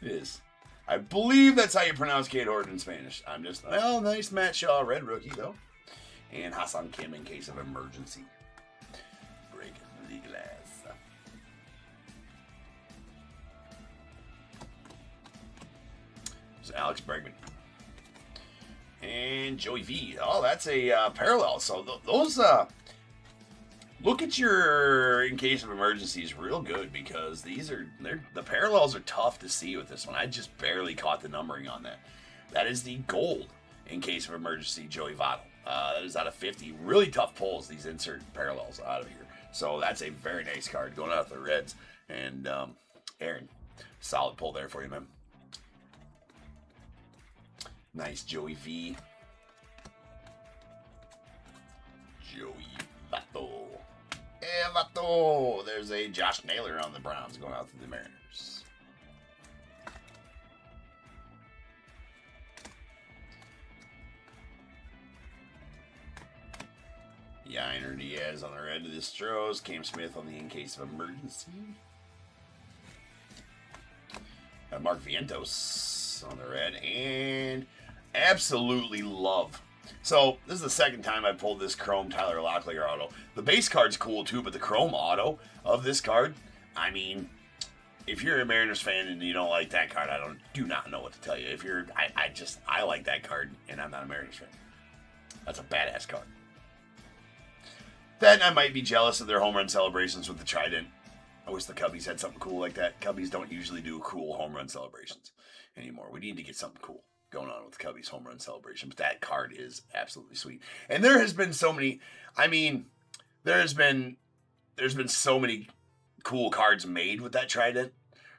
It is. I believe that's how you pronounce Kate Horton in Spanish. I'm just, well, nice Matt Shaw, red rookie, though. And Hassan Kim in case of emergency. Breaking the glass. There's Alex Bregman. And Joey V. Oh, that's a parallel. So those, look at your in case of emergencies real good because the parallels are tough to see with this one. I just barely caught the numbering on that. That is the gold in case of emergency Joey Votto. That is out of 50. Really tough pulls, these insert parallels out of here. So that's a very nice card going out to the Reds. And Aaron, solid pull there for you, man. Nice Joey V. Joey Votto. Vato. There's a Josh Naylor on the Browns going out to the Mariners. Yiner Diaz on the red of the Stros. Cam Smith on the in case of emergency. Mark Vientos on the red. And absolutely love. So, this is the second time I pulled this Chrome Tyler Locklear auto. The base card's cool too, but the Chrome auto of this card, I mean, if you're a Mariners fan and you don't like that card, do not know what to tell you. If you're, I like that card, and I'm not a Mariners fan. That's a badass card. Then I might be jealous of their home run celebrations with the Trident. I wish the Cubbies had something cool like that. Cubbies don't usually do cool home run celebrations anymore. We need to get something cool going on with the Cubbies home run celebration. But that card is absolutely sweet. And there has been so many. I mean, there's been so many cool cards made with that trident,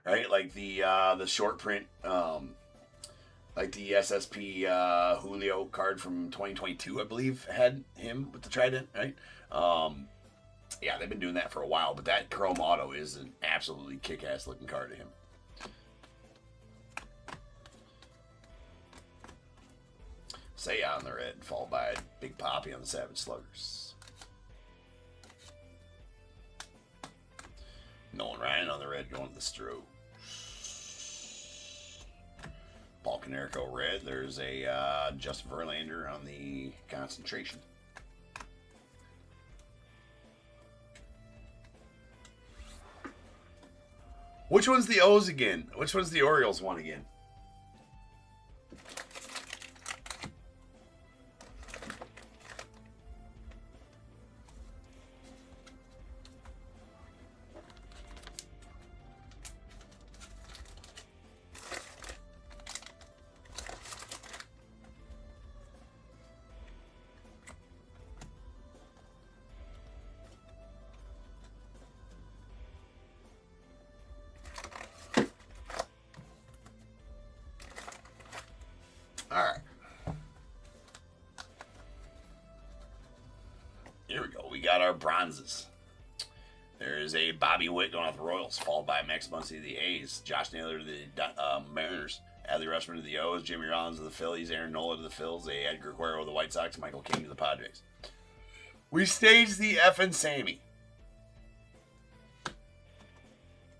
right? Like the short print, like the SSP Julio card from 2022, I believe, had him with the trident, right? Yeah, they've been doing that for a while, but that Chrome Auto is an absolutely kick-ass looking card to him. Say on the red, followed by Big Poppy on the Savage Sluggers. Nolan Ryan on the red, going to the Stros. Paul Canerico red. There's a Justin Verlander on the Concentration. Which one's the O's again? Which one's the Orioles one again? All right. Here we go. We got our bronzes. There's a Bobby Witt going off the Royals, followed by Max Muncy of the A's, Josh Naylor to the Mariners, Adley Rutschman to the O's, Jimmy Rollins to the Phillies, Aaron Nola to the Phils, Edgar Guerrero to the White Sox, Michael King to the Padres. We staged the effing Sammy.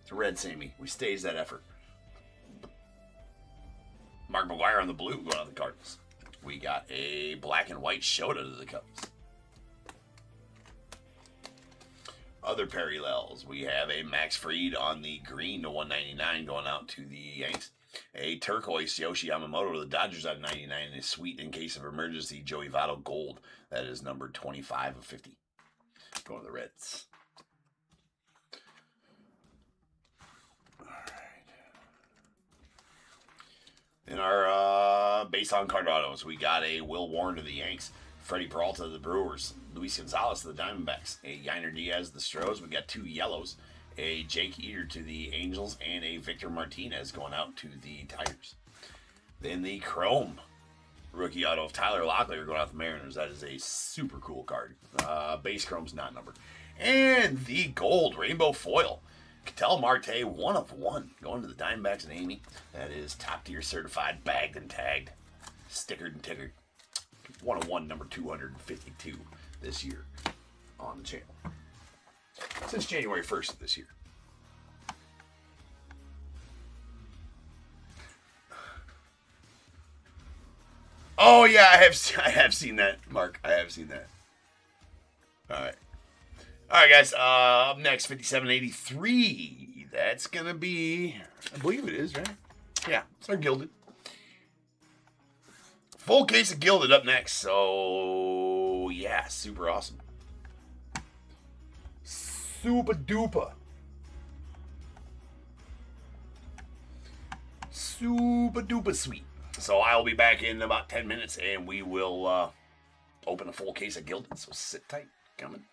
It's a red Sammy. We staged that effort. Mark McGwire on the blue going on the Cardinals. We got a black and white Shota to the Cubs. Other parallels, we have a Max Fried on the green to 199 going out to the Yanks. A turquoise Yoshi Yamamoto to the Dodgers out of 99. And a sweet, in case of emergency, Joey Votto gold. That is numbered 25 of 50. Going to the Reds. In our base on card autos, we got a Will Warren to the Yanks, Freddie Peralta to the Brewers, Luis Gonzalez to the Diamondbacks, a Yiner Diaz to the Stros. We got two yellows, a Jake Eater to the Angels, and a Victor Martinez going out to the Tigers. Then the Chrome rookie auto of Tyler Locklear going out to the Mariners. That is a super cool card. Base Chrome's not numbered. And the gold rainbow foil. Ketel Marte, 1 of 1, going to the Diamondbacks and Amy. That is top tier certified, bagged and tagged, stickered and tickered. 1 of 1, number 252 this year on the channel. Since January 1st of this year. Oh yeah, I have seen that, Mark. I have seen that. All right. All right, guys. Up next, 5783. That's going to be, I believe it is, right? Yeah, it's our Gilded. Full case of Gilded up next. So, yeah, super awesome. Super duper. Super duper sweet. So I'll be back in about 10 minutes and we will open a full case of Gilded. So sit tight. Coming.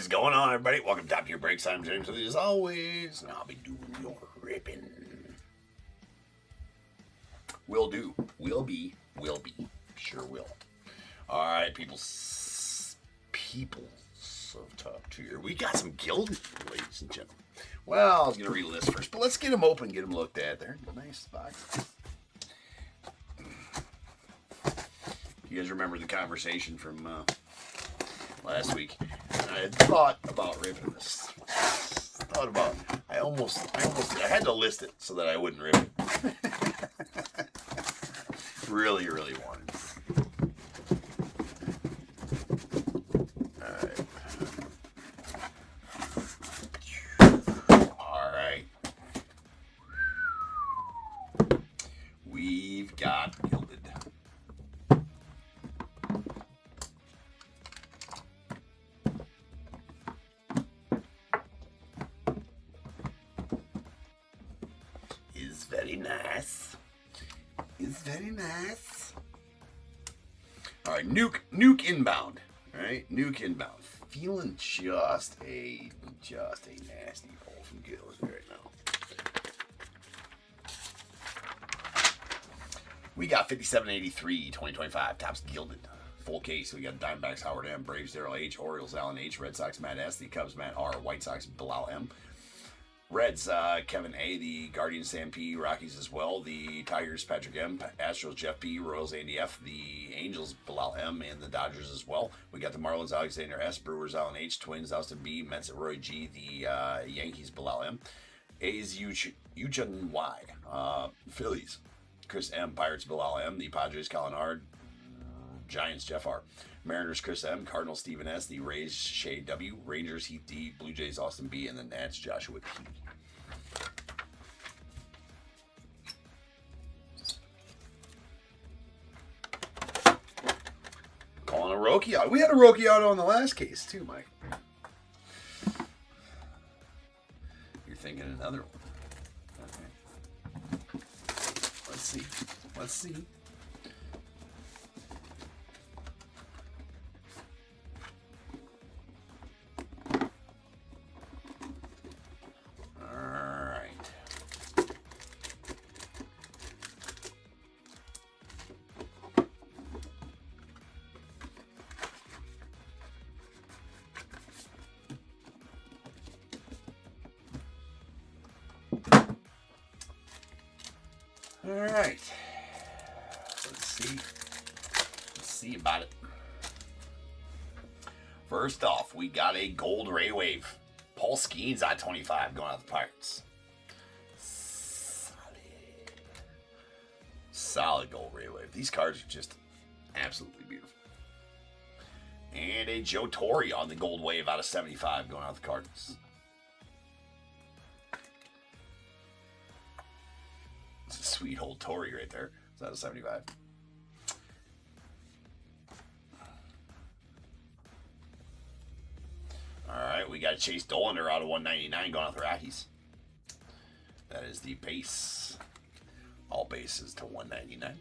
What is going on, everybody? Welcome to Top Tier Breaks. I'm James, as always, and I'll be doing your ripping. Will do. Will be. Will be. Sure will. All right, people of Top Tier. We got some Gilded, ladies and gentlemen. Well, I was going to read a list first, but let's get them open, get them looked at there. Nice box. You guys remember the conversation from last week? I had thought about ripping this. I had to list it so that I wouldn't rip it. Really wanted it. Alright. We've got Gilded. Is very nice. Is very nice. All right, nuke inbound. All right, nuke inbound. Feeling just a nasty pull from Gilded right now. We got 5783 2025 Topps Gilded. Full case. We got Diamondbacks Howard M, Braves Darrell H, Orioles Allen H, Red Sox Matt S, the Cubs Matt R, White Sox Bilal M, Reds Kevin A, the Guardians Sam P, Rockies as well, the Tigers Patrick M, Astros Jeff P, Royals Andy F, the Angels Bilal M, and the Dodgers as well. We got the Marlins Alexander S, Brewers Allen H, Twins Austin B, Mets Roy G, the Yankees Bilal M, A's Eugen Y, Phillies Chris M, Pirates Bilal M, the Padres Colin R, Giants Jeff R, Mariners Chris M, Cardinals Stephen S, the Rays Shay W, Rangers Heath D, Blue Jays Austin B, and the Nats Joshua P. Calling a Roki auto. We had a Roki auto on the last case too, Mike. You're thinking another one. Okay. Let's see. All right. Let's see about it. First off, we got a gold Ray Wave. Paul Skeens on 25 going out the Pirates. Solid gold Ray Wave. These cards are just absolutely beautiful. And a Joe Torre on the gold wave out of 75 going out the Cardinals. It's a sweet old Torre right there. It's out of 75. Alright, we got Chase Dollander out of 199 going out the Rockies. That is the base. All bases to 199.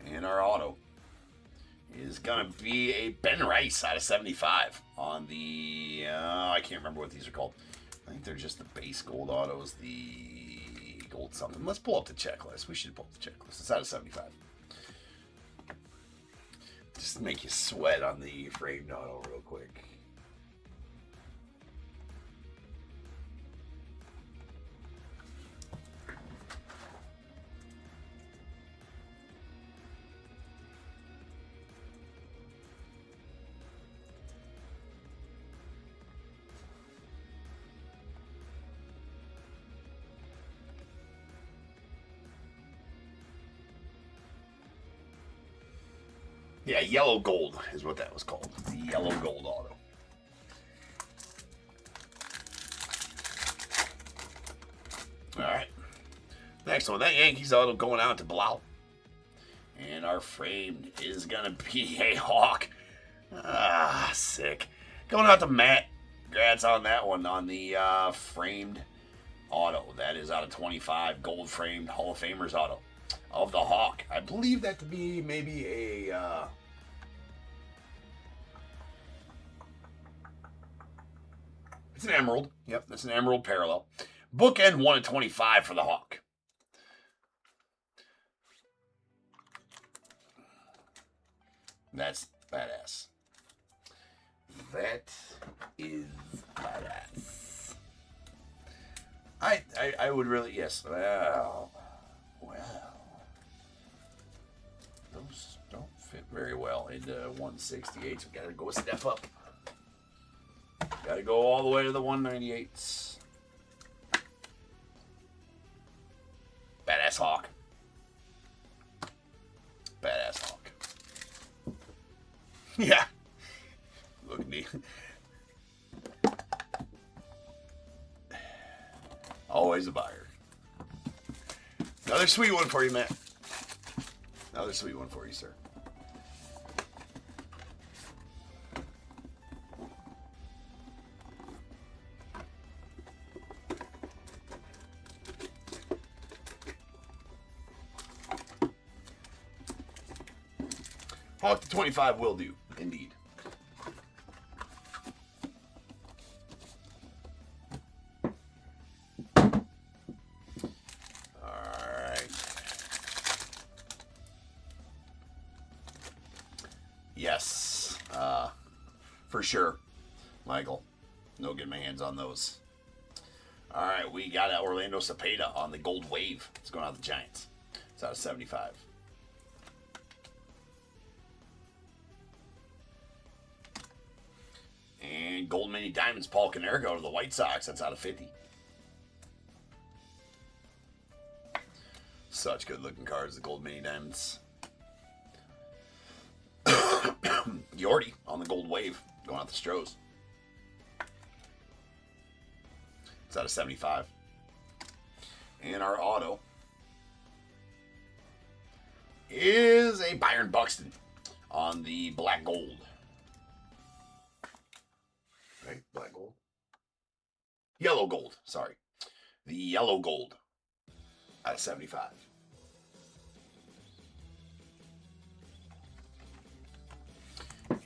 And our auto is going to be a Ben Rice out of 75 on the, I can't remember what these are called. I think they're just the base gold autos, the gold something. Let's pull up the checklist. We should pull up the checklist. It's out of 75. Just make you sweat on the framed auto real quick. Yeah, yellow gold is what that was called. The yellow gold auto. All right. Next one, that Yankees auto going out to Bilal. And our framed is going to be a Hawk. Ah, sick. Going out to Matt. Congrats on that one on the framed auto. That is out of 25 gold framed Hall of Famers auto of the Hawk. I believe that to be maybe a It's an emerald. Yep, that's an emerald parallel. Bookend 1 of 25 for the Hawk. That's badass. That is badass. I would really, yes. Well. Those don't fit very well into 168, so we gotta go a step up. Gotta go all the way to the 198s. Badass Hawk. Badass Hawk. Yeah. Look neat. Always a buyer. Another sweet one for you, Matt. Another sweet one for you, sir. Hawk to 25 will do, indeed. Yes, for sure, Michael. No getting my hands on those. All right, we got Orlando Cepeda on the Gold Wave. It's going out the Giants. It's out of 75. And Gold Mini Diamonds, Paul Konerko to the White Sox. That's out of 50. Such good looking cards, the Gold Mini Diamonds. Yordi on the Gold Wave, going out the Stros. It's out of 75. And our auto is a Byron Buxton on the Black Gold. Right, Black Gold. Yellow Gold, sorry. The Yellow Gold out of 75.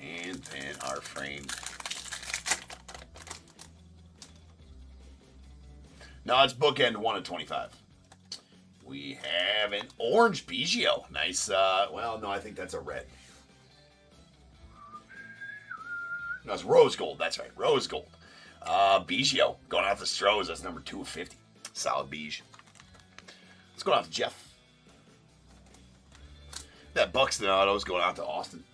And then our framed. No, it's bookend 1 of 25. We have an orange Biggio. Nice. Well, no, I think that's a red. No, it's rose gold. That's right, rose gold. Biggio going out the Stros. That's number 2 of 50. Solid beige. Let's go out to Jeff. That Buxton auto is going out to Austin.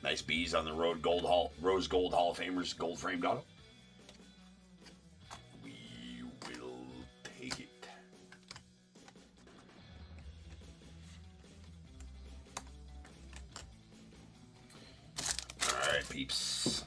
Nice bees on the Rose Gold Hall of Famers gold framed auto. We will take it. All right, peeps.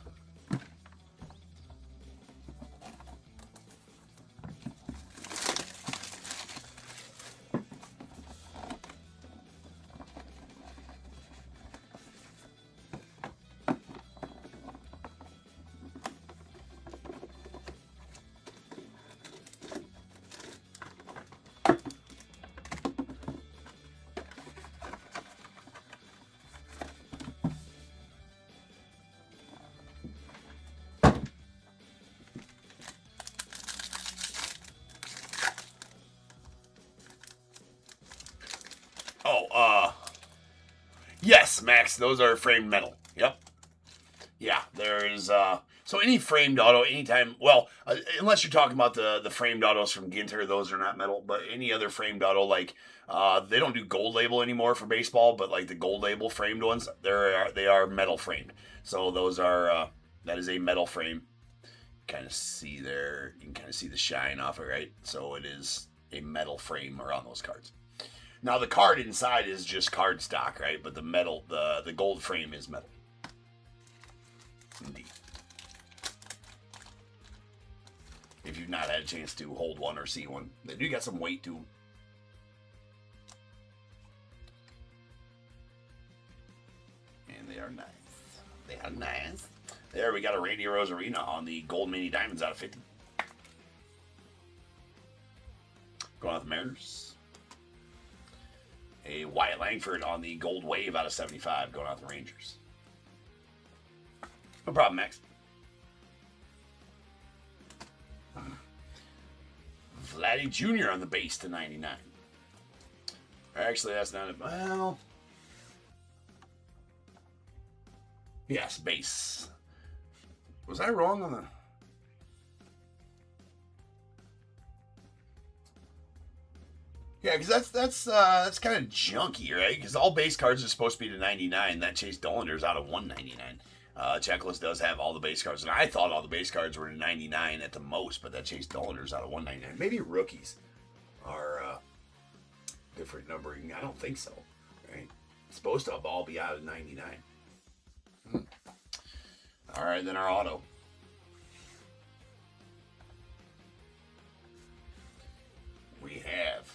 Yes, Max, those are framed metal. Yep. Yeah, there's, so any framed auto, anytime, well, unless you're talking about the framed autos from Ginter, those are not metal, but any other framed auto, like, they don't do gold label anymore for baseball, but like the gold label framed ones, they are metal framed. So those are, that is a metal frame. Kind of see there, you can kind of see the shine off it, right? So it is a metal frame around those cards. Now the card inside is just card stock, right? But the metal, the gold frame is metal. Indeed. If you've not had a chance to hold one or see one, they do got some weight to them. And they are nice. They are nice. There we got a Randy Rosarina on the Gold Mini Diamonds out of 50. Going out the Mariners. A Wyatt Langford on the Gold Wave out of 75, going out the Rangers. No problem, Max. Vladdy Jr. on the base to 99. Actually, that's not it. Well, yes, base. Was I wrong on the... Yeah, because that's kind of junky, right? Because all base cards are supposed to be to 99. That Chase Dollander's out of 199. Checklist does have all the base cards, and I thought all the base cards were to 99 at the most, but that Chase Dollander's out of 199. Maybe rookies are different numbering. I don't think so, right? It's supposed to all be out of 99. All right, then our auto. We have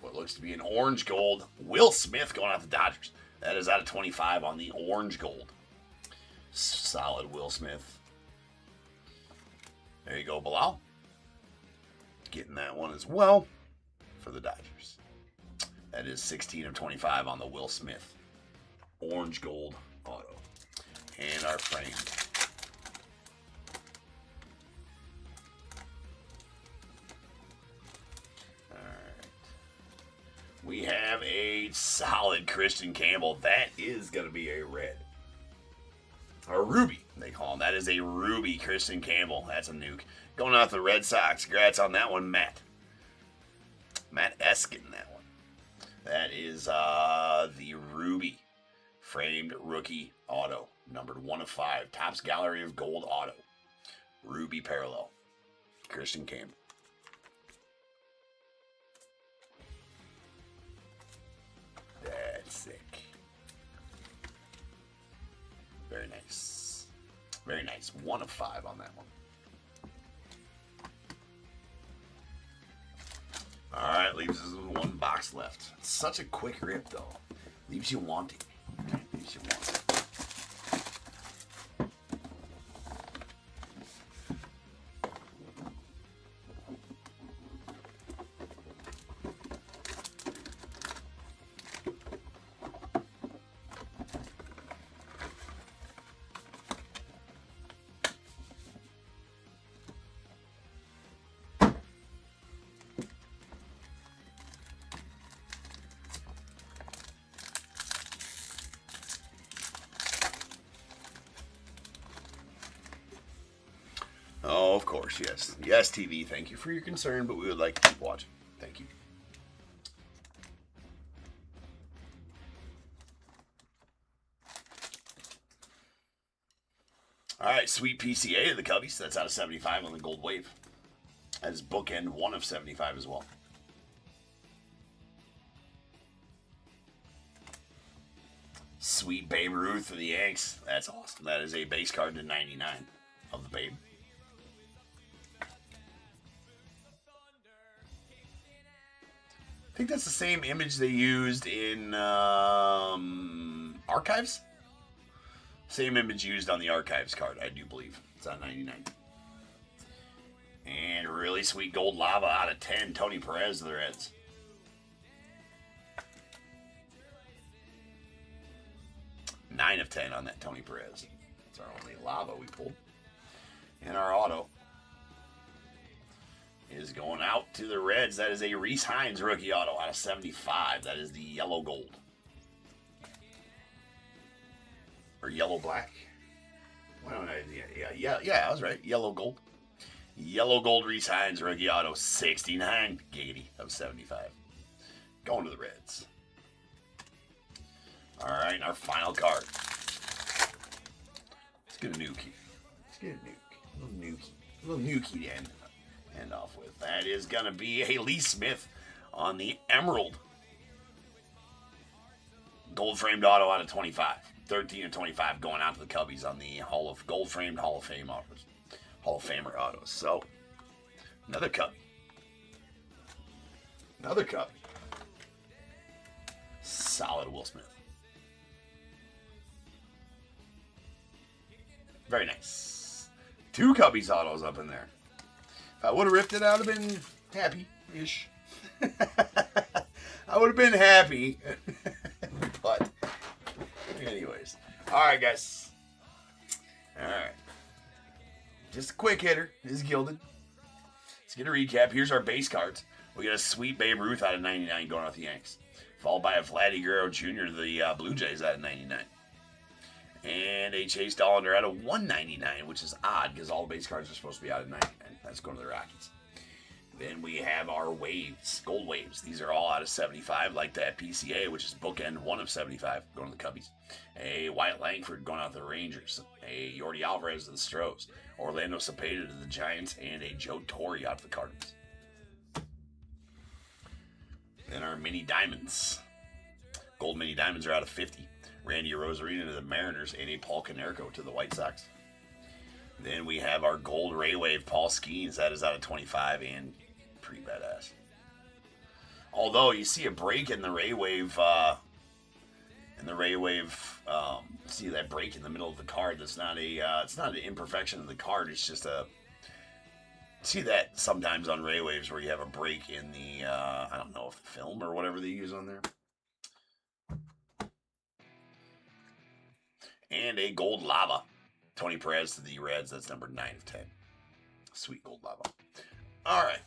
what looks to be an orange gold Will Smith going out the Dodgers. That is out of 25 on the orange gold. Solid Will Smith. There you go, Bilal. Getting that one as well for the Dodgers. That is 16 of 25 on the Will Smith orange gold auto. And our frame. We have a solid Christian Campbell. That is going to be a red. Or ruby, they call him. That is a ruby Christian Campbell. That's a nuke. Going out the Red Sox. Congrats on that one, Matt. Matt S. getting that one. That is the ruby framed rookie auto. Numbered 1 of 5. Topps Gallery of Gold auto. Ruby parallel. Christian Campbell. That's sick. Very nice. Very nice. 1 of 5 on that one. Alright, leaves us with 1 box left. It's such a quick rip, though. Leaves you wanting. Okay, leaves you wanting. Oh, of course, yes. Yes, TV, thank you for your concern, but we would like to keep watching. Thank you. All right, sweet PCA to the Cubbies. That's out of 75 on the Gold Wave. That is bookend 1 of 75 as well. Sweet Babe Ruth for the Yanks. That's awesome. That is a base card to 99 of the Babe. I think that's the same image they used in Archives. Same image used on the Archives card, I do believe. It's on 99. And really sweet gold lava out of 10. Tony Perez of the Reds. Nine of 10 on that Tony Perez. That's our only lava we pulled. And our auto is going out to the Reds. That is a Reese Hines rookie auto out of 75. That is the yellow gold. Or yellow black. Well, yeah, I was right. Yellow gold. Yellow gold Reese Hines rookie auto 69 giggity of 75. Going to the Reds. All right, and our final card. Let's get a nuke here. Let's get a nuke. A little nukey to end off with. That is going to be a Lee Smith on the Emerald. Gold framed auto out of 25. 13 of 25 going out to the Cubbies on the gold framed Hall of Fame autos. Hall of Famer autos. So, another Cubby. Another Cubby. Solid Will Smith. Very nice. 2 Cubbies autos up in there. If I would have ripped it, I would have been happy-ish. I would have been happy. But, anyways. All right, guys. All right. Just a quick hitter. This is Gilded. Let's get a recap. Here's our base cards. We got a sweet Babe Ruth out of 99 going off the Yanks. Followed by a Vladdy Guerrero Jr., the Blue Jays out of 99. And a Chase Dollander out of 199, which is odd because all the base cards are supposed to be out of 99. That's going to the Rockies. Then we have our waves, gold waves. These are all out of 75, like that PCA, which is bookend 1 of 75, going to the Cubbies. A Wyatt Langford going out to the Rangers. A Yordi Alvarez to the Stros. Orlando Cepeda to the Giants. And a Joe Torre out to the Cardinals. Then our mini diamonds. Gold mini diamonds are out of 50. Randy Arozarena to the Mariners. And a Paul Konerko to the White Sox. Then we have our gold Ray Wave Paul Skeens. That is out of 25 and pretty badass. Although you see a break in the Ray Wave, see that break in the middle of the card. That's not it's not an imperfection of the card. It's just see that sometimes on Ray Waves where you have a break in the, I don't know if the film or whatever they use on there. And a gold lava. Tony Perez to the Reds. That's number 9 of 10. Sweet gold lava. All right.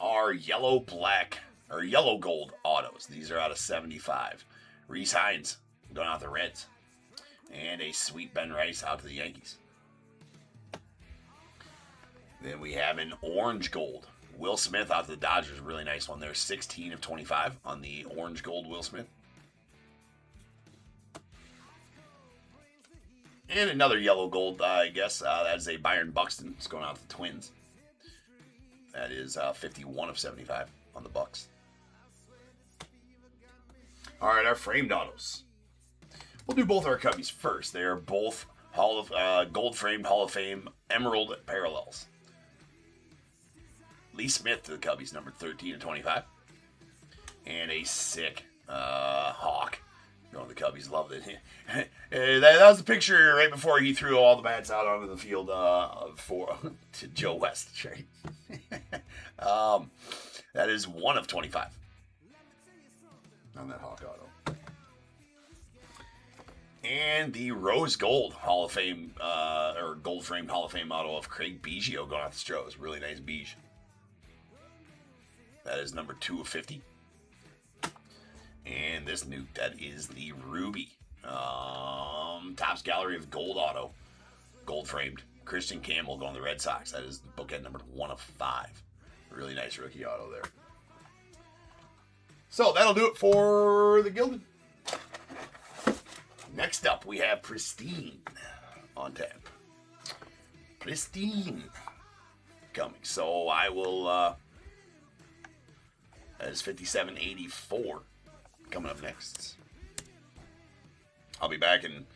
Our yellow gold autos. These are out of 75. Reese Hines going out the Reds. And a sweet Ben Rice out to the Yankees. Then we have an orange gold. Will Smith out to the Dodgers. Really nice one there. 16 of 25 on the orange gold Will Smith. And another yellow gold, I guess. That is a Byron Buxton. It's going out to the Twins. That is 51 of 75 on the Bucks. All right, our framed autos. We'll do both our Cubbies first. They are both gold framed Hall of Fame Emerald parallels. Lee Smith to the Cubbies, number 13 of 25. And a sick Hawk. Going to the Cubbies, loved it. That was the picture right before he threw all the bats out onto the field to Joe West. Right? That is 1 of 25 on that Hawk auto. And the Rose Gold Hall of Fame, or gold framed Hall of Fame auto of Craig Biggio going off the Stros. Really nice Biggio. That is number 2 of 50. And this nuke, that is the Ruby. Topps Gallery of Gold Auto. Gold framed. Christian Campbell going to the Red Sox. That is bookend number 1 of 5. Really nice rookie auto there. So that'll do it for the Gilded. Next up, we have Pristine on tap. Pristine coming. So I will, that is 5784. Coming up next. I'll be back in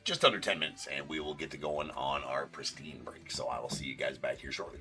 just under 10 minutes and we will get to going on our Pristine break. So I will see you guys back here shortly.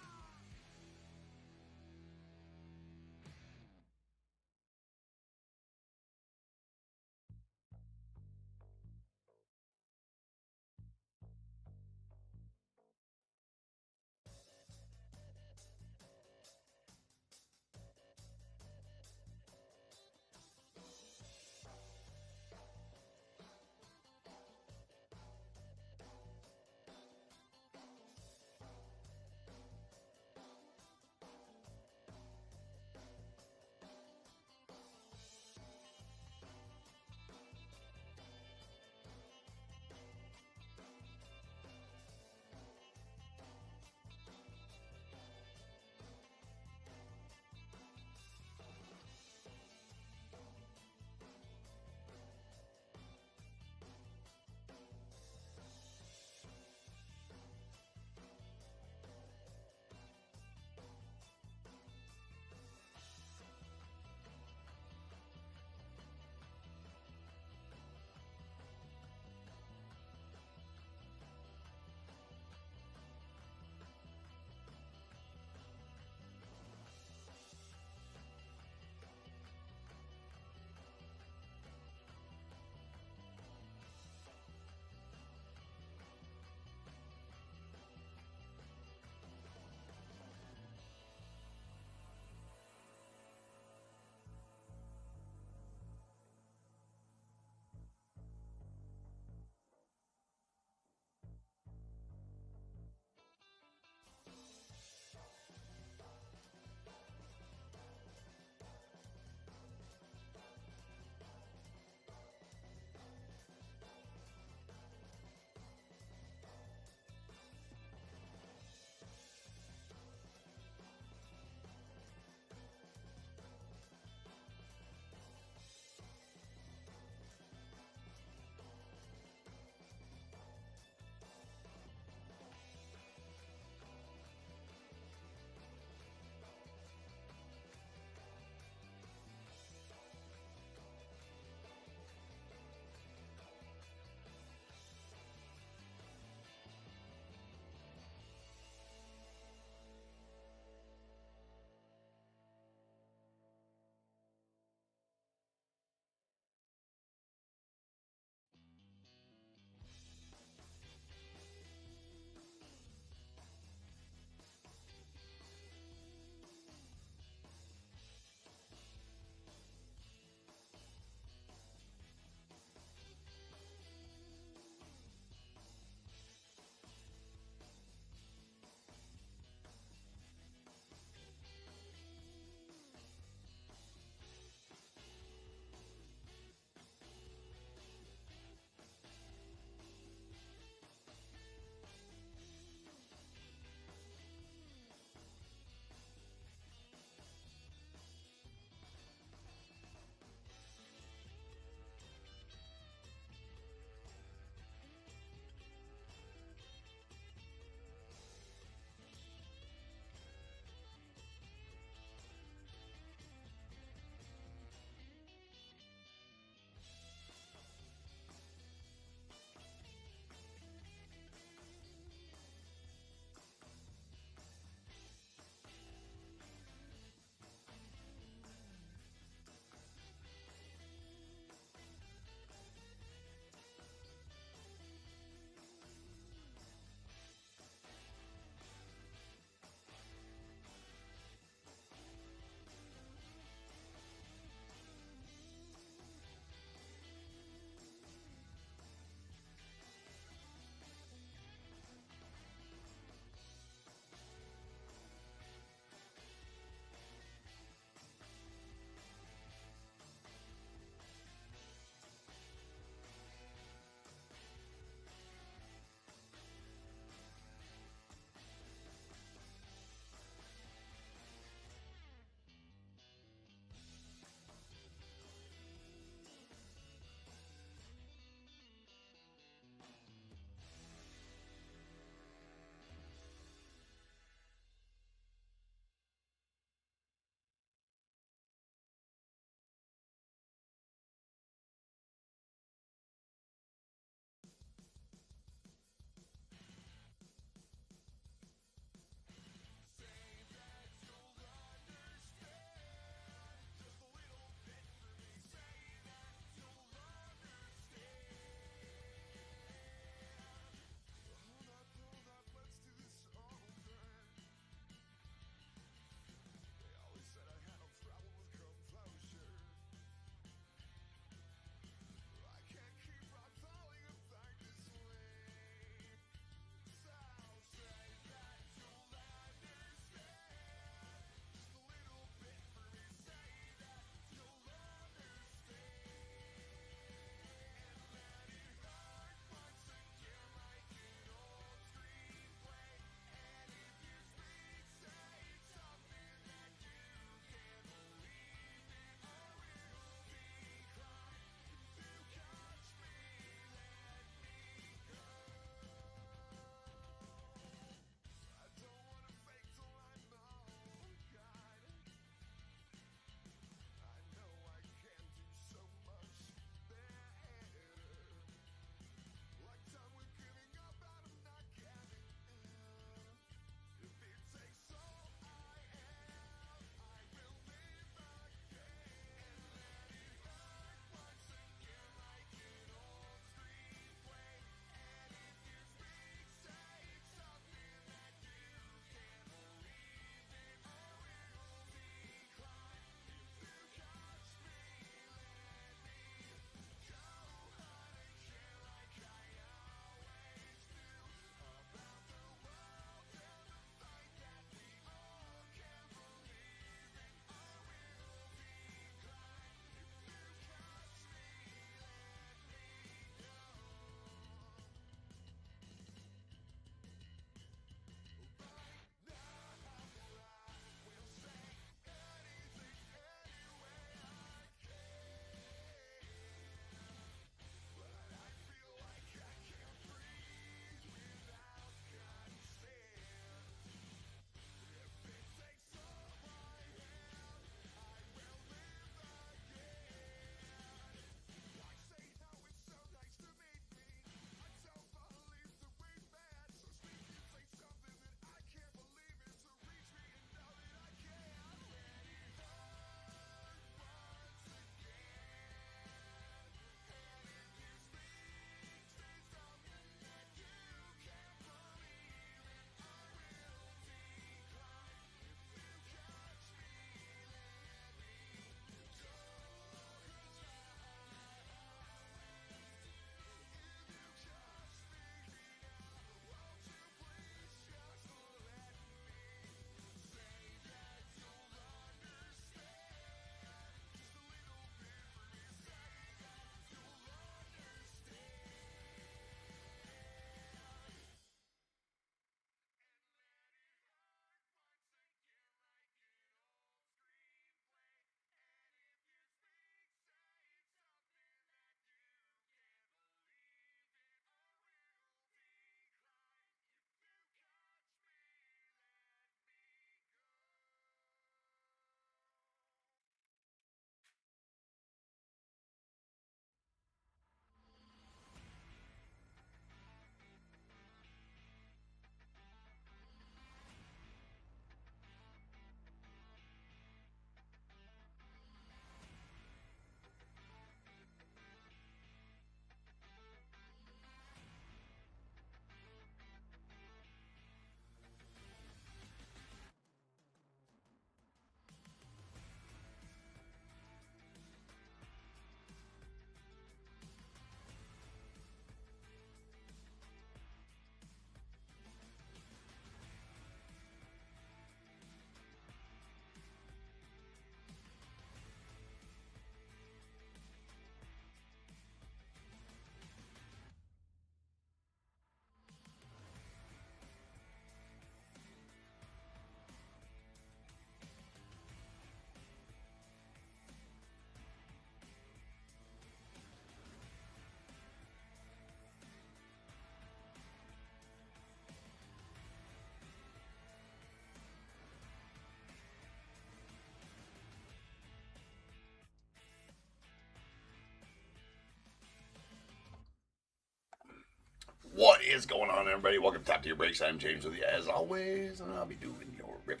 What is going on, everybody? Welcome to Top Tier Breaks. I'm James with you as always, and I'll be doing your rip.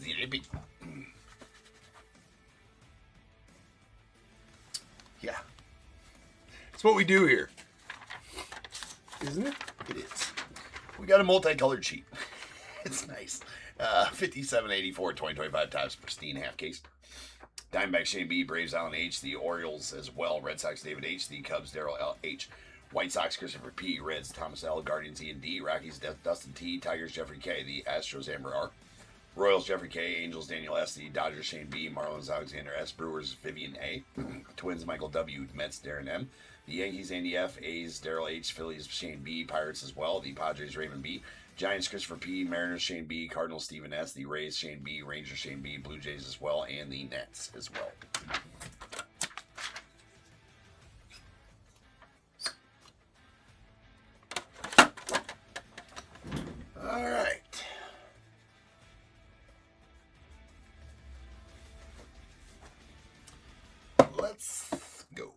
ZDP. Yeah. It's what we do here. Isn't it? It is. We got a multicolored sheet. It's nice. 5784 2025 Topps Pristine half case. Diamondbacks Shane B, Braves Alan H, the Orioles as well, Red Sox David H, the Cubs Darrell L H, White Sox Christopher P, Reds Thomas L, Guardians E and D, Rockies Dustin T, Tigers Jeffrey K, the Astros Amber R, Royals Jeffrey K, Angels Daniel S, the Dodgers Shane B, Marlins Alexander S, Brewers Vivian A, Twins Michael W, Mets Darren M, the Yankees Andy F, A's Darrell H, Phillies Shane B, Pirates as well, the Padres Raymond B, Giants Christopher P, Mariners Shane B, Cardinals Stephen S, the Rays Shane B, Rangers Shane B, Blue Jays as well, and the Nets as well. All right. Let's go.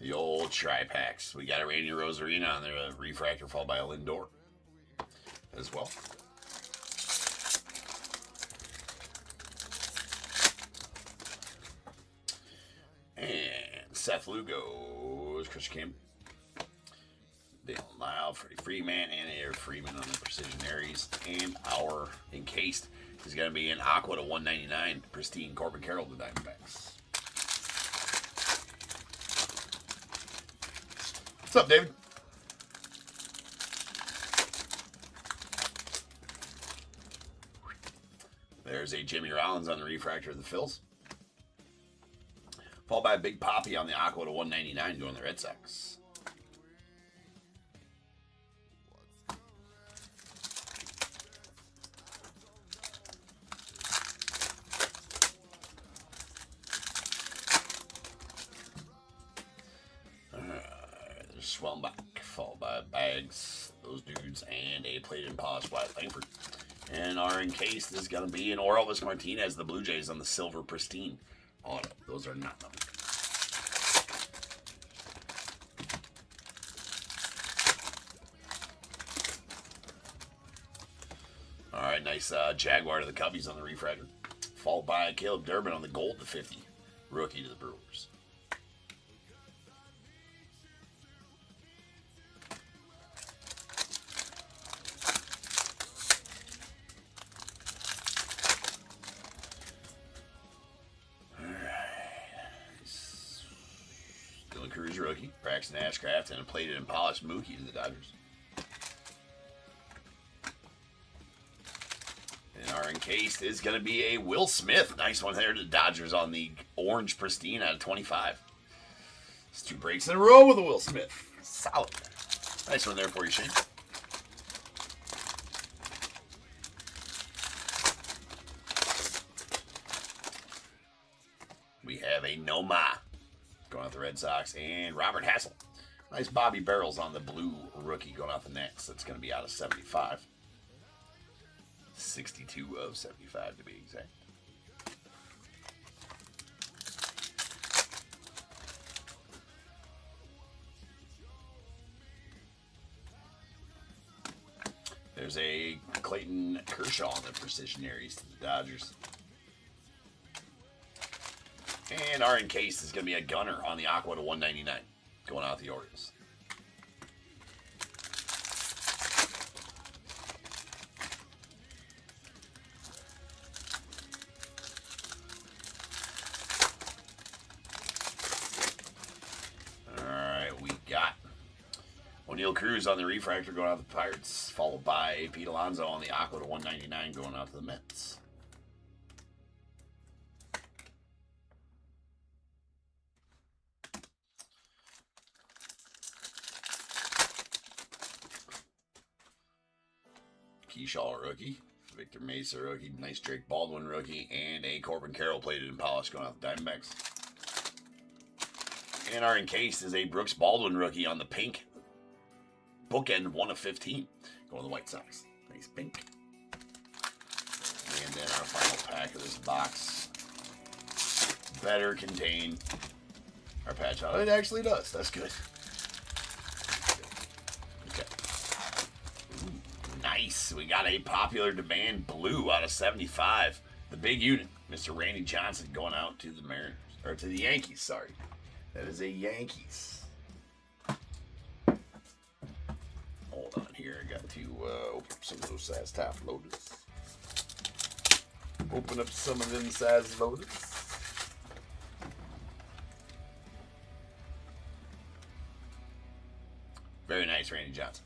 The old tri-packs. We got a Randy Rosarina on the refractor, followed by a Lindor as well. And Seth Lugo, Chris Kim, Dale Lyle, Freddie Freeman, and Air Freeman on the Precision Aries. And our encased is going to be an Aqua to 199, Pristine Corbin Carroll to Diamondbacks. What's up, David? There's a Jimmy Rollins on the refractor of the Phils. Followed by a Big Poppy on the Aqua to 199 doing the Red Sox. Swellback, followed by Bags, those dudes, and a plated and polished Wyatt Langford. And our encased is going to be an Orelvis Martinez, the Blue Jays on the Silver Pristine auto. Those are not numbered. All right, nice Jaguar to the Cubbies on the refractor. Followed by Caleb Durbin on the Gold to 50, rookie to the Brewers. Cruz rookie, Braxton Ashcraft, and a plated and polished Mookie to the Dodgers. And our encased is going to be a Will Smith. Nice one there to the Dodgers on the orange Pristine out of 25. It's 2 breaks in a row with a Will Smith. Solid. Nice one there for you, Shane. We have a Noma going out the Red Sox, and Robert Hassel. Nice Bobby Barrels on the blue rookie going out the Nets. That's going to be out of 75. 62 of 75 to be exact. There's a Clayton Kershaw on the Precision Aries to the Dodgers. And our encased is going to be a Gunner on the Aqua to 199, going out the Orioles. All right, we got O'Neal Cruz on the refractor going out the Pirates, followed by Pete Alonso on the Aqua to 199 going out to the Mets. Shaw rookie, Victor Mesa rookie, nice Drake Baldwin rookie, and a Corbin Carroll plated and polished going out the Diamondbacks. And our encased is a Brooks Baldwin rookie on the pink bookend 1 of 15 going to the White Sox. Nice pink. And then our final pack of this box better contain our patch out. It actually does. That's good. Okay. Ooh, nice. We got a popular demand blue out of 75. The big unit, Mr. Randy Johnson, going out to the Mariners, or to the Yankees. Sorry, that is a Yankees. Hold on here. I got to open up some of those size top loaders. Open up some of them size loaders. Very nice, Randy Johnson.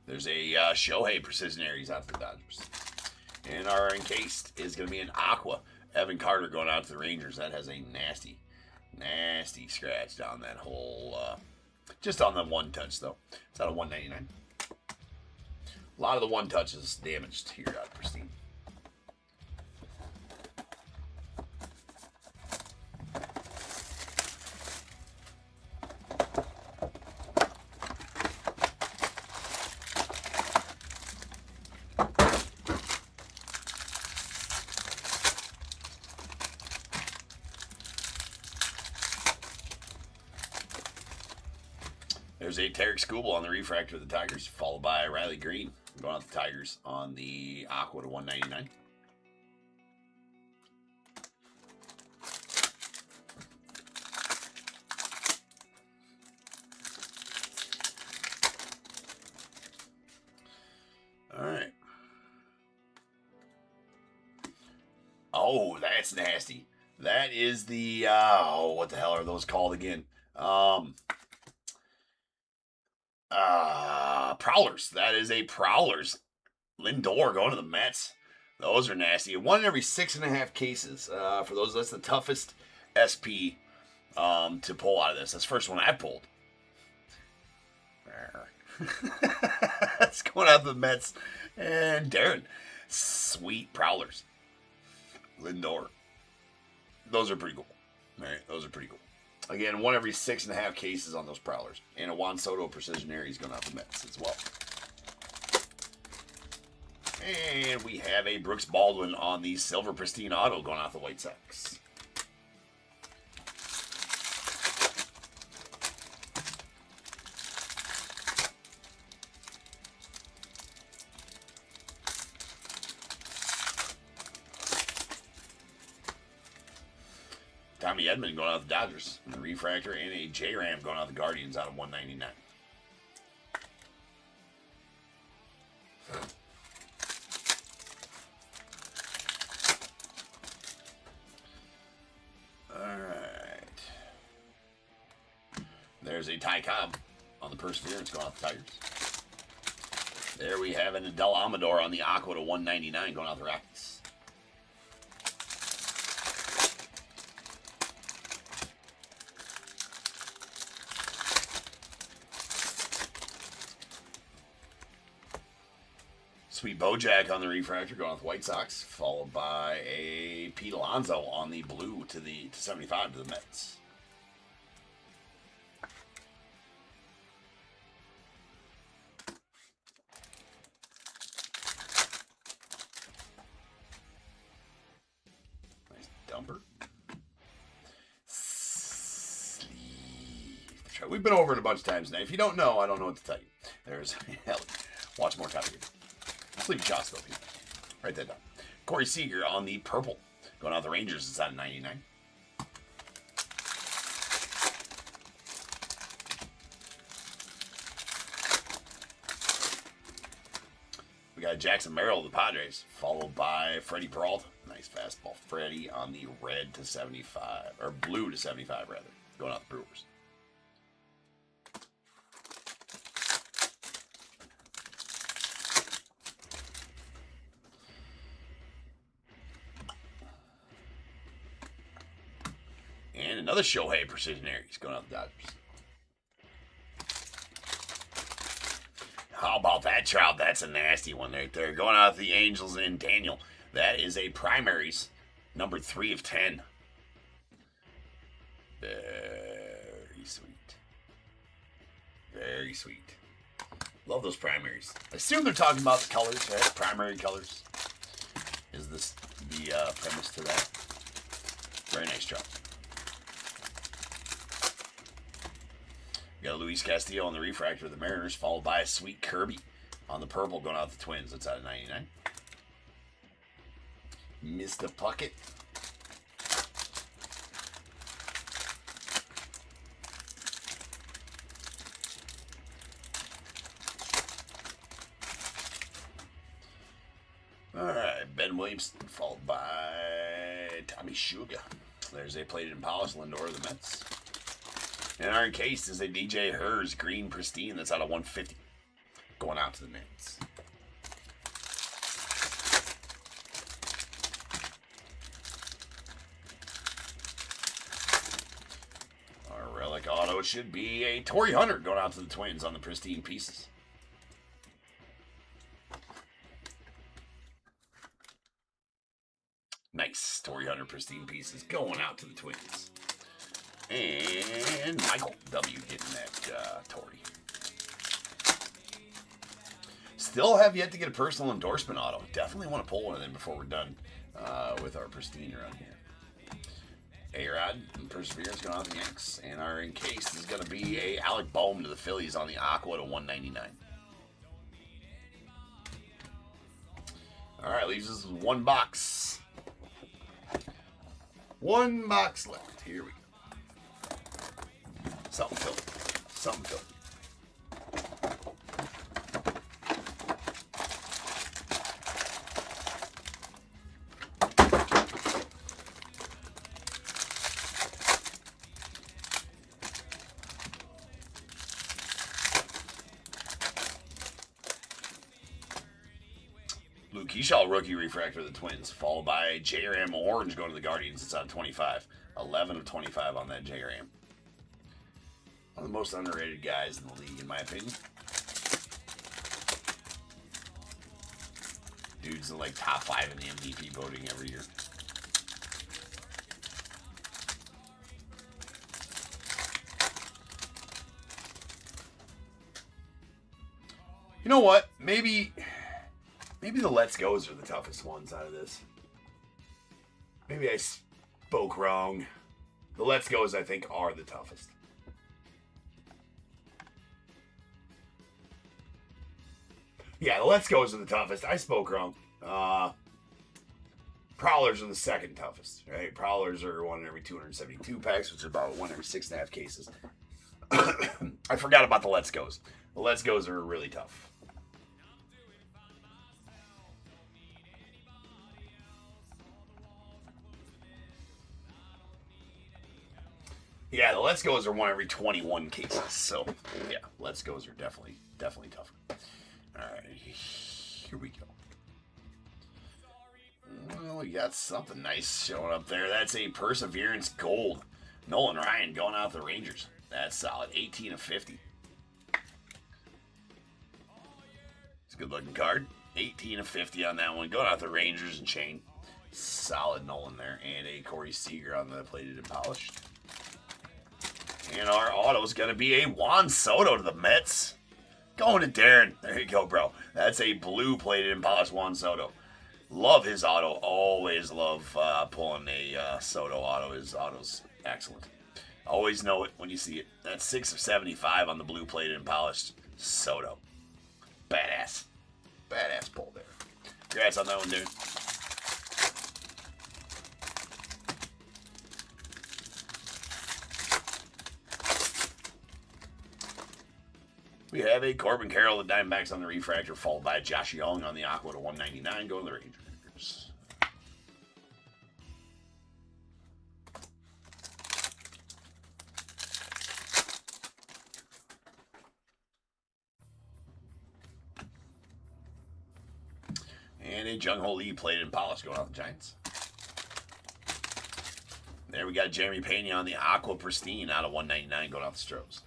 There's a Shohei Precision Aries out for the Dodgers. And our encased is going to be an Aqua. Evan Carter going out to the Rangers. That has a nasty, nasty scratch down that whole, just on the one touch, though. It's out of 199. A lot of the one touch is damaged here out of Pristine. There's a Tarek Skubal on the refractor of the Tigers, followed by Riley Green going out the Tigers on the Aqua to 199. All right. Oh, that's nasty. That is the, what the hell are those called again? Prowlers. That is a Prowlers. Lindor going to the Mets. Those are nasty. 1 in every 6.5 cases. For those, that's the toughest SP to pull out of this. That's the first one I pulled. That's going out to the Mets. And Darren. Sweet Prowlers. Lindor. Those are pretty cool. All right, those are pretty cool. Again, 1 every 6.5 cases on those Prowlers. And a Juan Soto Precision Aries going out the Mets as well. And we have a Brooks Baldwin on the Silver Pristine Auto going out the White Sox. Tommy Edman going out the Dodgers. And the refractor and a J-Ram going out the Guardians out of 199. Alright. There's a Ty Cobb on the Perseverance going out the Tigers. There we have an Adel Amador on the Aqua to 199 going out the Rockies. Sweet Bojack on the refractor going with the White Sox, followed by a Pete Alonso on the blue to 75 to the Mets. Nice dumper. Sleeve. We've been over it a bunch of times now. If you don't know, I don't know what to tell you. There's watch more copy. Sleep shots though, people. Write that down. Corey Seager on the purple. Going out the Rangers is at 99. We got Jackson Merrill of the Padres, followed by Freddie Peralta. Nice fastball. Freddie on the red to 75, or blue to 75 rather. Going out the Brewers. another Shohei Precision Aries going out the Dodgers. How about that, Trout? That's a nasty one right there. Going out the Angels and Daniel. That is a primaries. Number 3 of 10. Very sweet. Very sweet. Love those primaries. I assume they're talking about the colors, right? Primary colors. Is this the premise to that? Very nice job. We got Luis Castillo on the refractor of the Mariners, followed by a sweet Kirby on the purple going out the Twins. That's out of 99. Mr. Puckett. All right, Ben Williamson, followed by Tommy Sugar. There's a plated and polished Lindor of the Mets. And our encased is a DJ Hers green pristine. That's out of 150. Going out to the Mets. Our relic auto should be a Torrey Hunter going out to the Twins on the pristine pieces. Nice. Torrey Hunter pristine pieces going out to the Twins. And Michael W. getting that Torrey. Still have yet to get a personal endorsement auto. Definitely want to pull one of them before we're done with our pristine run here. A-Rod and Perseverance going on the Yanks. And our encased is going to be a Alec Boehm to the Phillies on the Aqua to 199. All right, leaves us with one box. One box left. Here we go. Something filthy. Something filthy. Luke Keyshaw, rookie refractor of the Twins, followed by J-Ram Orange going to the Guardians. It's on 25. 11 of 25 on that J-Ram. One of the most underrated guys in the league, in my opinion. Dude's in like top 5 in the MVP voting every year. You know what? Maybe the Let's Go's are the toughest ones out of this. Maybe I spoke wrong. The Let's Go's, I think, are the toughest. Yeah, the Let's Go's are the toughest. I spoke wrong. Prowlers are the second toughest, right? Prowlers are 1 in every 272 packs, which is about 1 every 6.5 cases. I forgot about the Let's Go's. The Let's Go's are really tough. Yeah, the Let's Go's are 1 every 21 cases. So, yeah, Let's Go's are definitely tough. All right, here we go. Well, we got something nice showing up there. That's a Perseverance Gold. Nolan Ryan going out the Rangers. That's solid. 18 of 50. It's a good looking card. 18 of 50 on that one. Going out the Rangers and Shane. Solid Nolan there. And a Corey Seager on the plated and polished. And our auto is going to be a Juan Soto to the Mets. Going to Darren. There you go, bro. That's a blue plated and polished Juan Soto. Love his auto. Always love pulling a Soto auto. His auto's excellent. Always know it when you see it. That's 6 of 75 on the blue plated and polished Soto. Badass. Badass pull there. Congrats on that one, dude. We have a Corbin Carroll, the Diamondbacks on the refractor, followed by Josh Young on the Aqua to 199, going to the Rangers. And a Jung Ho Lee plated and polished going out the Giants. There we got Jeremy Pena on the Aqua Pristine out of 199 going out the Stros.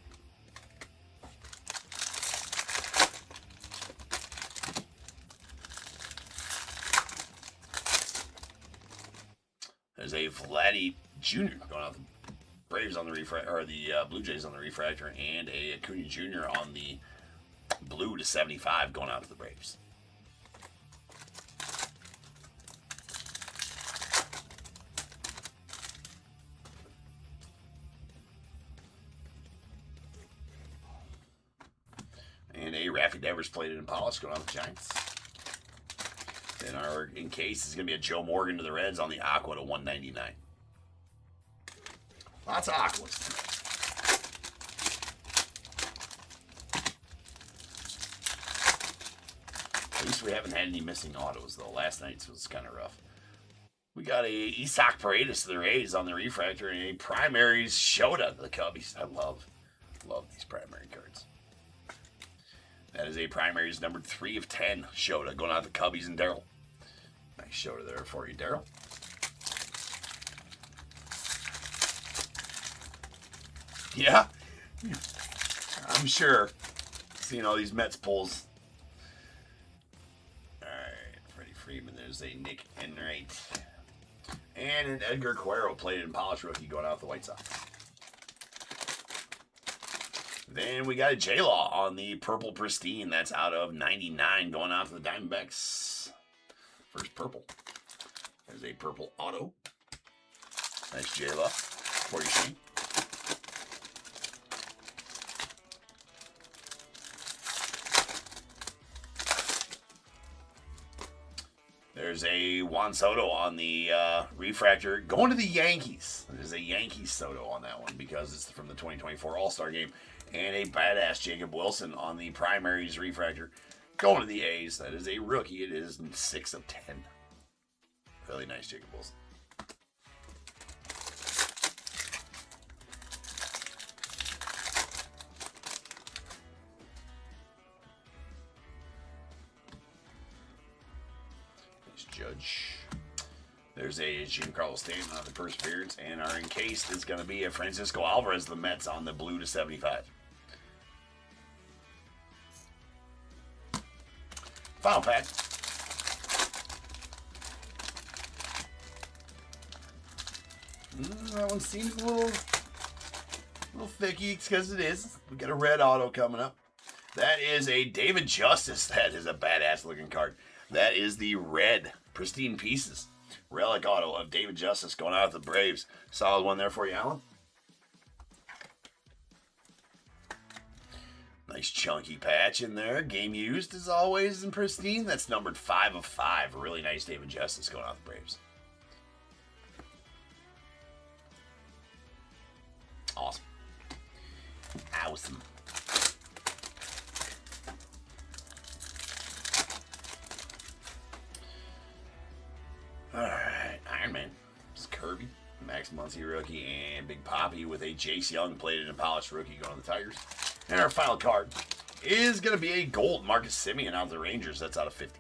There's a Vladdy Jr. going out the Braves on the refractor, or the Blue Jays on the refractor, and a Acuna Jr. on the blue to 75 going out to the Braves. And a Raffy Devers plated and polished going on the Giants. Then our in case is going to be a Joe Morgan to the Reds on the Aqua to 199. Lots of Aquas. At least we haven't had any missing autos, though. Last night's was kind of rough. We got a Isaac Paredes to the Rays on the refractor and a Primaries Shota to the Cubbies. I love these primary cards. That is a Primaries numbered 3 of 10 Shota going out to the Cubbies and Daryl. Nice Shota there for you, Daryl. Yeah, I'm sure. Seeing all these Mets pulls. All right, Freddie Freeman. There's a Nick Enright. And an Edgar Cuero plated and polished rookie going out the White Sox. Then we got a J-Law on the Purple Pristine. That's out of 99 going out to the Diamondbacks. First purple. There's a purple auto. Nice J-Law for you, Shane. There's a Juan Soto on the refractor going to the Yankees. There's a Yankees Soto on that one because it's from the 2024 All-Star Game. And a badass Jacob Wilson on the Primaries refractor going to the A's. That is a rookie. It is 6 of 10. Really nice Jacob Wilson. Judge. There's a Giancarlo Stanton on the Perseverance, and our encased is going to be a Francisco Alvarez, the Mets, on the blue to 75. Final pack. That one seems a little thicky because it is. We got a red auto coming up. That is a David Justice. That is a badass looking card. That is the red Pristine Pieces relic auto of David Justice going out with the Braves. Solid one there for you, Alan. Nice chunky patch in there. Game used as always in Pristine. That's numbered 5 of 5. Really nice David Justice going out with the Braves. Awesome. Awesome. Alright, Iron Man. It's Kirby, Max Muncy rookie, and Big Poppy with a Jace Young plated and polished rookie going to the Tigers. And our final card is going to be a gold Marcus Semien out of the Rangers. That's out of 50.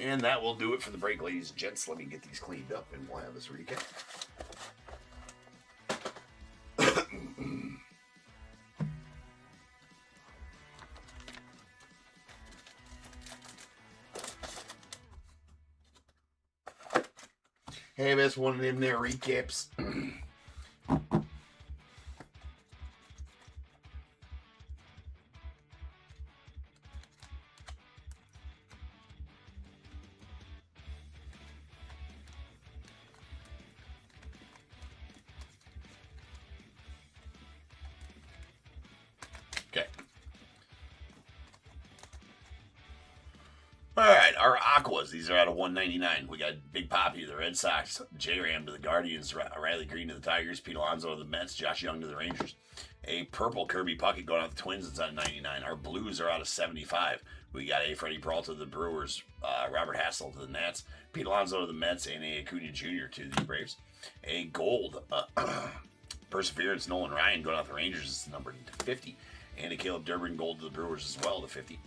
And that will do it for the break, ladies and gents. Let me get these cleaned up and we'll have this recap. Hey, that's one of them there recaps. Okay. All right, our Aquas. These are out of 199. We got Big Poppy to the Red Sox, J-Ram to the Guardians, Riley Green to the Tigers, Pete Alonso to the Mets, Josh Young to the Rangers. A purple Kirby Puckett going out to the Twins. It's out of 99. Our Blues are out of 75. We got a Freddie Peralta to the Brewers, Robert Hassel to the Nats, Pete Alonso to the Mets, and a Acuna Jr. to the Braves. A gold Perseverance Nolan Ryan going out to the Rangers is numbered to 50. And a Caleb Durbin gold to the Brewers as well to 50.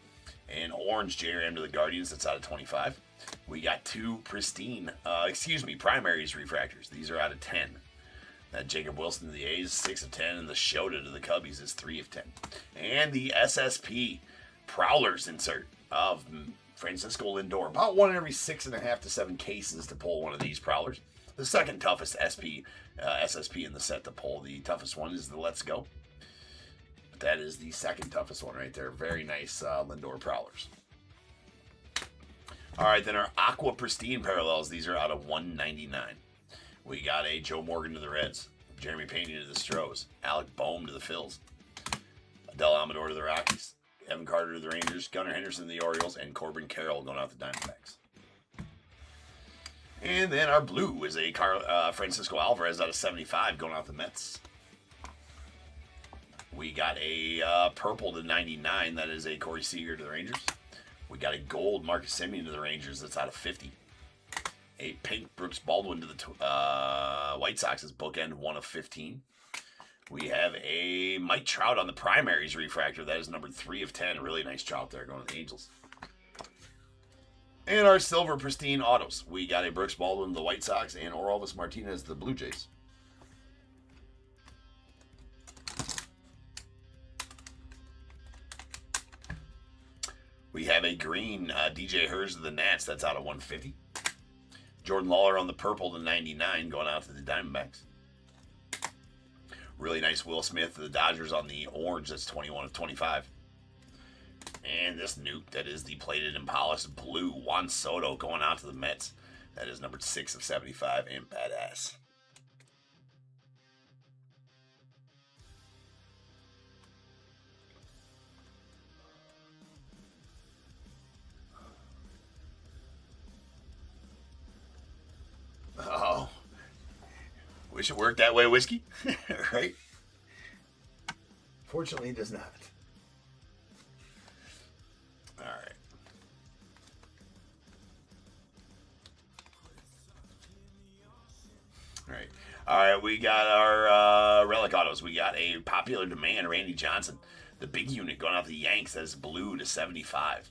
And orange J-Ram to the Guardians, that's out of 25. We got 2 Pristine, Primaries refractors. These are out of 10. That Jacob Wilson to the A's, 6 of 10, and the Shota to the Cubbies is 3 of 10. And the SSP Prowlers insert of Francisco Lindor. About 1 in every 6.5 to 7 cases to pull one of these Prowlers. The second toughest SSP in the set to pull. The toughest one is the Let's Go. But that is the second toughest one right there. Very nice Lindor Prowlers. All right, then our Aqua Pristine parallels. These are out of 199. We got a Joe Morgan to the Reds, Jeremy Pena to the Stros, Alec Boehm to the Phils, Adele Amador to the Rockies, Evan Carter to the Rangers, Gunnar Henderson to the Orioles, and Corbin Carroll going out the Diamondbacks. And then our blue is a Francisco Alvarez out of 75 going out the Mets. We got a purple to 99. That is a Corey Seager to the Rangers. We got a gold Marcus Semien to the Rangers. That's out of 50. A pink Brooks Baldwin to the White Sox is bookend 1 of 15. We have a Mike Trout on the Primaries refractor. That is numbered 3 of 10. Really nice Trout there going to the Angels. And our silver Pristine autos. We got a Brooks Baldwin to the White Sox and Orelvis Martinez to the Blue Jays. We have a green DJ Hurst to the Nats. That's out of 150. Jordan Lawler on the purple to 99 going out to the Diamondbacks. Really nice Will Smith to the Dodgers on the orange. That's 21 of 25. And this nuke, that is the plated and polished blue Juan Soto going out to the Mets. That is numbered 6 of 75 and badass. Oh, wish it worked that way, Whiskey. Right? Fortunately, it does not. All right. All right, we got our relic autos. We got a popular demand, Randy Johnson. The big unit going out the Yanks. That is blue to 75.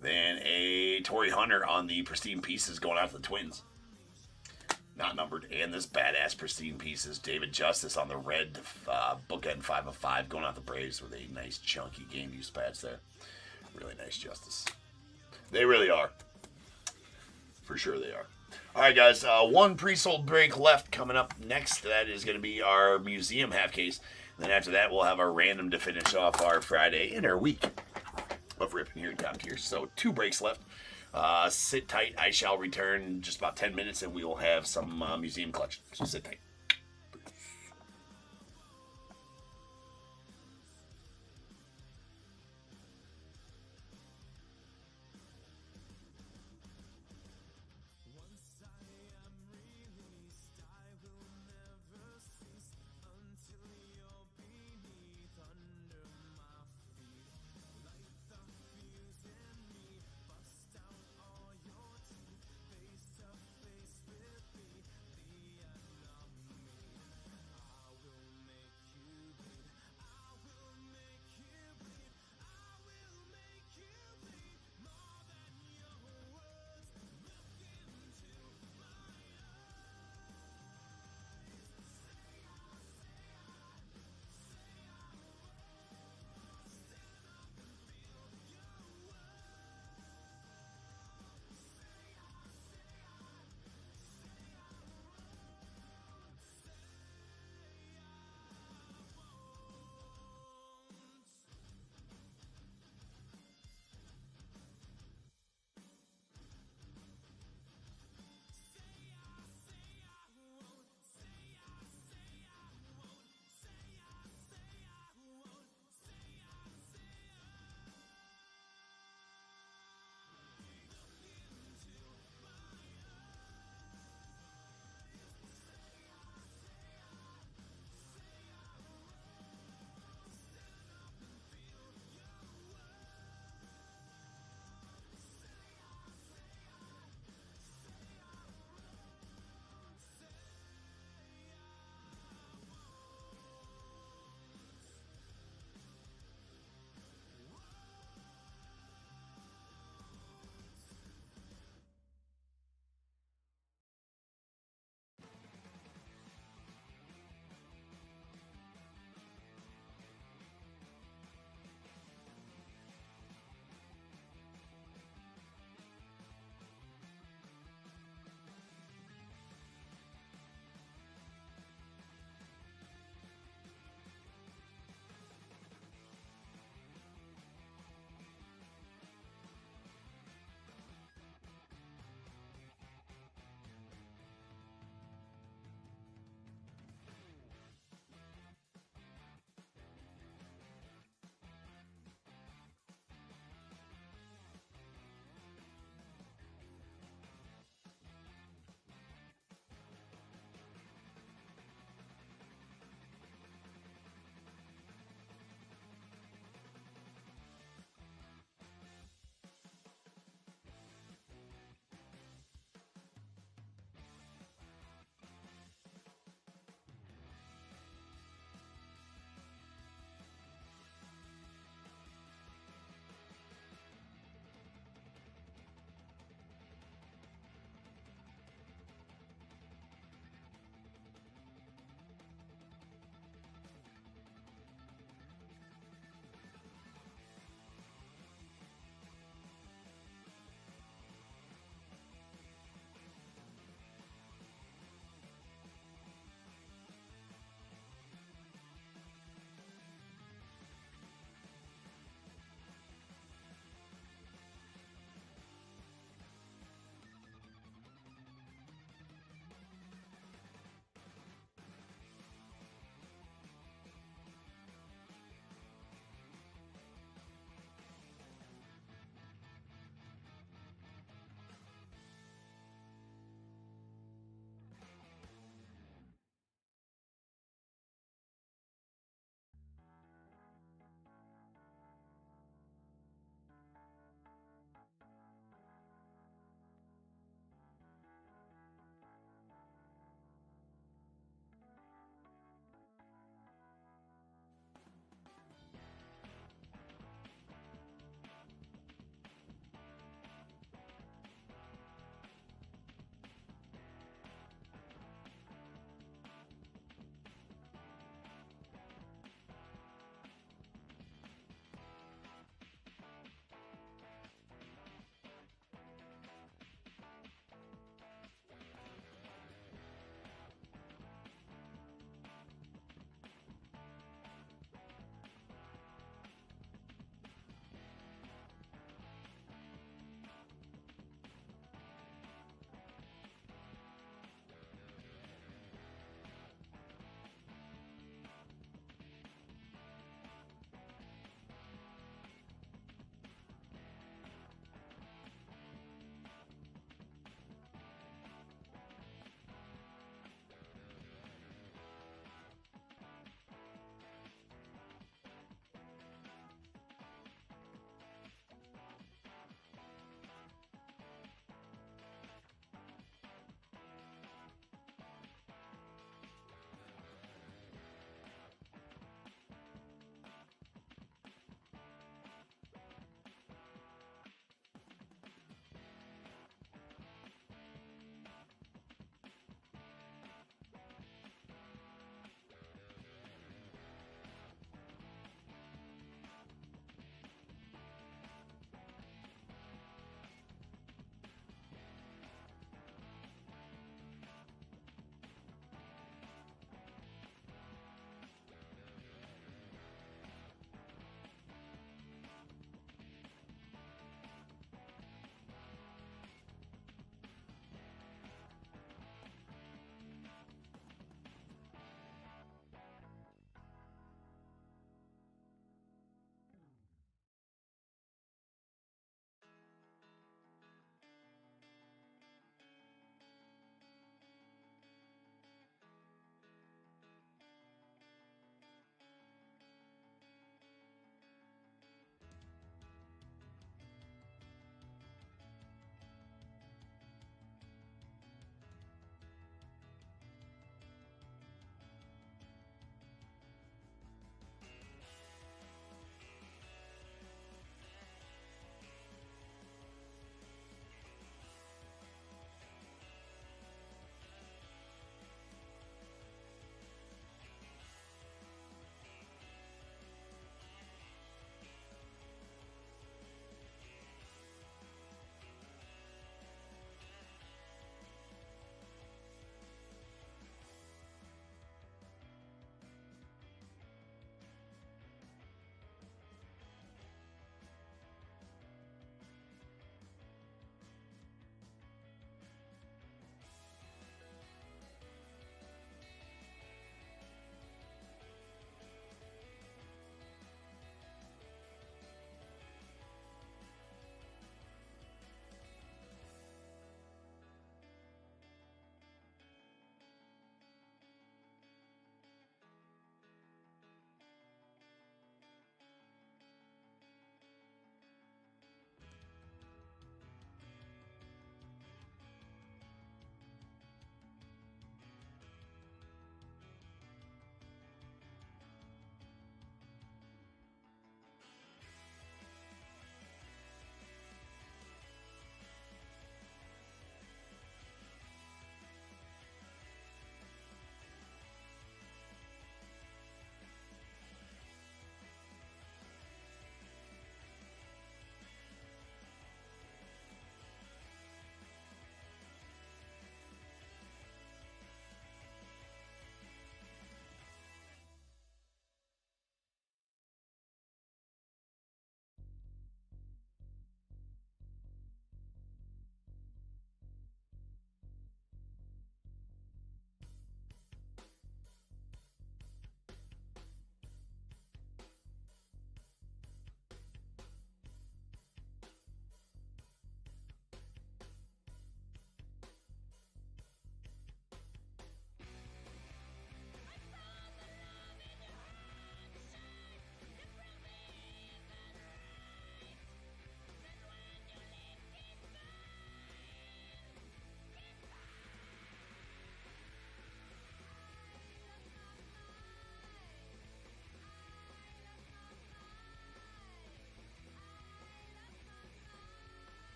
Then a Torrey Hunter on the Pristine Pieces going out to the Twins. Not numbered. And this badass Pristine Pieces, David Justice on the red bookend 5 of 5 going out the Braves with a nice chunky game use patch there. Really nice Justice. They really are. For sure they are. All right, guys. One pre-sold break left coming up next. That is going to be our museum half case. Then after that, we'll have our random to finish off our Friday and our week of ripping here at Top Tier. So 2 breaks left. Sit tight. I shall return in just about 10 minutes, and we will have some museum collection. So sit tight.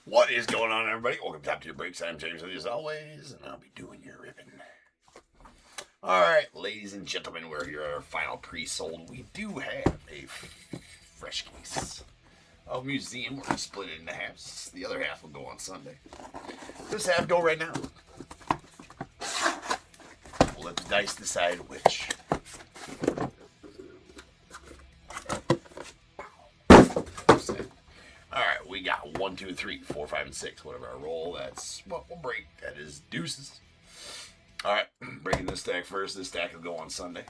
What is going on, everybody? Welcome to Top Tier Breaks. I'm James with you as always, and I'll be doing your ribbon. Alright, ladies and gentlemen, we're here at our final pre-sold. We do have a fresh case of Museum. We're going to split it into halves. The other half will go on Sunday. This half go right now. We'll let the dice decide which. Alright, we got 1, 2, 3, 4, 5, and 6. Whatever I roll, that's what we'll break. That is deuces. Alright, breaking this stack first. This stack will go on Sunday.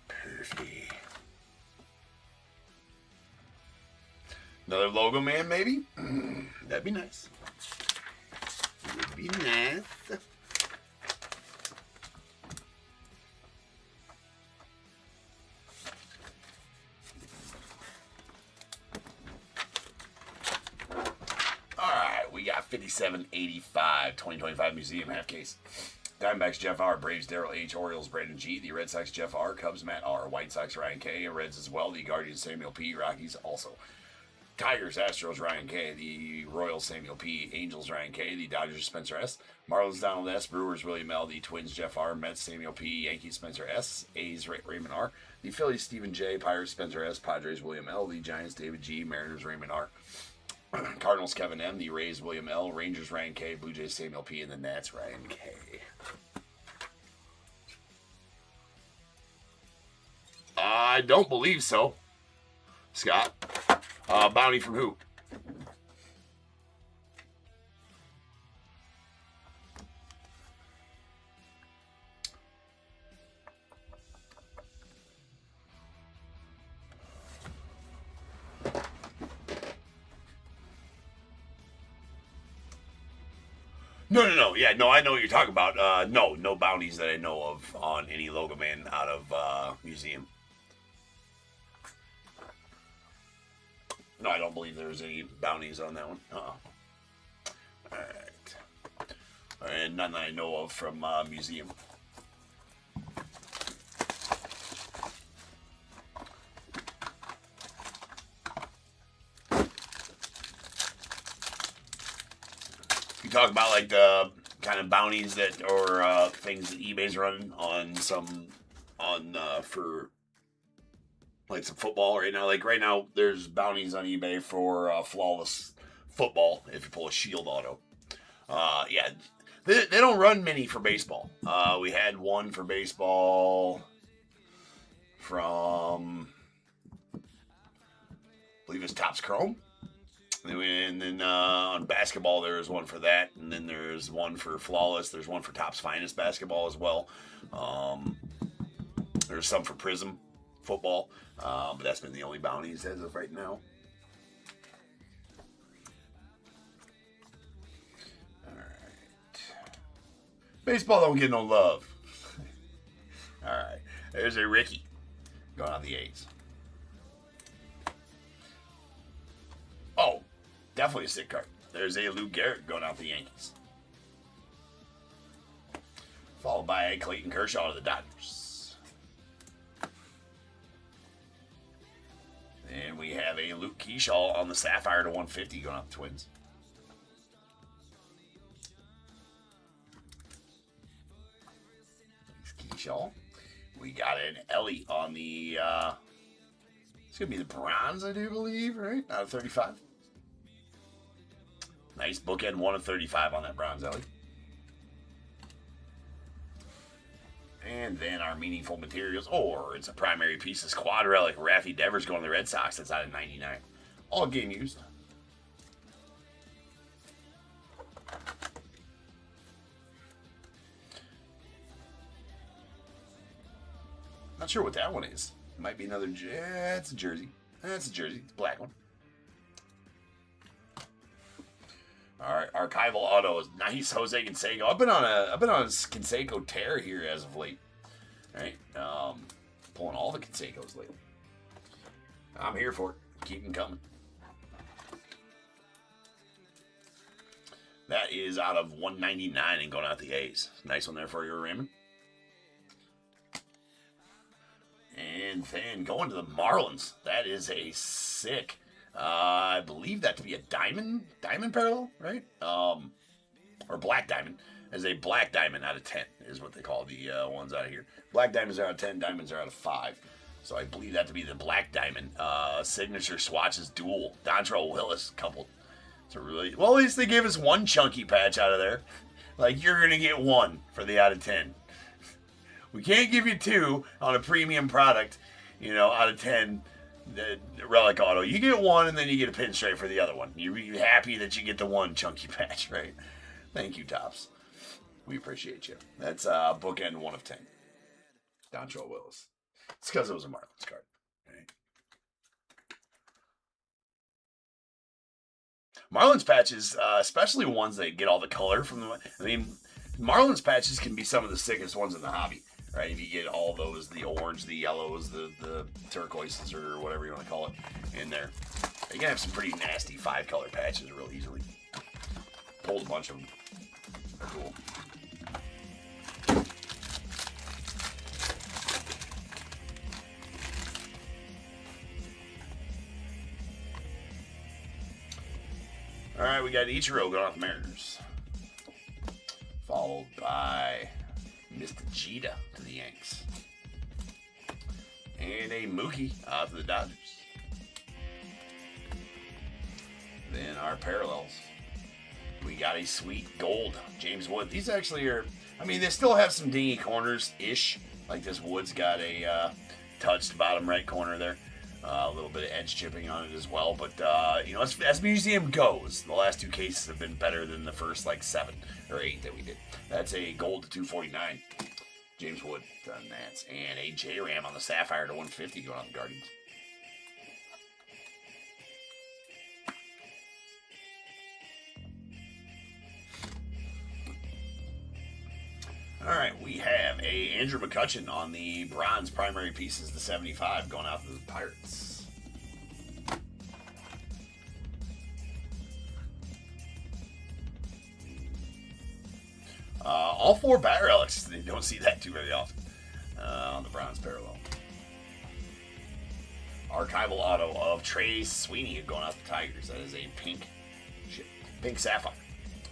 Perfect. Another logo man, maybe? That'd be nice. Would be nice. Alright, we got 5785 2025 Museum half case. Diamondbacks Jeff R, Braves Darrell H, Orioles Brandon G, the Red Sox Jeff R, Cubs Matt R, White Sox Ryan K, Reds as well, the Guardians Samuel P, Rockies also. Tigers, Astros, Ryan K. The Royals, Samuel P. Angels, Ryan K. The Dodgers, Spencer S. Marlins, Donald S. Brewers, William L. The Twins, Jeff R. Mets, Samuel P. Yankees, Spencer S. A's, Raymond R. The Phillies, Stephen J. Pirates, Spencer S. Padres, William L. The Giants, David G. Mariners, Raymond R. Cardinals, Kevin M. The Rays, William L. Rangers, Ryan K. Blue Jays, Samuel P. And the Nats, Ryan K. I don't believe so. Scott. Bounty from who? No. Yeah, no, I know what you're talking about. No bounties that I know of on any logo man out of Museum. No, I don't believe there's any bounties on that one. Alright. And none that I know of from Museum. You talk about like the kind of bounties that or things that eBay's running on for like some football right now. Like right now, there's bounties on eBay for flawless football if you pull a Shield auto. Yeah, they don't run many for baseball. We had one for baseball from, I believe it's Topps Chrome. And then on basketball, there's one for that. And then there's one for flawless. There's one for Topps Finest basketball as well. There's some for Prism football, but that's been the only bounties as of right now. Alright. Baseball don't get no love. Alright. There's a Ricky going on the A's. Oh, definitely a sick card. There's a Lou Garrett going out the Yankees. Followed by a Clayton Kershaw to the Dodgers. And we have a Luke Keyshaw on the Sapphire to 150 going out the Twins. Thanks, Keyshaw. We got an Ellie on the, it's going to be the bronze, I do believe, right? Out of 35. Nice bookend 1 of 35 on that bronze Ellie. And then our meaningful materials, or it's a primary piece of squad relic. Raffy Devers going to the Red Sox. That's out of 99. All game used. Not sure what that one is. It might be another. It's a jersey. That's a jersey. It's a black one. All right, archival auto is nice. Jose Canseco. I've been on a Canseco tear here as of late. All right, pulling all the Cansecos lately. I'm here for it. Keep them coming. That is out of 199 and going out the A's. Nice one there for you, Raymond. And then going to the Marlins. That is a sick. I believe that to be a diamond parallel, right? Or black diamond. As a black diamond out of 10 is what they call the ones out of here. Black diamonds are out of 10, diamonds are out of 5. So I believe that to be the black diamond. Signature swatches dual. Dontrelle Willis coupled. So really, well, at least they gave us one chunky patch out of there. Like, you're going to get one for the out of 10. We can't give you 2 on a premium product, out of 10, the Relic Auto. You get 1, and then you get a pinstripe for the other one. You're happy that you get the one chunky patch, right? Thank you, Topps. We appreciate you. That's bookend 1 of 10. Dontrelle Willis. It's because it was a Marlins card. Right? Marlins patches, especially ones that get all the color from them. I mean, Marlins patches can be some of the sickest ones in the hobby. Right, if you get all those, the orange, the yellows, the turquoises, or whatever you want to call it, in there, you can have some pretty nasty 5-color patches real easily. Pulled a bunch of them. They're cool. All right, we got Ichiro going off the Mariners, followed by Mr. Jeter to the Yanks. And a Mookie to the Dodgers. Then our parallels. We got a sweet gold James Wood. These actually are, they still have some dingy corners-ish. Like this Wood's got a touched bottom right corner there. A little bit of edge chipping on it as well. But, as museum goes, the last 2 cases have been better than the first, 7 or 8 that we did. That's a gold to 249. James Wood on that. And a J-Ram on the Sapphire to 150 going on the Guardians. All right, we have a Andrew McCutchen on the bronze primary pieces, the 75, going out to the Pirates. All 4 bat relics. They don't see that too very often on the bronze parallel. Archival auto of Trey Sweeney going out the Tigers. That is a pink sapphire.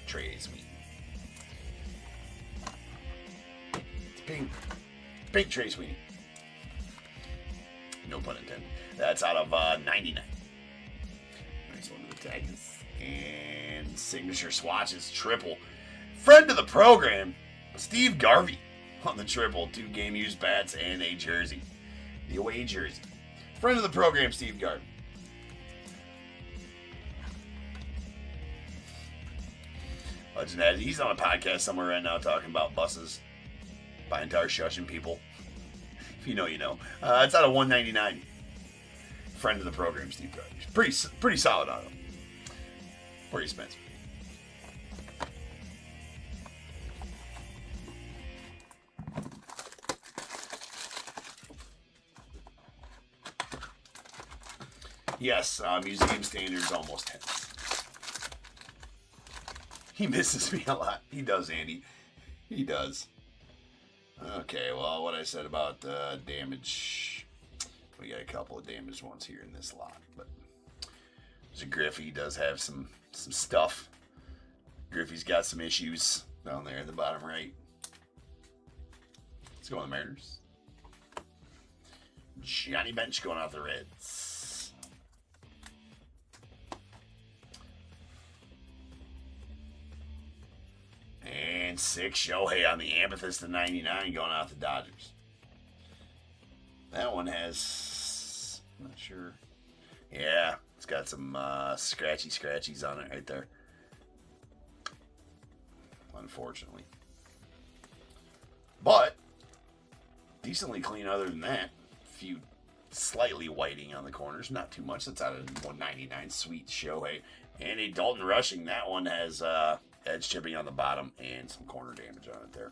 Trey Sweeney. Pink Trey Sweeney. No pun intended. That's out of 99. Nice one to the Tigers. And signature swatches triple. Friend of the program, Steve Garvey on the triple. 2 game used bats and a jersey. The away jersey. Friend of the program, Steve Garvey. Legend has it. He's on a podcast somewhere right now talking about buses. Buying tires, shushing people. If you know, you know. It's out of 199. Friend of the program, Steve Garvey. Pretty solid auto. Pretty expensive. Yes, museum standards almost 10. He misses me a lot. He does, Andy. He does. Okay, well, what I said about damage, we got a couple of damaged ones here in this lot, but there's a Griffey. He does have some stuff. Griffey's got some issues down there at the bottom right. Let's go on the Mariners. Johnny Bench going out the Reds. And 6 Shohei on the Amethyst to 99 going out the Dodgers. That one has, I'm not sure. Yeah, it's got some scratchies on it right there. Unfortunately. But decently clean other than that. A few slightly whiting on the corners. Not too much. That's out of 199. Sweet Shohei. And a Dalton Rushing. That one has edge chipping on the bottom and some corner damage on it there.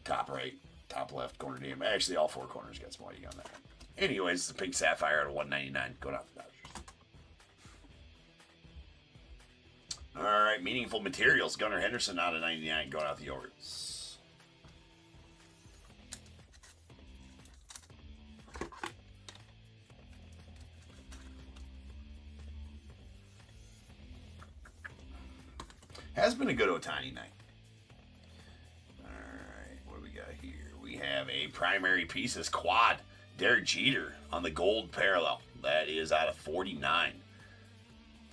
Top right, top left, corner damage. Actually, all 4 corners got some whiting on that. Anyways, it's a pink sapphire out of 199. Going out the Dodgers. All right, right, meaningful materials. Gunnar Henderson out of 99 going out the Orioles. Has been a good Ohtani night. All right, what do we got here? We have a primary pieces quad. Derek Jeter on the gold parallel. That is out of 49.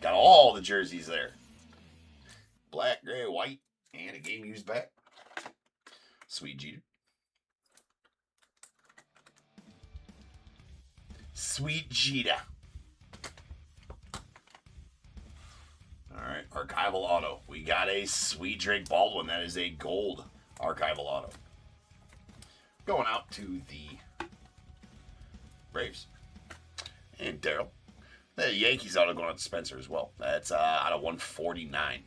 Got all the jerseys there. Black, gray, white, and a game used back. Sweet Jeter. Sweet Jeter. All right, archival auto. We got a sweet Drake Baldwin. That is a gold archival auto. Going out to the Braves. And Daryl. The Yankees auto going out to Spencer as well. That's out of 149.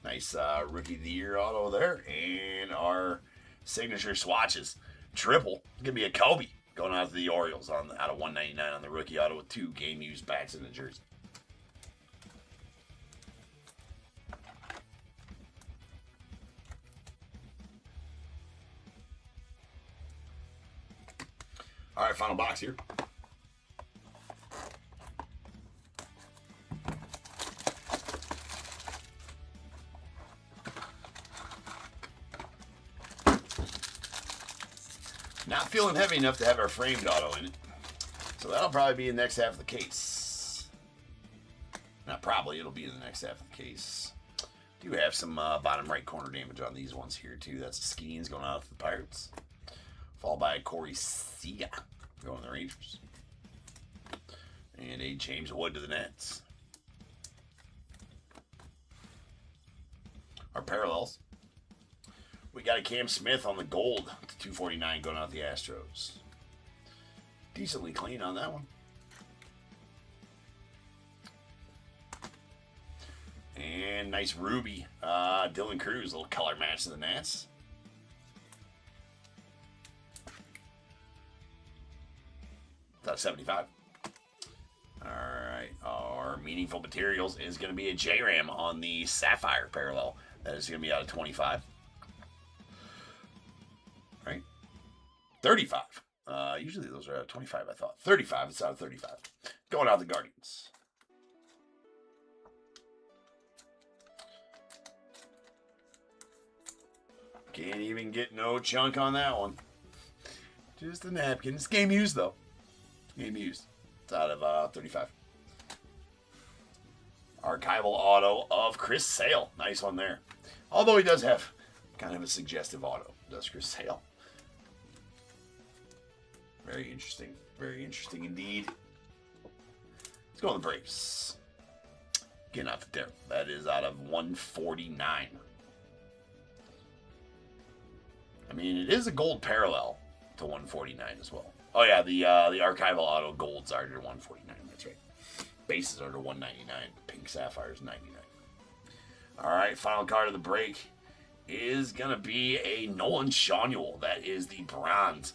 Nice Rookie of the Year auto there. And our signature swatches. Triple. It's going to be a Kobe going out to the Orioles out of 199 on the rookie auto with 2 game used bats in the jersey. All right, final box here. Not feeling heavy enough to have our framed auto in it. So that'll probably be in the next half of the case. Not probably, it'll be in the next half of the case. Do have some bottom right corner damage on these ones here too. That's the Skeens going out to the Pirates. Followed by Corey Seager going to the Rangers. And a James Wood to the Nets. Our parallels. We got a Cam Smith on the gold to 249 going out the Astros. Decently clean on that one. And nice ruby. Dylan Cruz, a little color match to the Nats. That's 75. All right. Our meaningful materials is going to be a J-Ram on the Sapphire parallel. That is going to be out of 25. Right? 35. Usually those are out of 25, I thought. 35. It's out of 35. Going out the Guardians. Can't even get no chunk on that one. Just a napkin. It's game used, though. Game used. It's out of 35. Archival auto of Chris Sale. Nice one there. Although he does have kind of a suggestive auto, does Chris Sale. Very interesting. Very interesting indeed. Let's go on the Braves. Getting out there. That is out of 149. I mean, it is a gold parallel to 149 as well. Oh yeah, the archival auto golds are under 149. That's right. Bases are under 199. Pink Sapphires 99. All right, final card of the break is gonna be a Nolan Shawnul. That is the bronze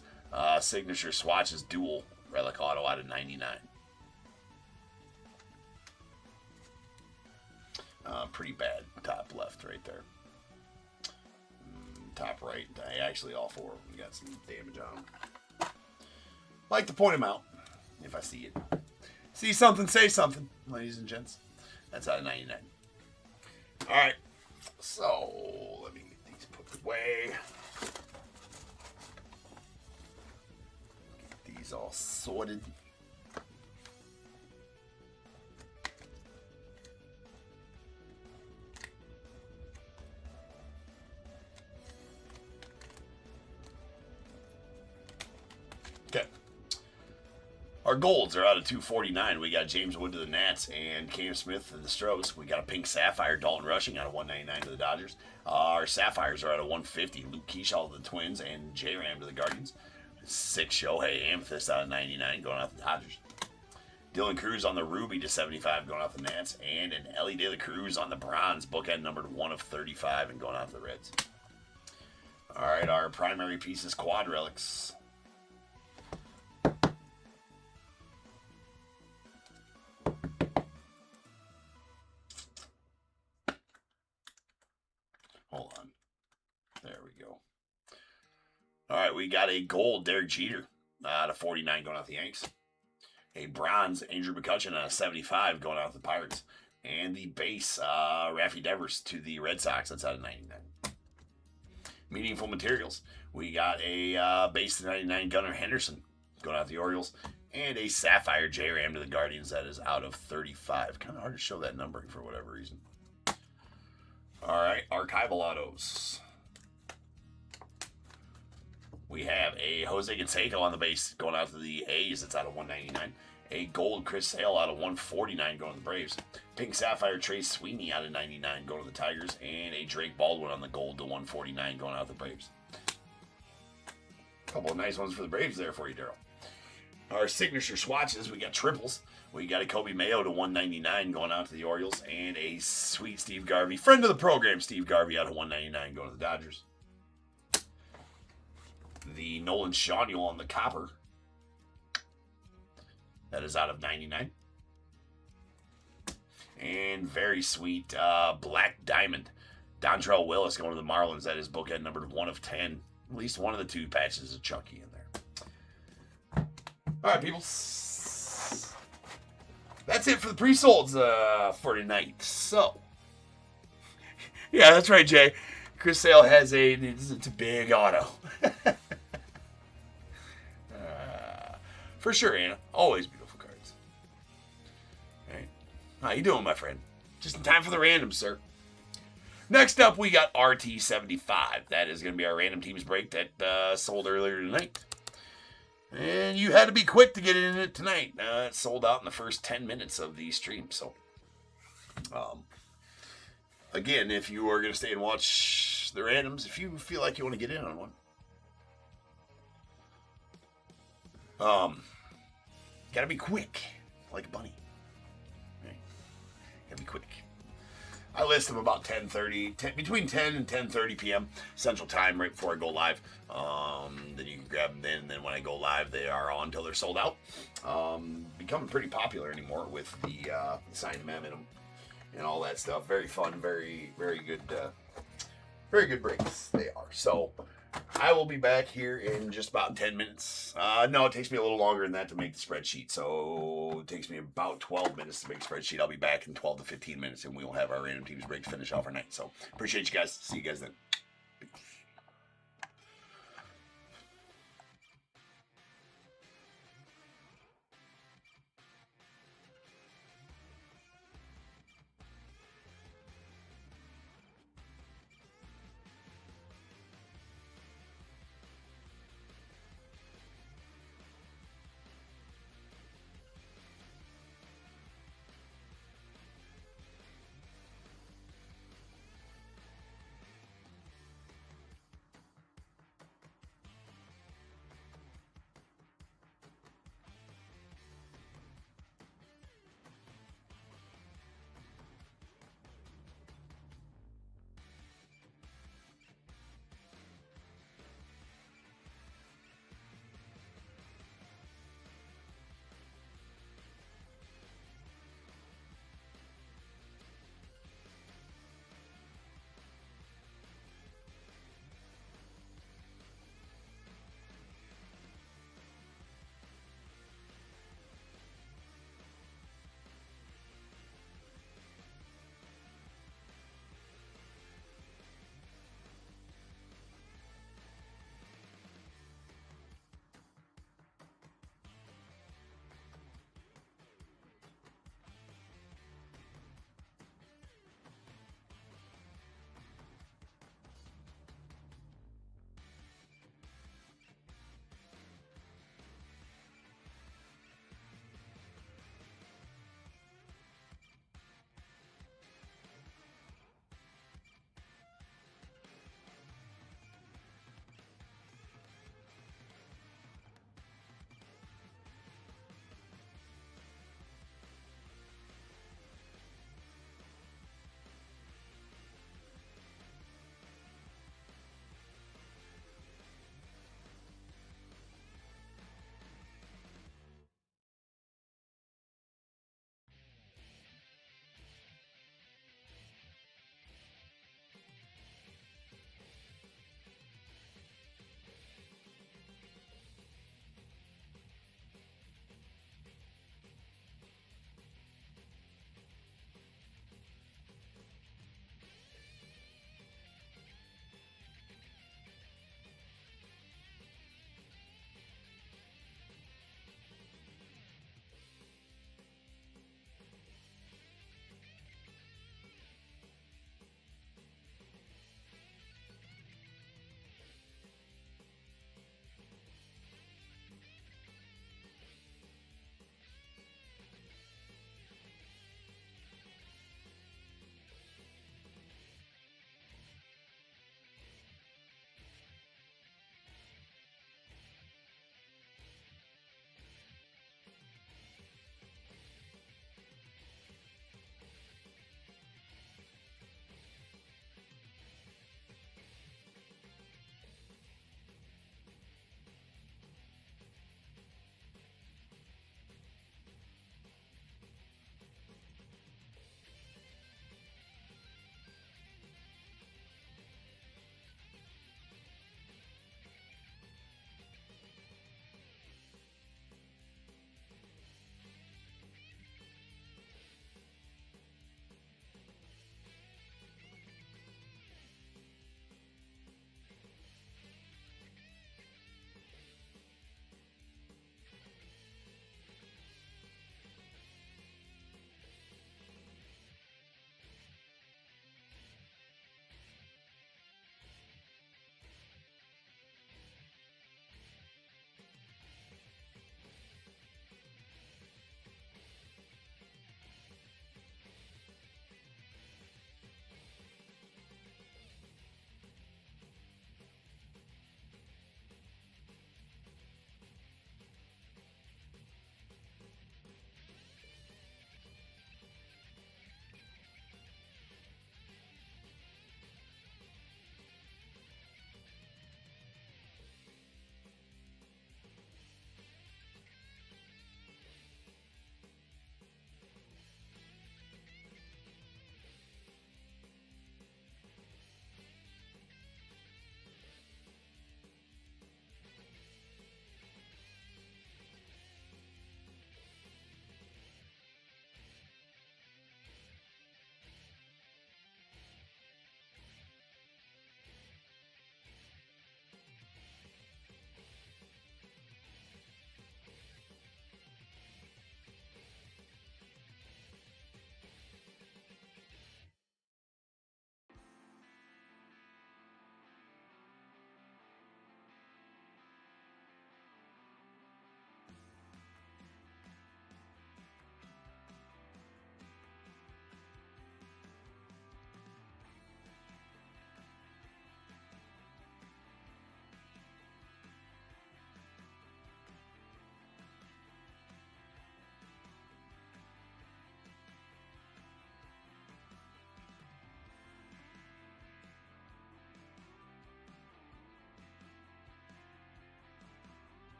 signature swatches dual relic auto out of 99. Pretty bad top left right there. Top right. Actually, all four. We got some damage on them. Like to point them out if I see it. See something, say something, ladies and gents. That's out of 99. All right. So let me get these put away. Get these all sorted. Okay. Our golds are out of 249. We got James Wood to the Nats and Cam Smith to the Stros. We got a pink Sapphire, Dalton Rushing out of 199 to the Dodgers. Our Sapphires are out of 150. Luke Keyshaw to the Twins and J-Ram to the Guardians. 6 Shohei Amethyst out of 99 going out the Dodgers. Dylan Cruz on the Ruby to 75 going out the Nats. And an Ellie De La Cruz on the Bronze, bookend numbered 1 of 35 and going out the Reds. All right, our primary pieces, quad relics. we got a gold Derek Jeter out of 49 going out the Yanks. A bronze Andrew McCutchen out of 75 going out the Pirates. And the base Raffy Devers to the Red Sox. That's out of 99. Meaningful materials. We got a base to 99 Gunnar Henderson going out the Orioles. And a Sapphire J-Ram to the Guardians. That is out of 35. Kind of hard to show that numbering for whatever reason. All right, archival autos. We have a Jose Canseco on the base going out to the A's. It's out of 199. A gold Chris Sale out of 149 going to the Braves. Pink Sapphire Trace Sweeney out of 99 going to the Tigers. And a Drake Baldwin on the gold to 149 going out to the Braves. A couple of nice ones for the Braves there for you, Daryl. Our signature swatches, we got triples. We got a Kobe Mayo to 199 going out to the Orioles. And a sweet Steve Garvey, friend of the program, Steve Garvey out of 199 going to the Dodgers. The Nolan Shawniel on the copper. That is out of 99. And very sweet Black Diamond. Dontrell Willis going to the Marlins. That is bookend numbered 1 of 10. At least one of the two patches is chunky in there. All right, people. That's it for the pre-solds for tonight. So, yeah, that's right, Jay. Chris Sale has it's a big auto. For sure, Anna. Always beautiful cards. All right. How you doing, my friend? Just in time for the random, sir. Next up, we got RT75. That is going to be our random teams break that sold earlier tonight. And you had to be quick to get in it tonight. It sold out in the first 10 minutes of the stream. So, again, if you are going to stay and watch the randoms, if you feel like you want to get in on one, gotta be quick, like a bunny. Right? Gotta be quick. I list them about 10:30, between 10 and 10:30 p.m. Central Time, right before I go live. Then you can grab them then, and then when I go live, they are on until they're sold out. Becoming pretty popular anymore with the signed mem in them and all that stuff. Very fun, very good breaks they are. So I will be back here in just about 10 minutes. No, it takes me a little longer than that to make the spreadsheet. So it takes me about 12 minutes to make the spreadsheet. I'll be back in 12 to 15 minutes, and we will have our random teams break to finish off our night. So appreciate you guys. See you guys then.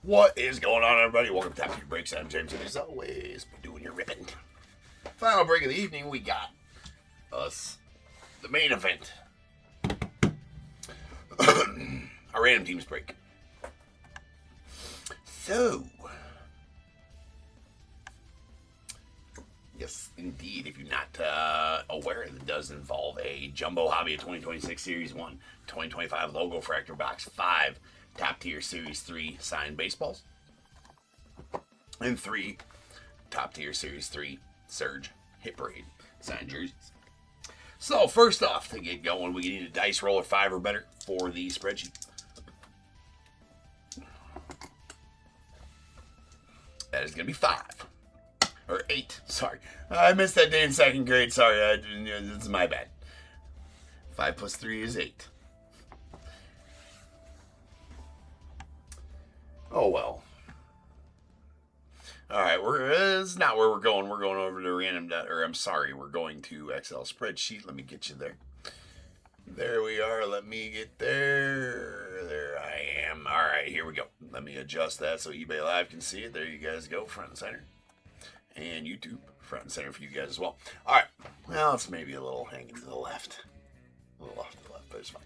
What is going on, everybody? Welcome to Top Tier Breaks. I'm James, and as always, doing your ribbon. Final break of the evening, we got us the main event. Our random teams break. So, yes, indeed, if you're not aware, it does involve a Jumbo Hobby of 2026 Series 1, 2025 Logo Fractor Box 5, Top Tier Series 3 signed baseballs, and 3 Top Tier Series 3 Surge Hit Parade signed jerseys. So first off, to get going, we need a dice roller 5 or better for the spreadsheet. That is going to be 5. Or 8, sorry. I missed that day in second grade, sorry, this is my bad. 5 plus 3 is 8. Oh well. Alright, it's not where we're going. We're going over to we're going to Excel spreadsheet. Let me get you there. There we are. Let me get there. There I am. Alright, here we go. Let me adjust that so eBay Live can see it. There you guys go, front and center. And YouTube, front and center for you guys as well. Alright, well, it's maybe a little hanging to the left. A little off to the left, but it's fine.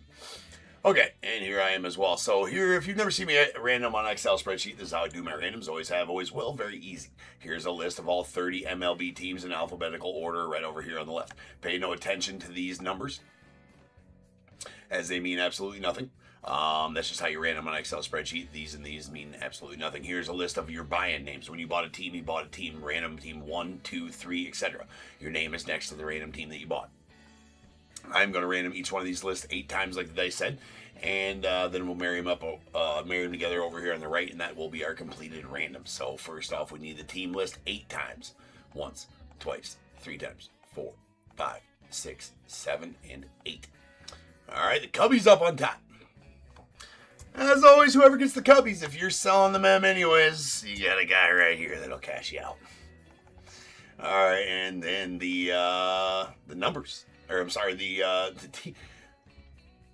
Okay, and here I am as well. So here, if you've never seen me random on Excel spreadsheet, this is how I do my randoms. Always have, always will. Very easy. Here's a list of all 30 MLB teams in alphabetical order right over here on the left. Pay no attention to these numbers, as they mean absolutely nothing. That's just how you random on an Excel spreadsheet. These and these mean absolutely nothing. Here's a list of your buy-in names. When you bought a team, random team 1, 2, 3, etc. Your name is next to the random team that you bought. I'm going to random each one of these lists 8 times, like the dice said, and then we'll marry them together over here on the right, and that will be our completed random. So first off, we need the team list 8 times. Once, twice, 3 times, 4, 5, 6, 7, and 8. All right, the Cubbies up on top. As always, whoever gets the Cubbies, if you're selling them anyways, you got a guy right here that'll cash you out. All right, and then the numbers. Or I'm sorry, the team.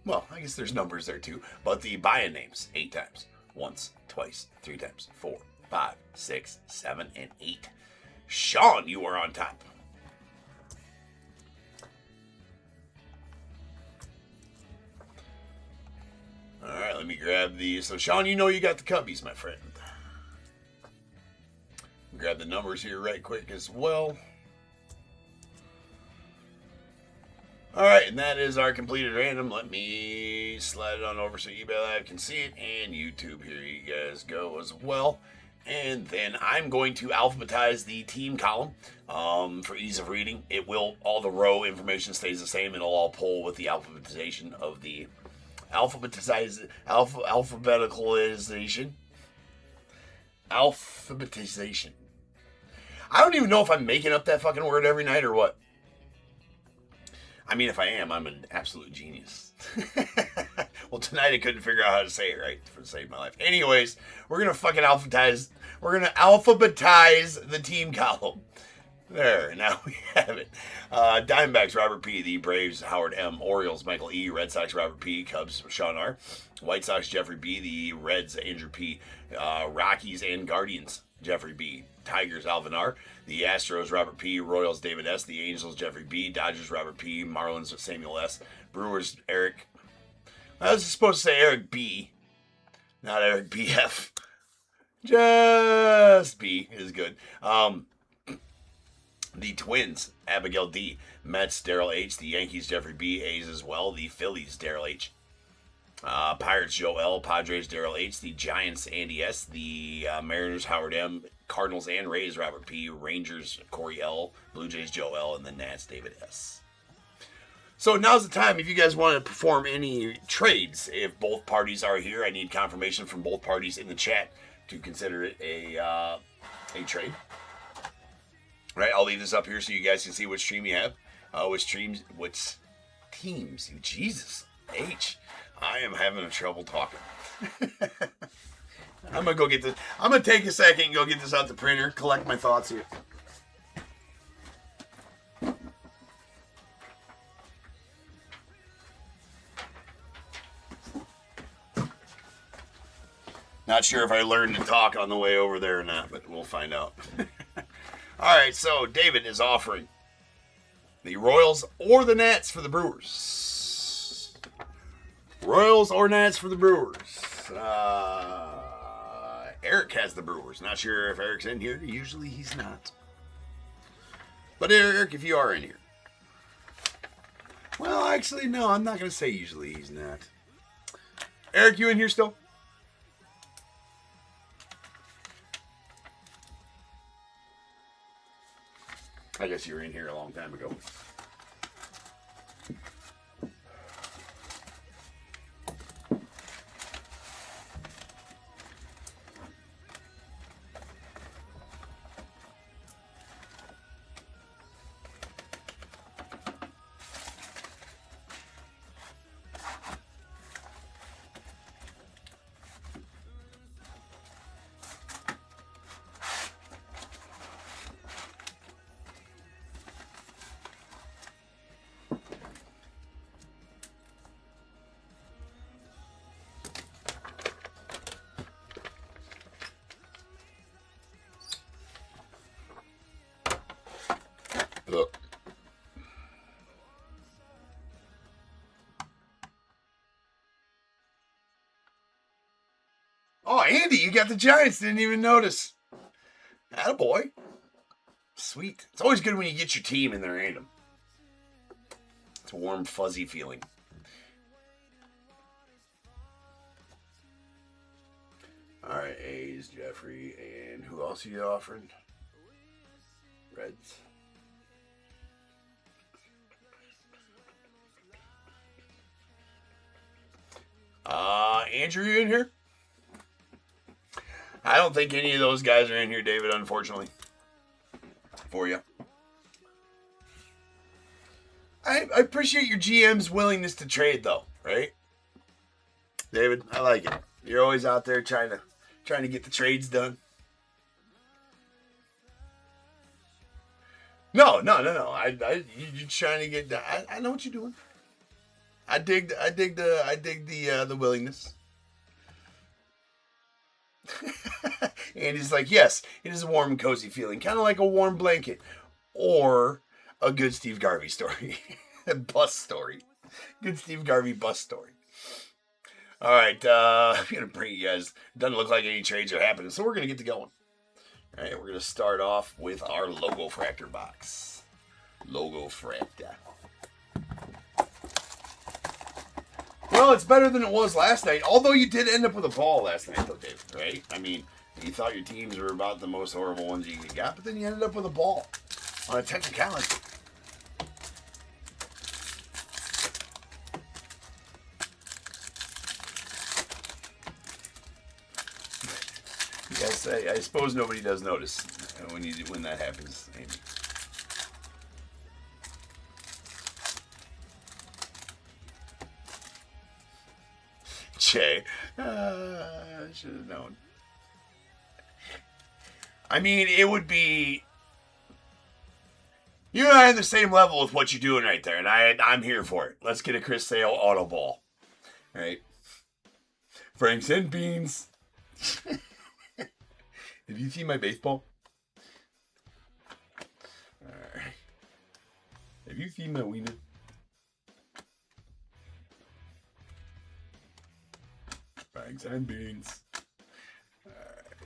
Well, I guess there's numbers there too. But the buy-in names 8 times. Once, twice, 3 times, 4, 5, 6, 7, and 8. Sean, you are on top. All right, let me grab these. So, Sean, you know you got the Cubbies, my friend. Grab the numbers here right quick as well. Alright, and that is our completed random. Let me slide it on over so eBay Live can see it, and YouTube, here you guys go as well. And then I'm going to alphabetize the team column for ease of reading. It will, all the row information stays the same. It'll all pull with the alphabetization of the alphabeticalization. I don't even know if I'm making up that fucking word every night or what. I mean, if I am, I'm an absolute genius. Well, tonight I couldn't figure out how to say it right for the sake of my life. Anyways, we're going to fucking alphabetize. We're going to alphabetize the team column. There, now we have it. Diamondbacks, Robert P. The Braves, Howard M. Orioles, Michael E. Red Sox, Robert P. Cubs, Sean R. White Sox, Jeffrey B. The Reds, Andrew P. Rockies and Guardians, Jeffrey B. Tigers, Alvin R. The Astros, Robert P. Royals, David S. The Angels, Jeffrey B. Dodgers, Robert P. Marlins, Samuel S. Brewers, Eric. I was supposed to say Eric B. Not Eric BF. Just B is good. The Twins, Abigail D. Mets, Daryl H. The Yankees, Jeffrey B. A's as well. The Phillies, Daryl H. Pirates, Joe L. Padres, Daryl H. The Giants, Andy S. The Mariners, Howard M. Cardinals and Rays, Robert P. Rangers, Corey L. Blue Jays, Joe L. And the Nats, David S. So now's the time if you guys want to perform any trades. If both parties are here, I need confirmation from both parties in the chat to consider it a trade. All right, I'll leave this up here so you guys can see which stream you have. Which teams, Jesus H. I am having trouble talking. I'm going to go get this. I'm going to take a second and go get this out the printer, collect my thoughts here. Not sure if I learned to talk on the way over there or not, but we'll find out. All right, so David is offering the Royals or the Nats for the Brewers. Royals or Nats for the Brewers. Eric has the Brewers. Not sure if Eric's in here. Usually he's not. But Eric, if you are in here. Well, actually, no, I'm not going to say usually he's not. Eric, you in here still? I guess you were in here a long time ago. Look. Oh, Andy, you got the Giants. Didn't even notice. Attaboy. Sweet. It's always good when you get your team in there, random. It's a warm, fuzzy feeling. All right, A's, Jeffrey, and who else are you offering? Reds. Andrew, you in here? I don't think any of those guys are in here, David, unfortunately. For you. I appreciate your GM's willingness to trade, though, right? David, I like it. You're always out there trying to get the trades done. No. You're trying to get done. I know what you're doing. I dig the willingness. And he's like, yes, it is a warm and cozy feeling, kind of like a warm blanket, or a good Steve Garvey story, a bus story, good Steve Garvey bus story. All right, I'm gonna bring you guys. Doesn't look like any trades are happening, so we're gonna get to going. All right, we're gonna start off with our Logo Fractor box. Logo Fractor. Well, it's better than it was last night. Although you did end up with a ball last night, though, David, right? I mean, you thought your teams were about the most horrible ones you got, but then you ended up with a ball on a technicality. Yes, I suppose nobody does notice when that happens, Amy. Jay, I should have known. I mean, it would be. You and I are on the same level with what you're doing right there, and I'm here for it. Let's get a Chris Sale auto ball. All right. Franks and beans. Have you seen my baseball? All right. Have you seen my wiener? Franks and beans. All right.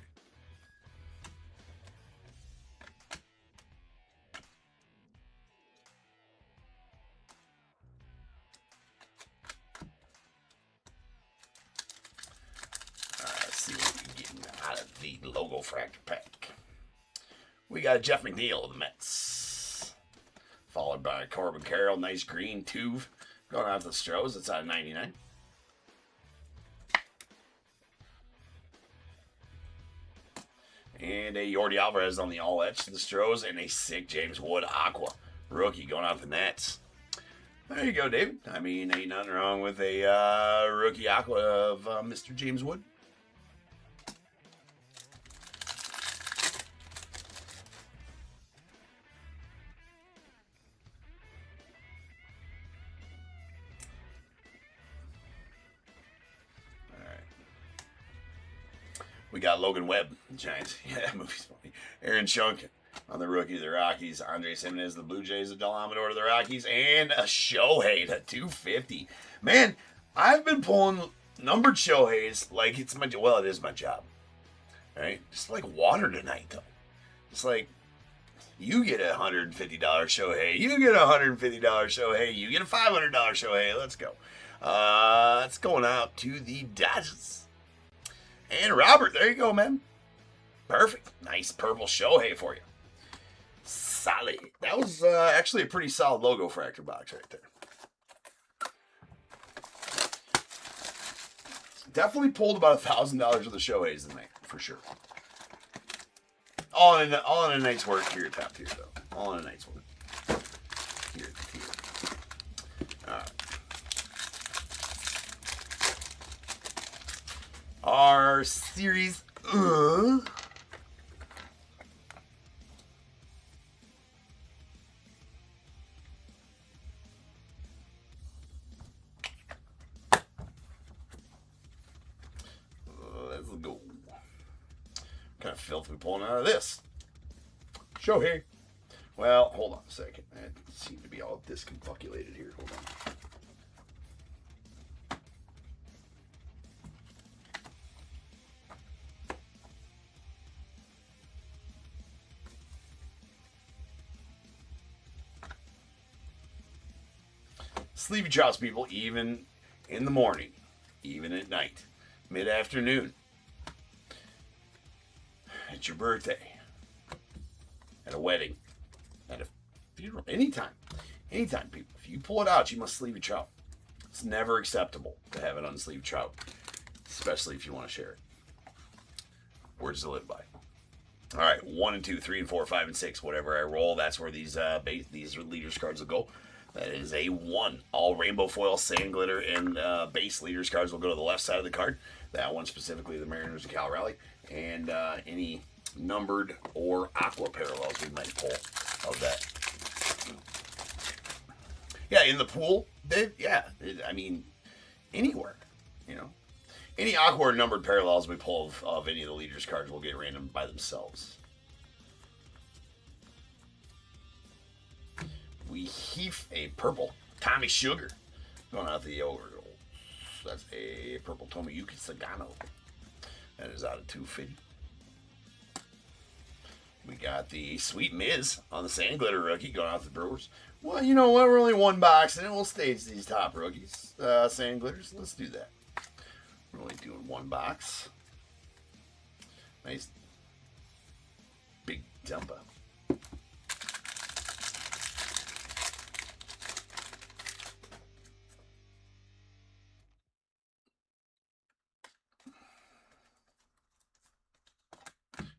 Let's see what we're getting out of the Logo Fractor pack. We got Jeff McNeil of the Mets. Followed by Corbin Carroll, nice green Tuve. Going out to the Stros, it's out of 99. And a Yordi Alvarez on the all etch to the Stros, and a sick James Wood Aqua rookie going out the Nets. There you go, David. I mean, ain't nothing wrong with a rookie Aqua of Mr. James Wood. We got Logan Webb, Giants. Yeah, that movie's funny. Aaron Shunk on the rookie of the Rockies. Andres Jimenez, the Blue Jays, the Del Amador to the Rockies. And a Shohei to 250. Man, I've been pulling numbered Shoheis like it's my, well, it is my job. Right? Just like water tonight, though. It's like, you get a $150 Shohei. You get a $150 Shohei. You get a $500 Shohei. Let's go. It's going out to the Dodgers. And Robert, there you go, man. Perfect. Nice purple Shohei for you. Solid. That was actually a pretty solid logo fractor box right there. Definitely pulled about $1,000 of the Shoheis tonight, for sure. All in a night's work here at Top Tier, though. All in a night's work. Here at the tier. All right. Our series. Let's go. What kind of filth we pulling out of this? Shohei. Well, hold on a second. That seemed to be all discombobulated here. Hold on. Sleepy trouts, people, even in the morning, even at night, mid-afternoon, at your birthday, at a wedding, at a funeral, anytime, people. If you pull it out, you must sleeve a trout. It's never acceptable to have an unsleeved trout, especially if you want to share it. Words to live by. All right, 1 and 2, 3 and 4, 5 and 6, whatever I roll, that's where these leaders cards will go. That is a 1. All rainbow foil, sand glitter, and base leaders cards will go to the left side of the card. That one specifically, the Mariners and Cal Raleigh. And any numbered or aqua parallels we might pull of that. Yeah, in the pool, anywhere, Any aqua or numbered parallels we pull of any of the leaders cards will get random by themselves. We heave a purple Tommy Sugar going out the Orioles. That's a purple Tomoyuki Sagano. That is out of 250. We got the Sweet Miz on the Sand Glitter rookie going out the Brewers. Well, you know what? We're only one box, and we'll stage these top rookies. Sand Glitters. Let's do that. We're only doing one box. Nice big dump up.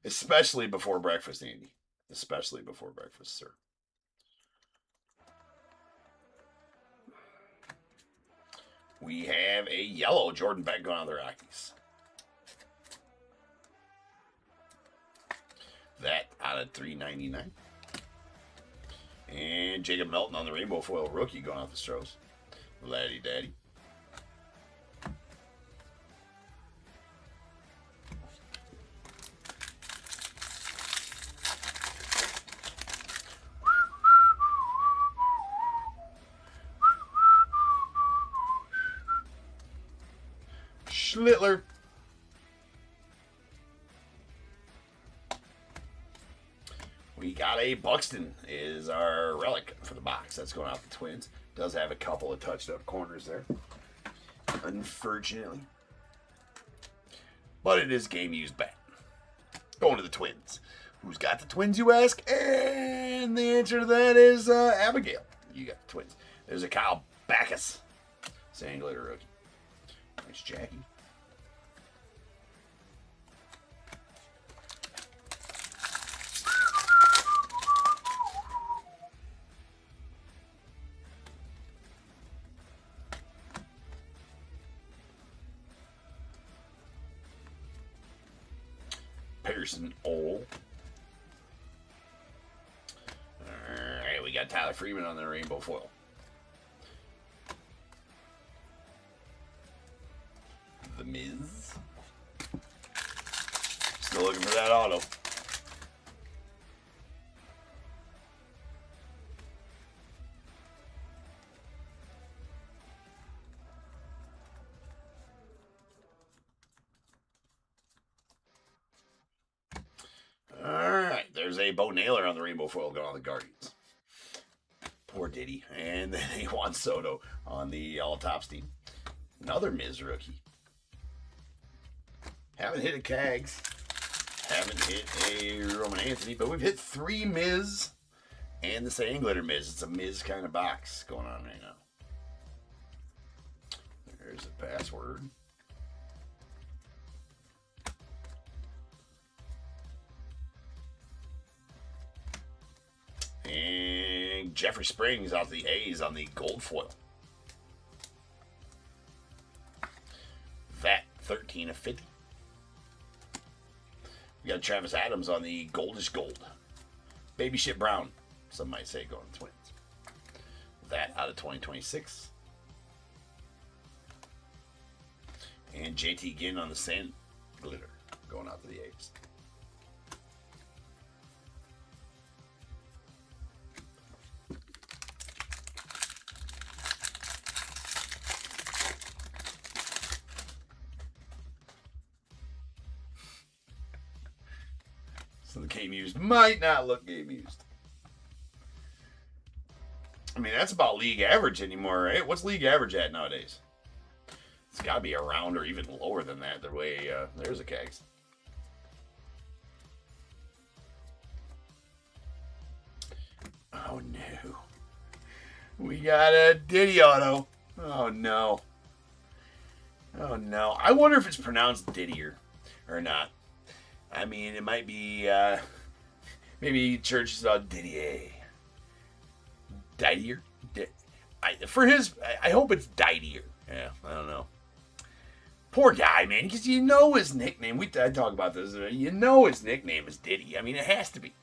Especially before breakfast, Andy. Especially before breakfast, sir. We have a yellow Jordan Beck going on the Rockies. That out of $3.99. And Jacob Melton on the rainbow foil rookie going off the Stros. Laddie Daddy. Schlittler. We got a Buxton is our relic for the box. That's going out the Twins. Does have a couple of touched up corners there, unfortunately. But it is game used bat. Going to the Twins. Who's got the Twins, you ask? And the answer to that is Abigail. You got the Twins. There's a Kyle Backus. Sand Glitter rookie. Nice Jackie. Pearson Ole. Alright, we got Tyler Freeman on the rainbow foil. The Miz. Still looking for that auto. Alright, there's a Bo Naylor on the rainbow foil going on the Guardians. Poor Diddy. And then a Juan Soto on the all TOPP team. Another Miz rookie. Haven't hit a Cags. Haven't hit a Roman Anthony, but we've hit 3 Miz and the same glitter Miz. It's a Miz kind of box going on right now. There's the password. And Jeffrey Springs out the A's on the gold foil. That 13 of 50. We got Travis Adams on the goldish gold. Baby shit brown, some might say, going to Twins. That out of 2026. And JT Ginn on the sand glitter, going out to the A's. So the game used might not look game used. I mean, that's about league average anymore, right? What's league average at nowadays? It's got to be around or even lower than that. The way there's a Cags. Oh no, we got a Diddy auto. Oh no. Oh no. I wonder if it's pronounced Didier or not. I mean, it might be, maybe church is about Didier. Didier? For his, I hope it's Didier. Yeah, I don't know. Poor guy, man, because you know his nickname. I talk about this. You know his nickname is Diddy. I mean, it has to be,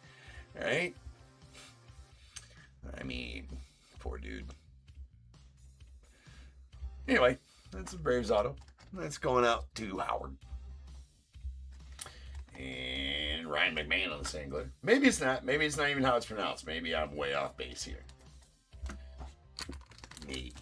right? I mean, poor dude. Anyway, that's the Braves auto. That's going out to Howard. And Ryan McMahon on the same glitter. Maybe it's not. Maybe it's not even how it's pronounced. Maybe I'm way off base here. Maybe.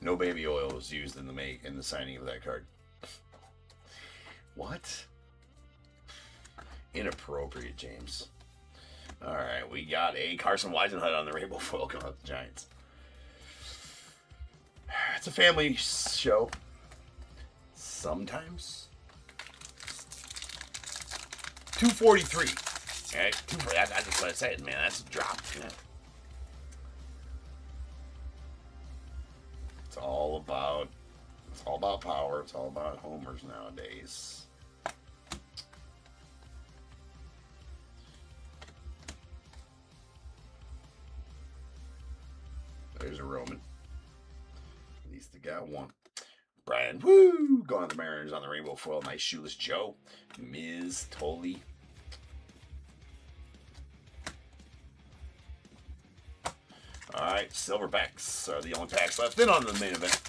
No baby oil was used in the signing of that card. What? Inappropriate, James. All right, we got a Carson Weisenhunt on the rainbow foil coming out the Giants. It's a family show. Sometimes. 243. Okay, 243. That's just what I said, man. That's a drop. Yeah. It's all about power. It's all about homers nowadays. There's a Roman. At least they got one. Brian, woo! Going on the Mariners on the rainbow foil. Nice shoeless Joe. Miz Tolley. Alright, Silverbacks are the only packs left in on the main event.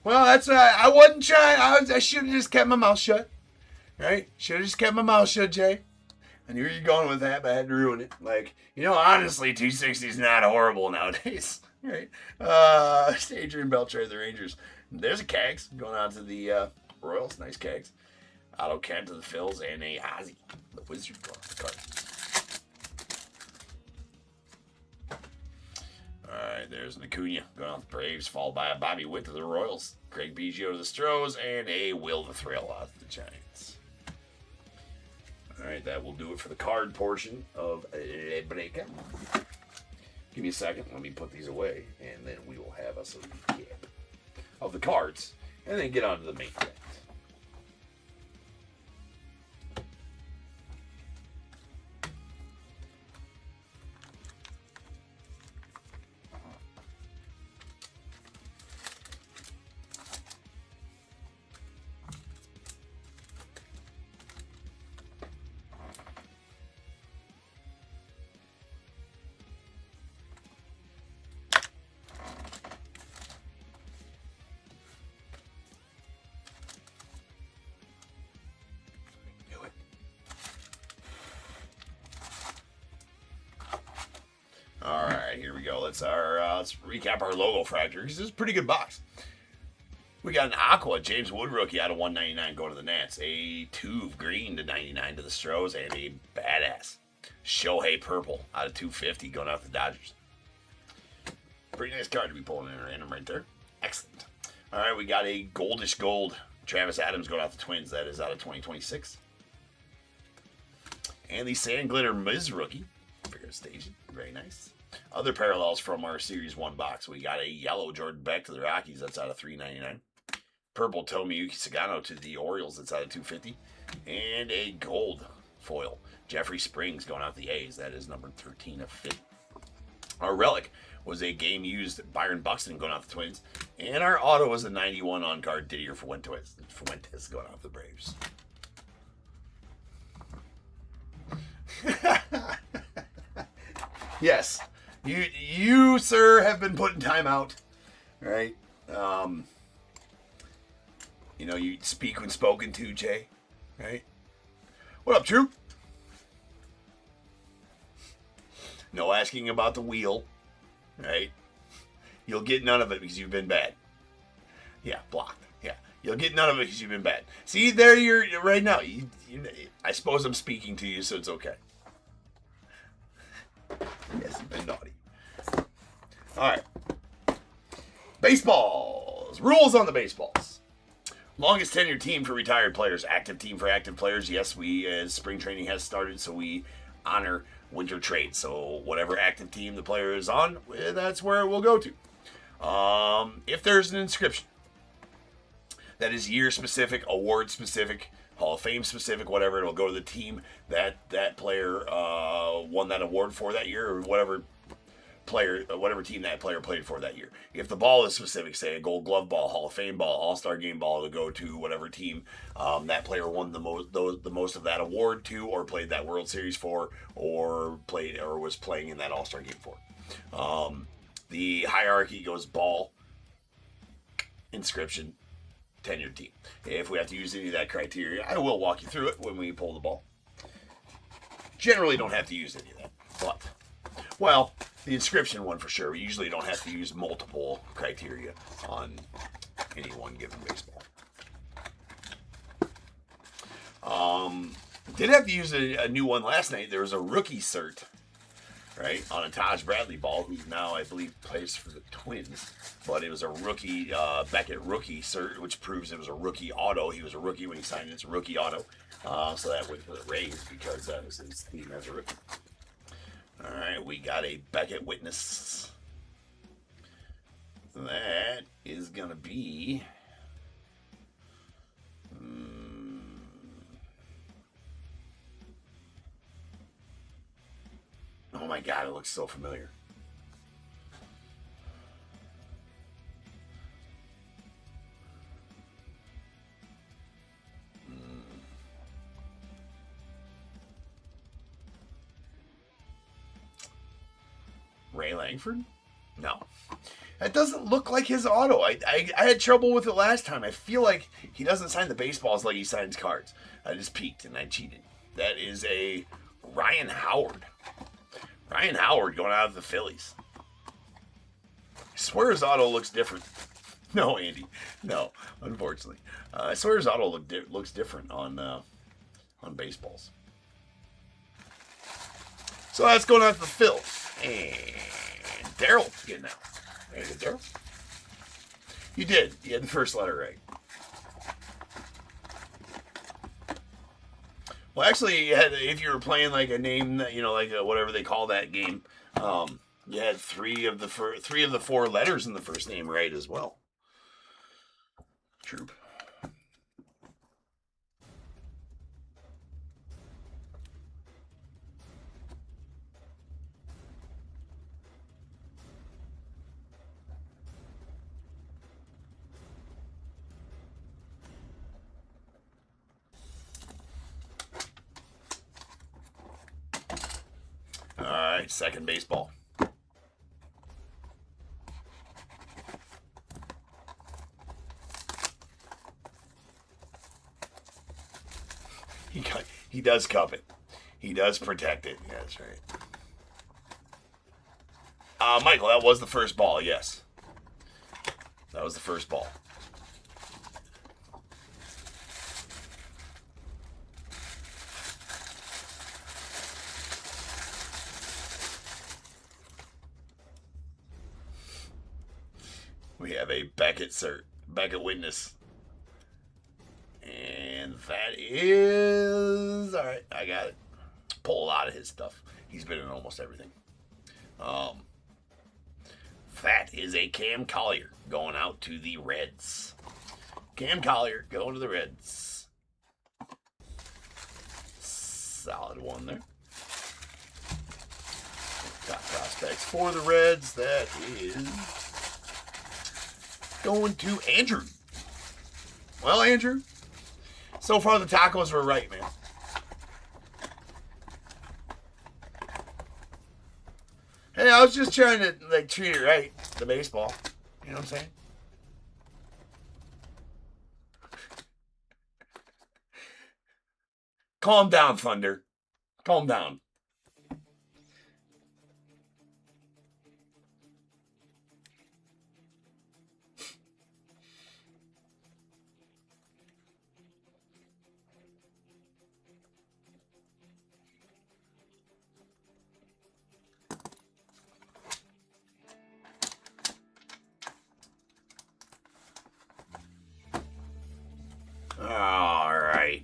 Well, that's I wasn't trying. I should have just kept my mouth shut. Right? Should have just kept my mouth shut, Jay. I knew you were going with that, but I had to ruin it. Like, honestly, 260 is not horrible nowadays. Right? Adrian Beltre of the Rangers. There's a Cags going on to the Royals. Nice Cags. Otto Kent to the Phils and a Ozzy. The Wizards going off the cards. Alright, there's an Acuna going on the Braves, followed by a Bobby Witt to the Royals. Craig Biggio to the Stros, and a Will the Thrill out to the Giants. Alright, that will do it for the card portion of Le Breca. Give me a second. Let me put these away, and then we will have us a recap of the cards, and then get on to the main event. let's recap our logo fractor, because this is a pretty good box. We got an Aqua James Wood rookie out of 199 going to the Nats. A Tuve green to 99 to the Stros. And a badass Shohei purple out of 250 going out to the Dodgers. Pretty nice card to be pulling in random right there. Excellent. All right, we got a goldish gold Travis Adams going out the Twins. That is out of 2026. And the Sand Glitter Miz rookie. Figure station. Very nice. Other parallels from our Series 1 box. We got a yellow Jordan Beck to the Rockies. That's out of 399. Purple Tomiyuki Sagano to the Orioles. That's out of 250. And a gold foil Jeffrey Springs going out the A's. That is number 13 of 50. Our relic was a game-used Byron Buxton going out the Twins. And our auto was a 91 on-card Didier Fuentes going out the Braves. Yes. You, sir, have been put in timeout. Right? You speak when spoken to, Jay. Right? What up, Troop? No asking about the wheel. Right? You'll get none of it because you've been bad. Yeah, blocked. Yeah. You'll get none of it because you've been bad. See, there you're right now. I suppose I'm speaking to you, so it's okay. Yes, you've been naughty. All right. Baseballs. Rules on the baseballs. Longest tenured team for retired players. Active team for active players. Yes, as spring training has started, so we honor winter trade. So whatever active team the player is on, that's where it will go to. If there's an inscription that is year specific, award specific, Hall of Fame specific, whatever, it'll go to the team that player won that award for that year, or whatever team that player played for that year. If the ball is specific, say a Gold Glove ball, Hall of Fame ball, All-Star Game ball, it'll go to whatever team that player won the most of that award to, or played that World Series for, or was playing in that All-Star Game for. The hierarchy goes ball, inscription, tenured team. If we have to use any of that criteria, I will walk you through it when we pull the ball. Generally don't have to use any of that, but, well, the inscription one for sure. We usually don't have to use multiple criteria on any one given baseball. Did have to use a new one last night. There was a rookie cert, right, on a Taj Bradley ball, who now, I believe, plays for the Twins. But it was a rookie, Beckett rookie cert, which proves it was a rookie auto. He was a rookie when he signed it. It's a rookie auto. So that went for the Rays because that was his theme as a rookie. All right, we got a Beckett witness. That is going to be... Oh my God, it looks so familiar. Ray Langford? No. That doesn't look like his auto. I had trouble with it last time. I feel like he doesn't sign the baseballs like he signs cards. I just peeked and I cheated. That is a Ryan Howard. Ryan Howard going out of the Phillies. I swear his auto looks different. No, Andy. No, unfortunately. I swear his auto looks different on baseballs. So that's going out to the Phils. And Daryl's getting out. There you go, Daryl. You did. You had the first letter right. Well, actually, if you were playing like a name that, like whatever they call that game, you had three of the four letters in the first name right as well. Troop. All right, second baseball. He does cup it. He does protect it. Yeah, that's right. Michael, that was the first ball, yes. That was the first ball. We have a Beckett witness. And that is... Alright, I got it. Pull a lot of his stuff. He's been in almost everything. That is a Cam Collier going out to the Reds. Cam Collier going to the Reds. Solid one there. Top prospects for the Reds. That is going to Andrew. Well, Andrew, so far the tacos were right, man. Hey, I was just trying to treat it right, the baseball. You know what I'm saying? Calm down, Thunder. Calm down. All right.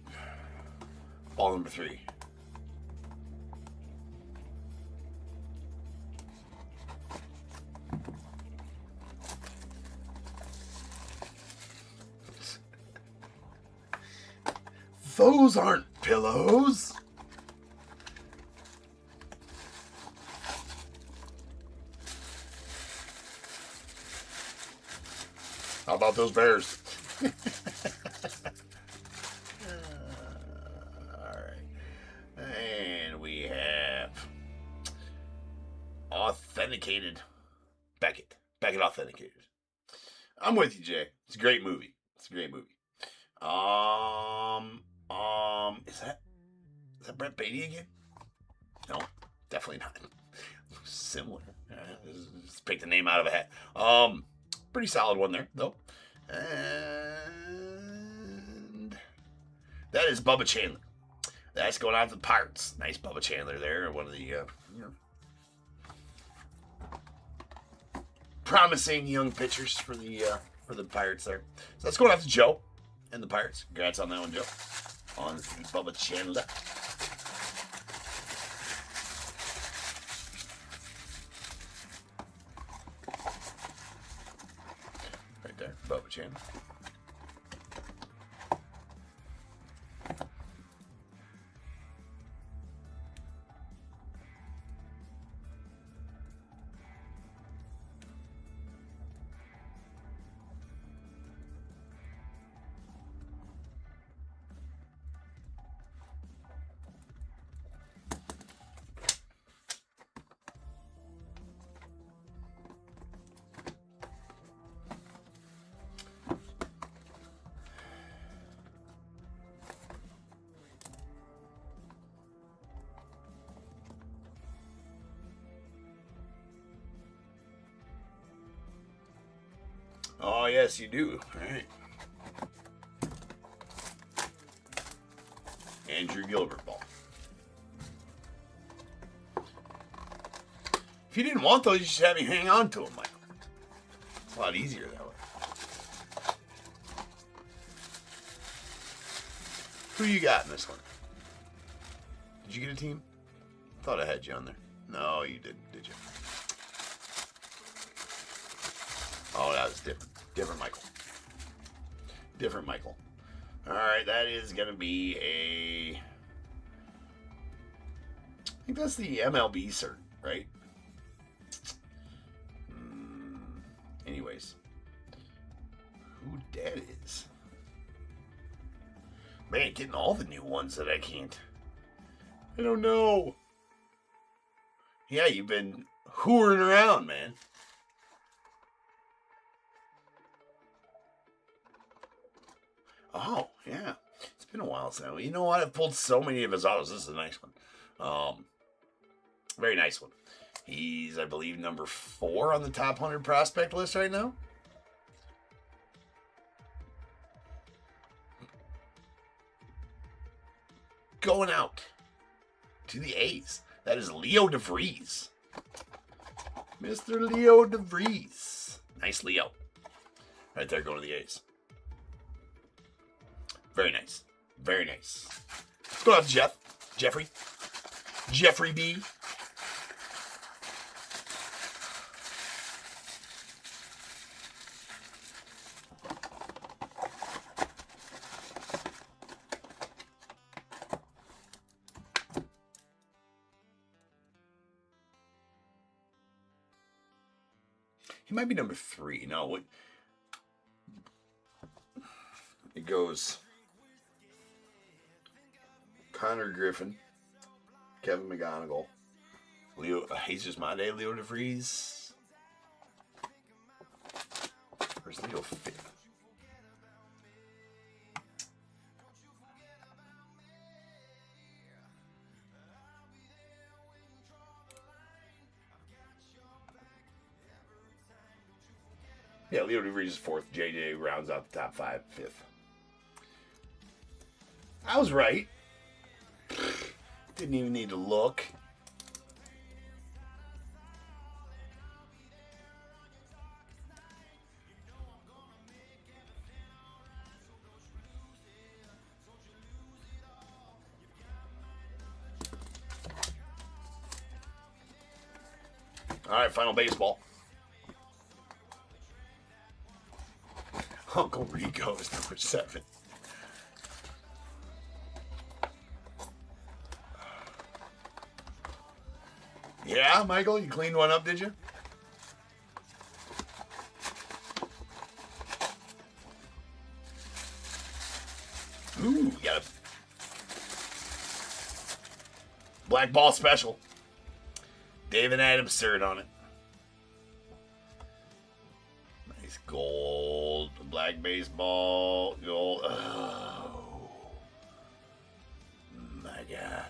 Ball number 3. Those aren't pillows. How about those Bears? Authenticated Beckett Authenticated. I'm with you, Jay. It's a great movie. Is that Brett Beatty again? No, definitely not. Similar. Just pick the name out of a hat. Pretty solid one there, though. And that is Bubba Chandler. That's going out to the Pirates. Nice Bubba Chandler there. One of the promising young pitchers for the Pirates there. So that's going out to Joe and the Pirates. Congrats on that one, Joe. On the Bubba Chandler. Right there, Bubba Chandler. Oh, yes, you do. All right. Andrew Gilbert ball. If you didn't want those, you should have me hang on to them, Michael. It's a lot easier that way. Who you got in this one? Did you get a team? I thought I had you on there. No, you didn't, did you? Oh, that was different. Different Michael. Different Michael. All right, that is going to be a... I think that's the MLB cert, right? Anyways. Who that is? Man, getting all the new ones that I can't. I don't know. Yeah, you've been hooring around, man. Oh, yeah. It's been a while since. You know what? I've pulled so many of his autos. This is a nice one. Very nice one. He's, I believe, number 4 on the top 100 prospect list right now. Going out to the A's. That is Leo DeVries. Mr. Leo DeVries. Nice Leo. Right there, going to the A's. Very nice. Very nice. Go out to Jeffrey B. He might be number 3. No, what? It goes Connor Griffin, Kevin McGonigal, Leo Jesus Monday, Leo DeVries. Where's Leo fit? Yeah, Leo DeVries is 4th. JJ rounds out the top 5, 5th. I was right. Didn't even need to look. All right, final baseball. Uncle Rico is number 7. Yeah, Michael, you cleaned one up, did you? Ooh, got a black ball special. David Adams cert on it. Nice gold, black baseball, gold. Oh, my God.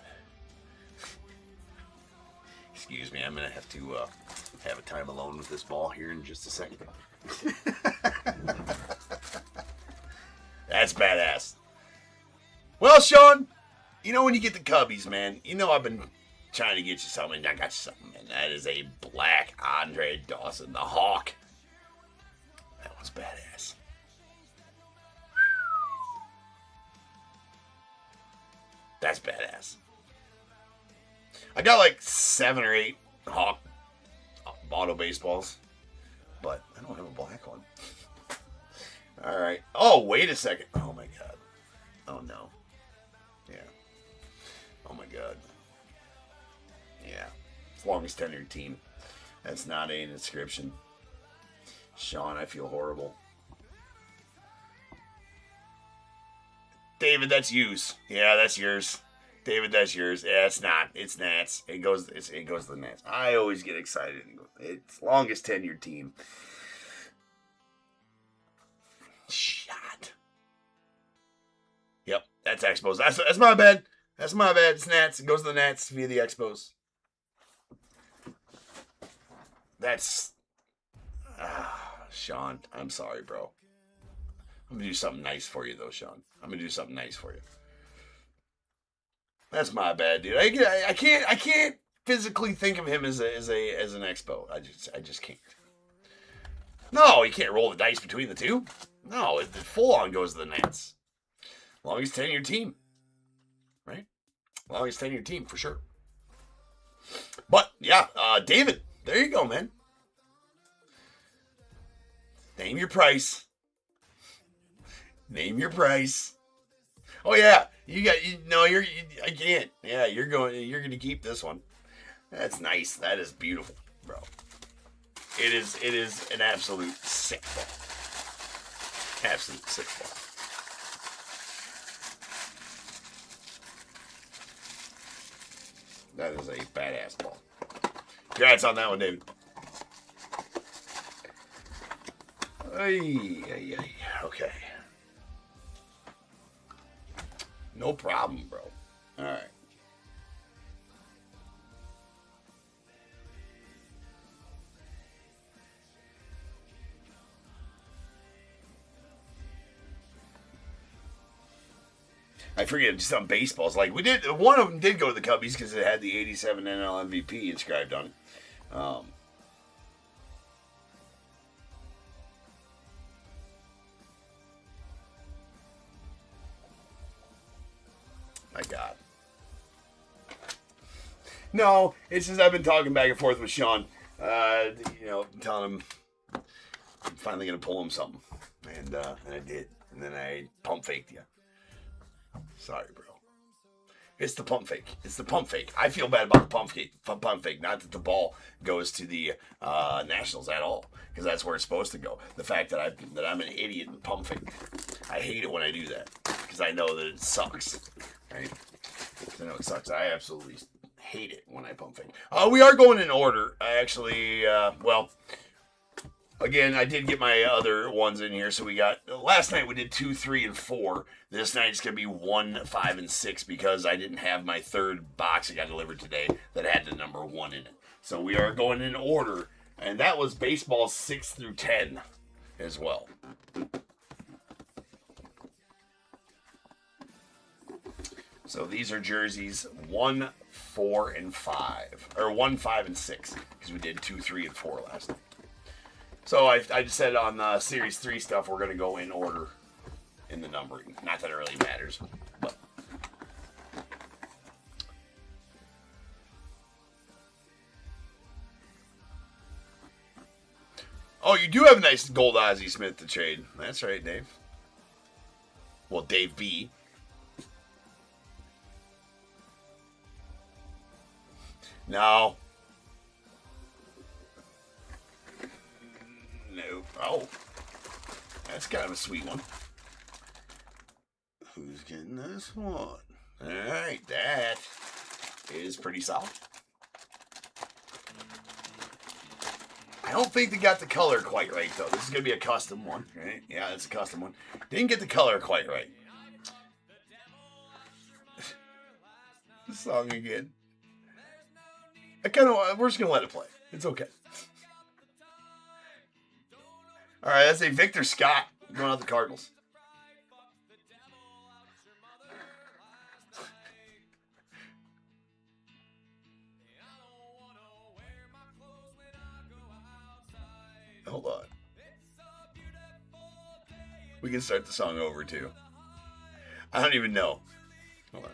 Excuse me, I'm going to have to have a time alone with this ball here in just a second. That's badass. Well, Sean, you know when you get the Cubbies, man, you know I've been trying to get you something. I got you something, man. That is a black Andre Dawson, the Hawk. That was badass. That's badass. I got like 7 or 8 Hawk auto baseballs, but I don't have a black one. All right. Oh, wait a second. Oh, my God. Oh, no. Yeah. Oh, my God. Yeah. Longest tenured team. That's not an inscription. Sean, I feel horrible. David, that's yours. Yeah, that's yours. David, that's yours. Yeah, it's not. It's Nats. It goes to the Nats. I always get excited. It's longest tenured team. Shot. Yep, that's Expos. That's my bad. That's my bad. It's Nats. It goes to the Nats via the Expos. That's... Sean, I'm sorry, bro. I'm going to do something nice for you, though, Sean. I'm going to do something nice for you. That's my bad, dude. I can't physically think of him as an Expo. I just can't. No, you can't roll the dice between the two. No, the full on goes to the Nats. Longest tenured team, right? Longest tenured team for sure. But yeah, David, there you go, man. Name your price. Name your price. Oh yeah, I can't. Yeah, you're going to keep this one. That's nice. That is beautiful, bro. It is an absolute sick ball. Absolute sick ball. That is a badass ball. Congrats on that one, David. Okay. No problem, bro. All right. I forget, just on baseballs. Like, one of them did go to the Cubbies because it had the 87 NL MVP inscribed on it. My God. No, it's just I've been talking back and forth with Sean. Telling him I'm finally going to pull him something. And I did. And then I pump faked you. Sorry, bro. It's the pump fake. It's the pump fake. I feel bad about the pump fake. Not that the ball goes to the Nationals at all, because that's where it's supposed to go. The fact that I'm an idiot and pump fake. I hate it when I do that, because I know that it sucks. Right? I know it sucks. I absolutely hate it when I pump fake. We are going in order. I actually, again, I did get my other ones in here. So we got, last night we did 2, 3, and 4. This night it's going to be 1, 5, and 6 because I didn't have my third box that got delivered today that had the number 1 in it. So we are going in order. And that was baseball 6 through 10 as well. So these are jerseys 1, 4, and 5. Or 1, 5, and 6. Because we did 2, 3, and 4 last night. So I just said on Series 3 stuff, we're going to go in order in the numbering. Not that it really matters. But. Oh, you do have a nice gold Ozzie Smith to trade. That's right, Dave. Well, Dave B. No. No. Oh. That's kind of a sweet one. Who's getting this one? Alright, that is pretty solid. I don't think they got the color quite right, though. This is going to be a custom one, right? Yeah, it's a custom one. Didn't get the color quite right. The song again. We're just going to let it play. It's okay. All right, that's a Victor Scott going out the Cardinals. Hold on. We can start the song over, too. I don't even know. Hold on.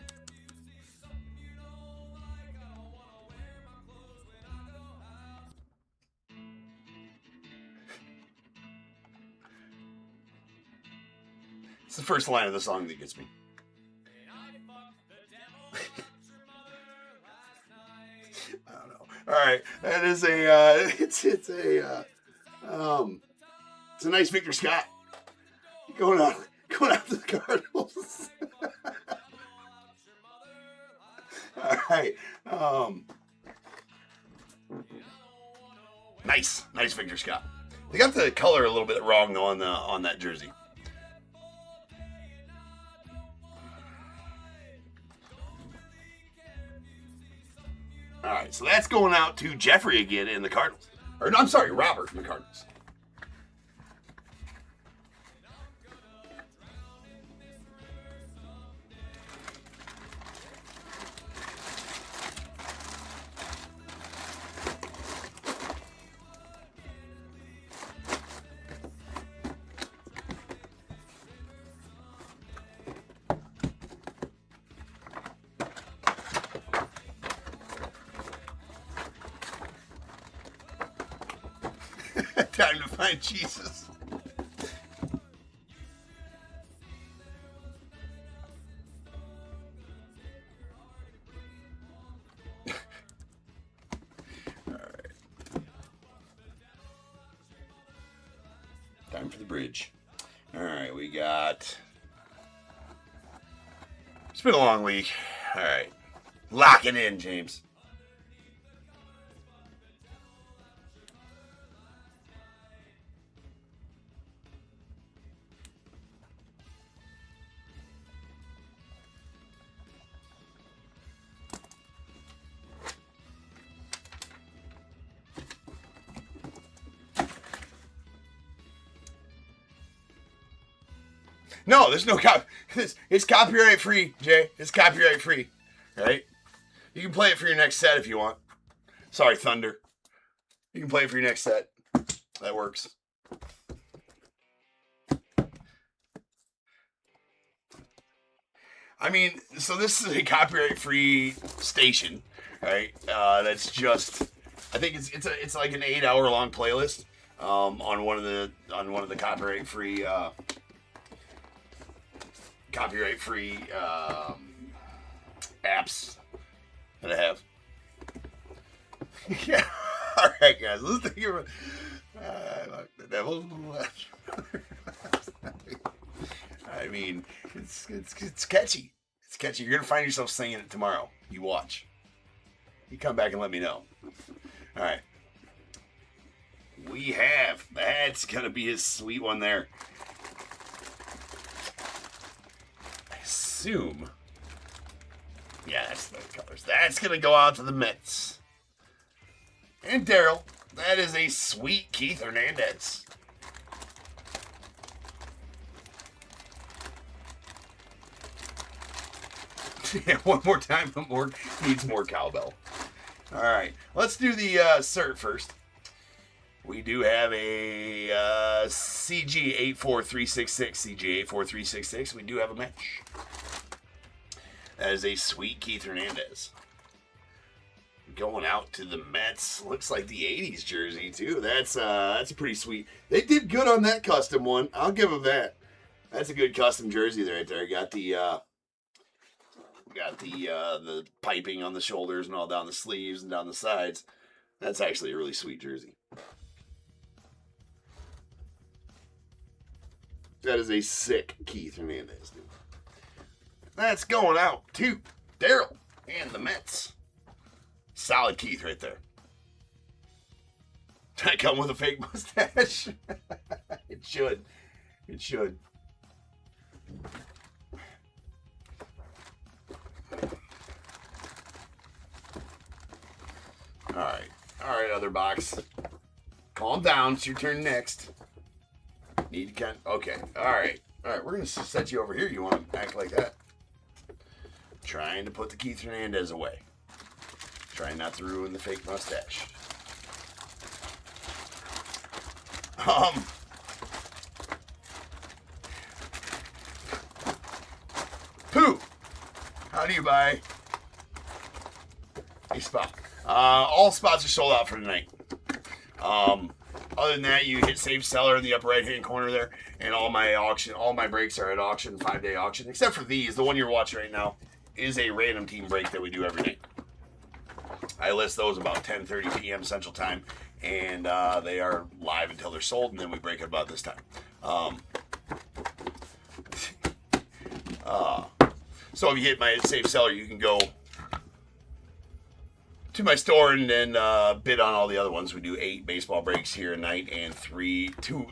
It's the first line of the song that gets me. I don't know. All right, that is it's a nice Victor Scott going out to the Cardinals. All right, nice Victor Scott. They got the color a little bit wrong though on that jersey. All right, so that's going out to Jeffrey again in the Cardinals. Or, no, I'm sorry, Robert in the Cardinals. Time to find Jesus. All right. Time for the bridge. All right, we got... It's been a long week. All right. Lock it in, James. No, there's no it's copyright free, Jay. It's copyright free, right? You can play it for your next set if you want. Sorry, Thunder. You can play it for your next set. That works. I mean, so this is a copyright-free station, right? That's just, I think it's like an 8-hour-long playlist on one of the copyright-free apps that I have. Yeah. All right, guys. Let's think about the devil. I mean, it's catchy. It's catchy. You're gonna find yourself singing it tomorrow. You watch. You come back and let me know. All right. That's gonna be a sweet one there. I assume. Yeah, that's the colors. That's gonna go out to the Mets. And Daryl. That is a sweet Keith Hernandez. Yeah, one more time. Needs more cowbell. All right, let's do the cert first. We do have a CG84366. CG84366. We do have a match. That is a sweet Keith Hernandez. Going out to the Mets. Looks like the 80s jersey, too. That's a pretty sweet. They did good on that custom one. I'll give them that. That's a good custom jersey right there. Got the piping on the shoulders and all down the sleeves and down the sides. That's actually a really sweet jersey. That is a sick Keith Hernandez, dude. That's going out to Daryl and the Mets. Solid Keith right there. Did I come with a fake mustache? It should. It should. All right, other box. Calm down. It's your turn next. Need to okay. All right. We're gonna set you over here. You want to act like that? Trying to put the Keith Hernandez away. Trying not to ruin the fake mustache. Pooh. How do you buy a spot? All spots are sold out for tonight. Other than that, you hit save seller in the upper right hand corner there, and all my breaks are at auction, 5-day auction, except for these. The one you're watching right now is a random team break that we do every night. I list those about 10:30 p.m. Central Time, and they are live until they're sold, and then we break it about this time. So if you hit my save seller, you can go to my store and then bid on all the other ones. We do 8 baseball breaks here a night and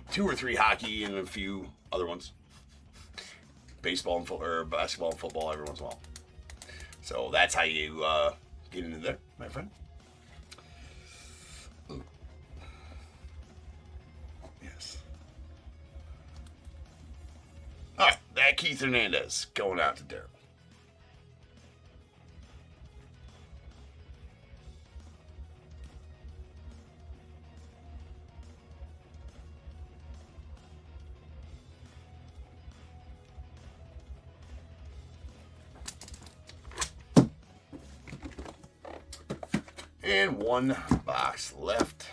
two or three hockey and a few other ones. Baseball and or basketball and football every once in a while. So that's how you get into there, my friend. Ooh. Yes. All right, that Keith Hernandez going out to Daryl. And one box left.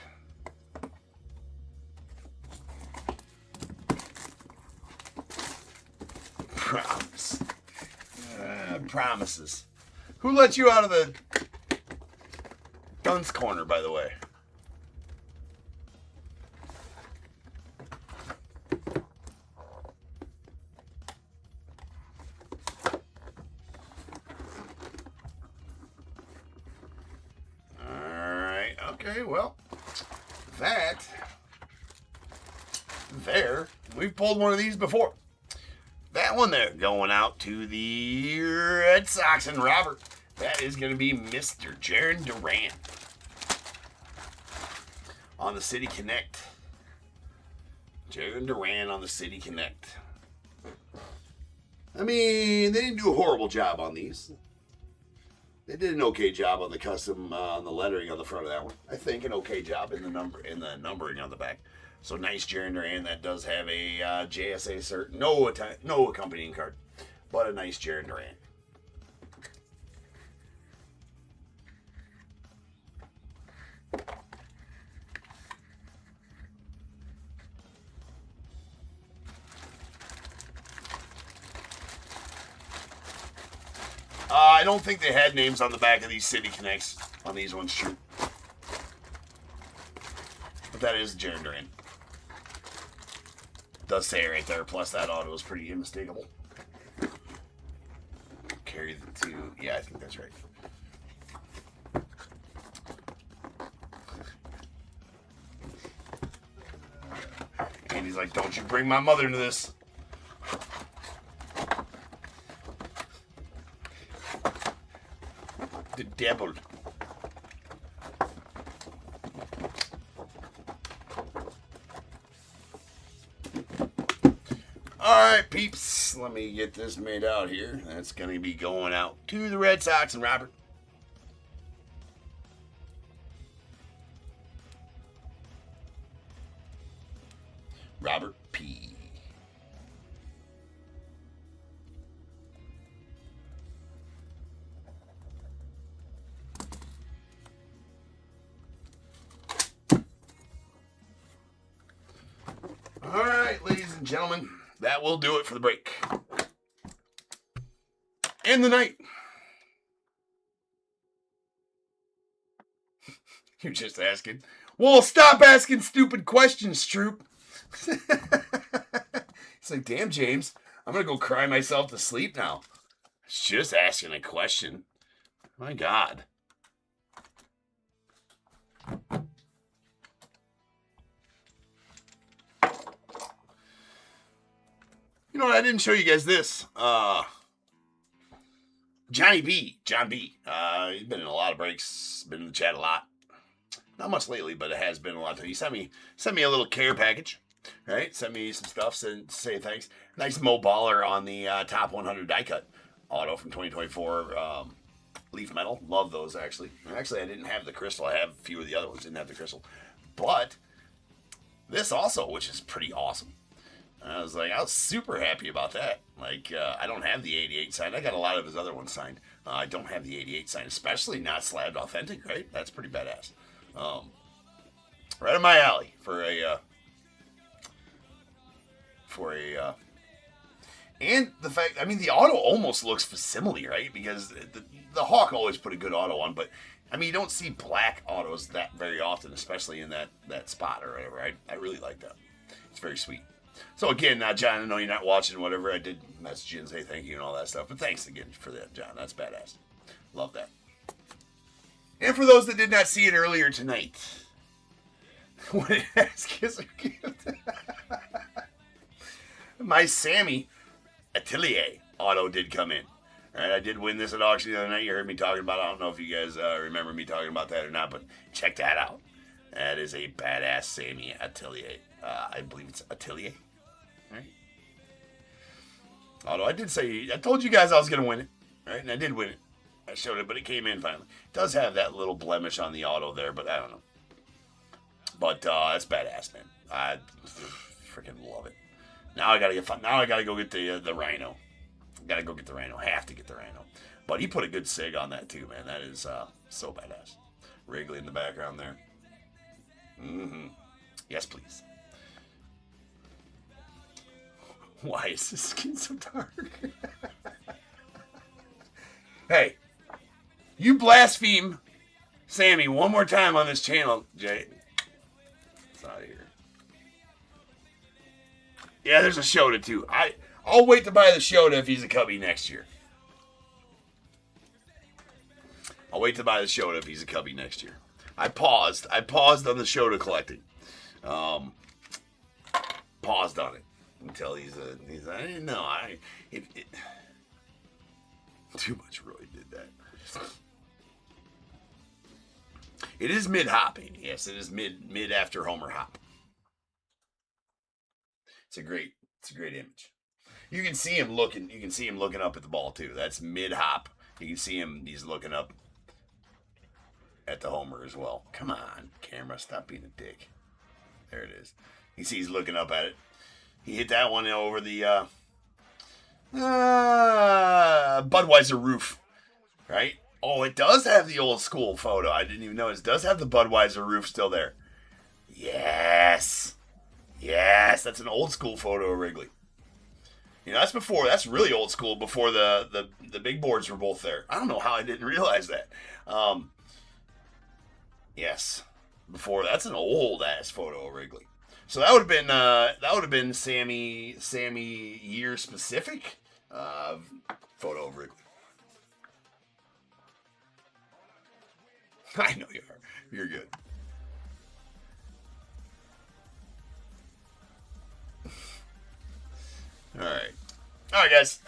Promise. Promises. Who let you out of the dunce corner, by the way? Okay, well, we've pulled one of these before. That one there going out to the Red Sox and Robert. That is going to be Mr. Jaron Duran on the City Connect. Jaron Duran on the City Connect. I mean, they didn't do a horrible job on these. They did an okay job on the custom, on the lettering on the front of that one. I think an okay job in the numbering on the back. So nice Jaron Duran. That does have a JSA cert. No accompanying card, but a nice Jaron Duran. I don't think they had names on the back of these City Connects on these ones, true. But that is Jaron Duran. Does say it right there. Plus, that auto is pretty unmistakable. Carry the two. Yeah, I think that's right. And he's like, don't you bring my mother into this. The devil. Alright, peeps. Let me get this made out here. That's going to be going out to the Red Sox and Robert. Robert P. All right, ladies and gentlemen, that will do it for the break. And the night. You're just asking. Well, stop asking stupid questions, Troop. It's like, damn, James, I'm going to go cry myself to sleep now. It's just asking a question. My God. You know what? I didn't show you guys this. John B. He's been in a lot of breaks. Been in the chat a lot. Not much lately, but it has been a lot. He sent me a little care package. Right? Sent me some stuff. Say thanks. Nice Mo Baller on the top 100 die cut auto from 2024. Leaf metal. Love those, actually. Actually, I didn't have the crystal. I have a few of the other ones. Didn't have the crystal. But this also, which is pretty awesome. I was super happy about that. Like, I don't have the 88 signed. I got a lot of his other ones signed. I don't have the 88 signed, especially not slabbed authentic, right? That's pretty badass. Right in my alley for a and the fact, I mean, the auto almost looks facsimile, right? Because the Hawk always put a good auto on, but I mean, you don't see black autos that very often, especially in that spot or whatever. I really like that. It's very sweet. So again, John, I know you're not watching whatever. I did message you and say thank you and all that stuff. But thanks again for that, John. That's badass. Love that. And for those that did not see it earlier tonight, what did I ask as a gift? My Sammy Atelier auto did come in. All right, I did win this at auction the other night. You heard me talking about it. I don't know if you guys remember me talking about that or not, but check that out. That is a badass Sammy Atelier. I believe it's Atelier. Right? Although I did say, I told you guys I was going to win it. Right? And I did win it. I showed it, but it came in finally. It does have that little blemish on the auto there, but I don't know. But it's badass, man. I freaking love it. Now I gotta go get the Rhino. Gotta go get the Rhino. Have to get the Rhino. But he put a good sig on that too, man. That is so badass. Wrigley in the background there. Mm-hmm. Yes, please. Why is this skin so dark? Hey, you blaspheme Sammy one more time on this channel, Jay. It's out of here. Yeah, there's a Shota too. I'll wait to buy the Shota if he's a Cubby next year. I'll wait to buy the Shota if he's a Cubby next year. I paused on the Shota collecting. Paused on it until he's I didn't know. Too much really did that. It is mid hopping. Yes, it is mid after Homer hop. It's a great image. You can see him looking. You can see him looking up at the ball too. That's mid hop. You can see him. He's looking up at the homer as well. Come on, camera, stop being a dick. There it is. You see he's looking up at it. He hit that one over the Budweiser roof, right? Oh, it does have the old school photo. I didn't even notice. It does have the Budweiser roof still there. Yes. Yes, that's an old school photo of Wrigley. You know, that's really old school, before the big boards were both there. I don't know how I didn't realize that. Yes. Before, that's an old ass photo of Wrigley. So that would have been Sammy year specific photo of Wrigley. I know you are. You're good. All right, guys.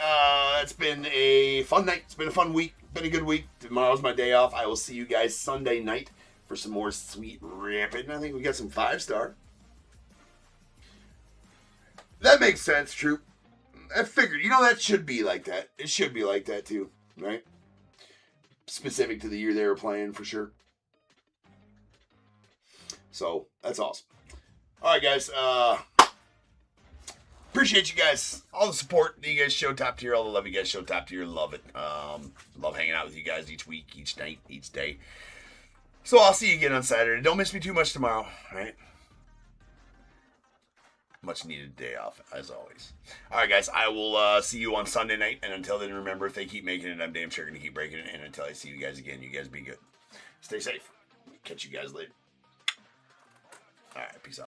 It's been a fun night. It's been a fun week. Been a good week. Tomorrow's my day off. I will see you guys Sunday night for some more sweet rapid. And I think we got some 5-star. That makes sense, Troop. I figured, that should be like that. It should be like that too, right? Specific to the year they were playing, for sure. So, that's awesome. All right, guys. Appreciate you guys. All the support that you guys show top tier. All the love you guys show top tier. Love it. Love hanging out with you guys each week, each night, each day. So, I'll see you again on Saturday. Don't miss me too much tomorrow, right? Much needed day off, as always. All right, guys. I will see you on Sunday night. And until then, remember, if they keep making it, I'm damn sure going to keep breaking it. And until I see you guys again, you guys be good. Stay safe. Catch you guys later. All right. Peace out.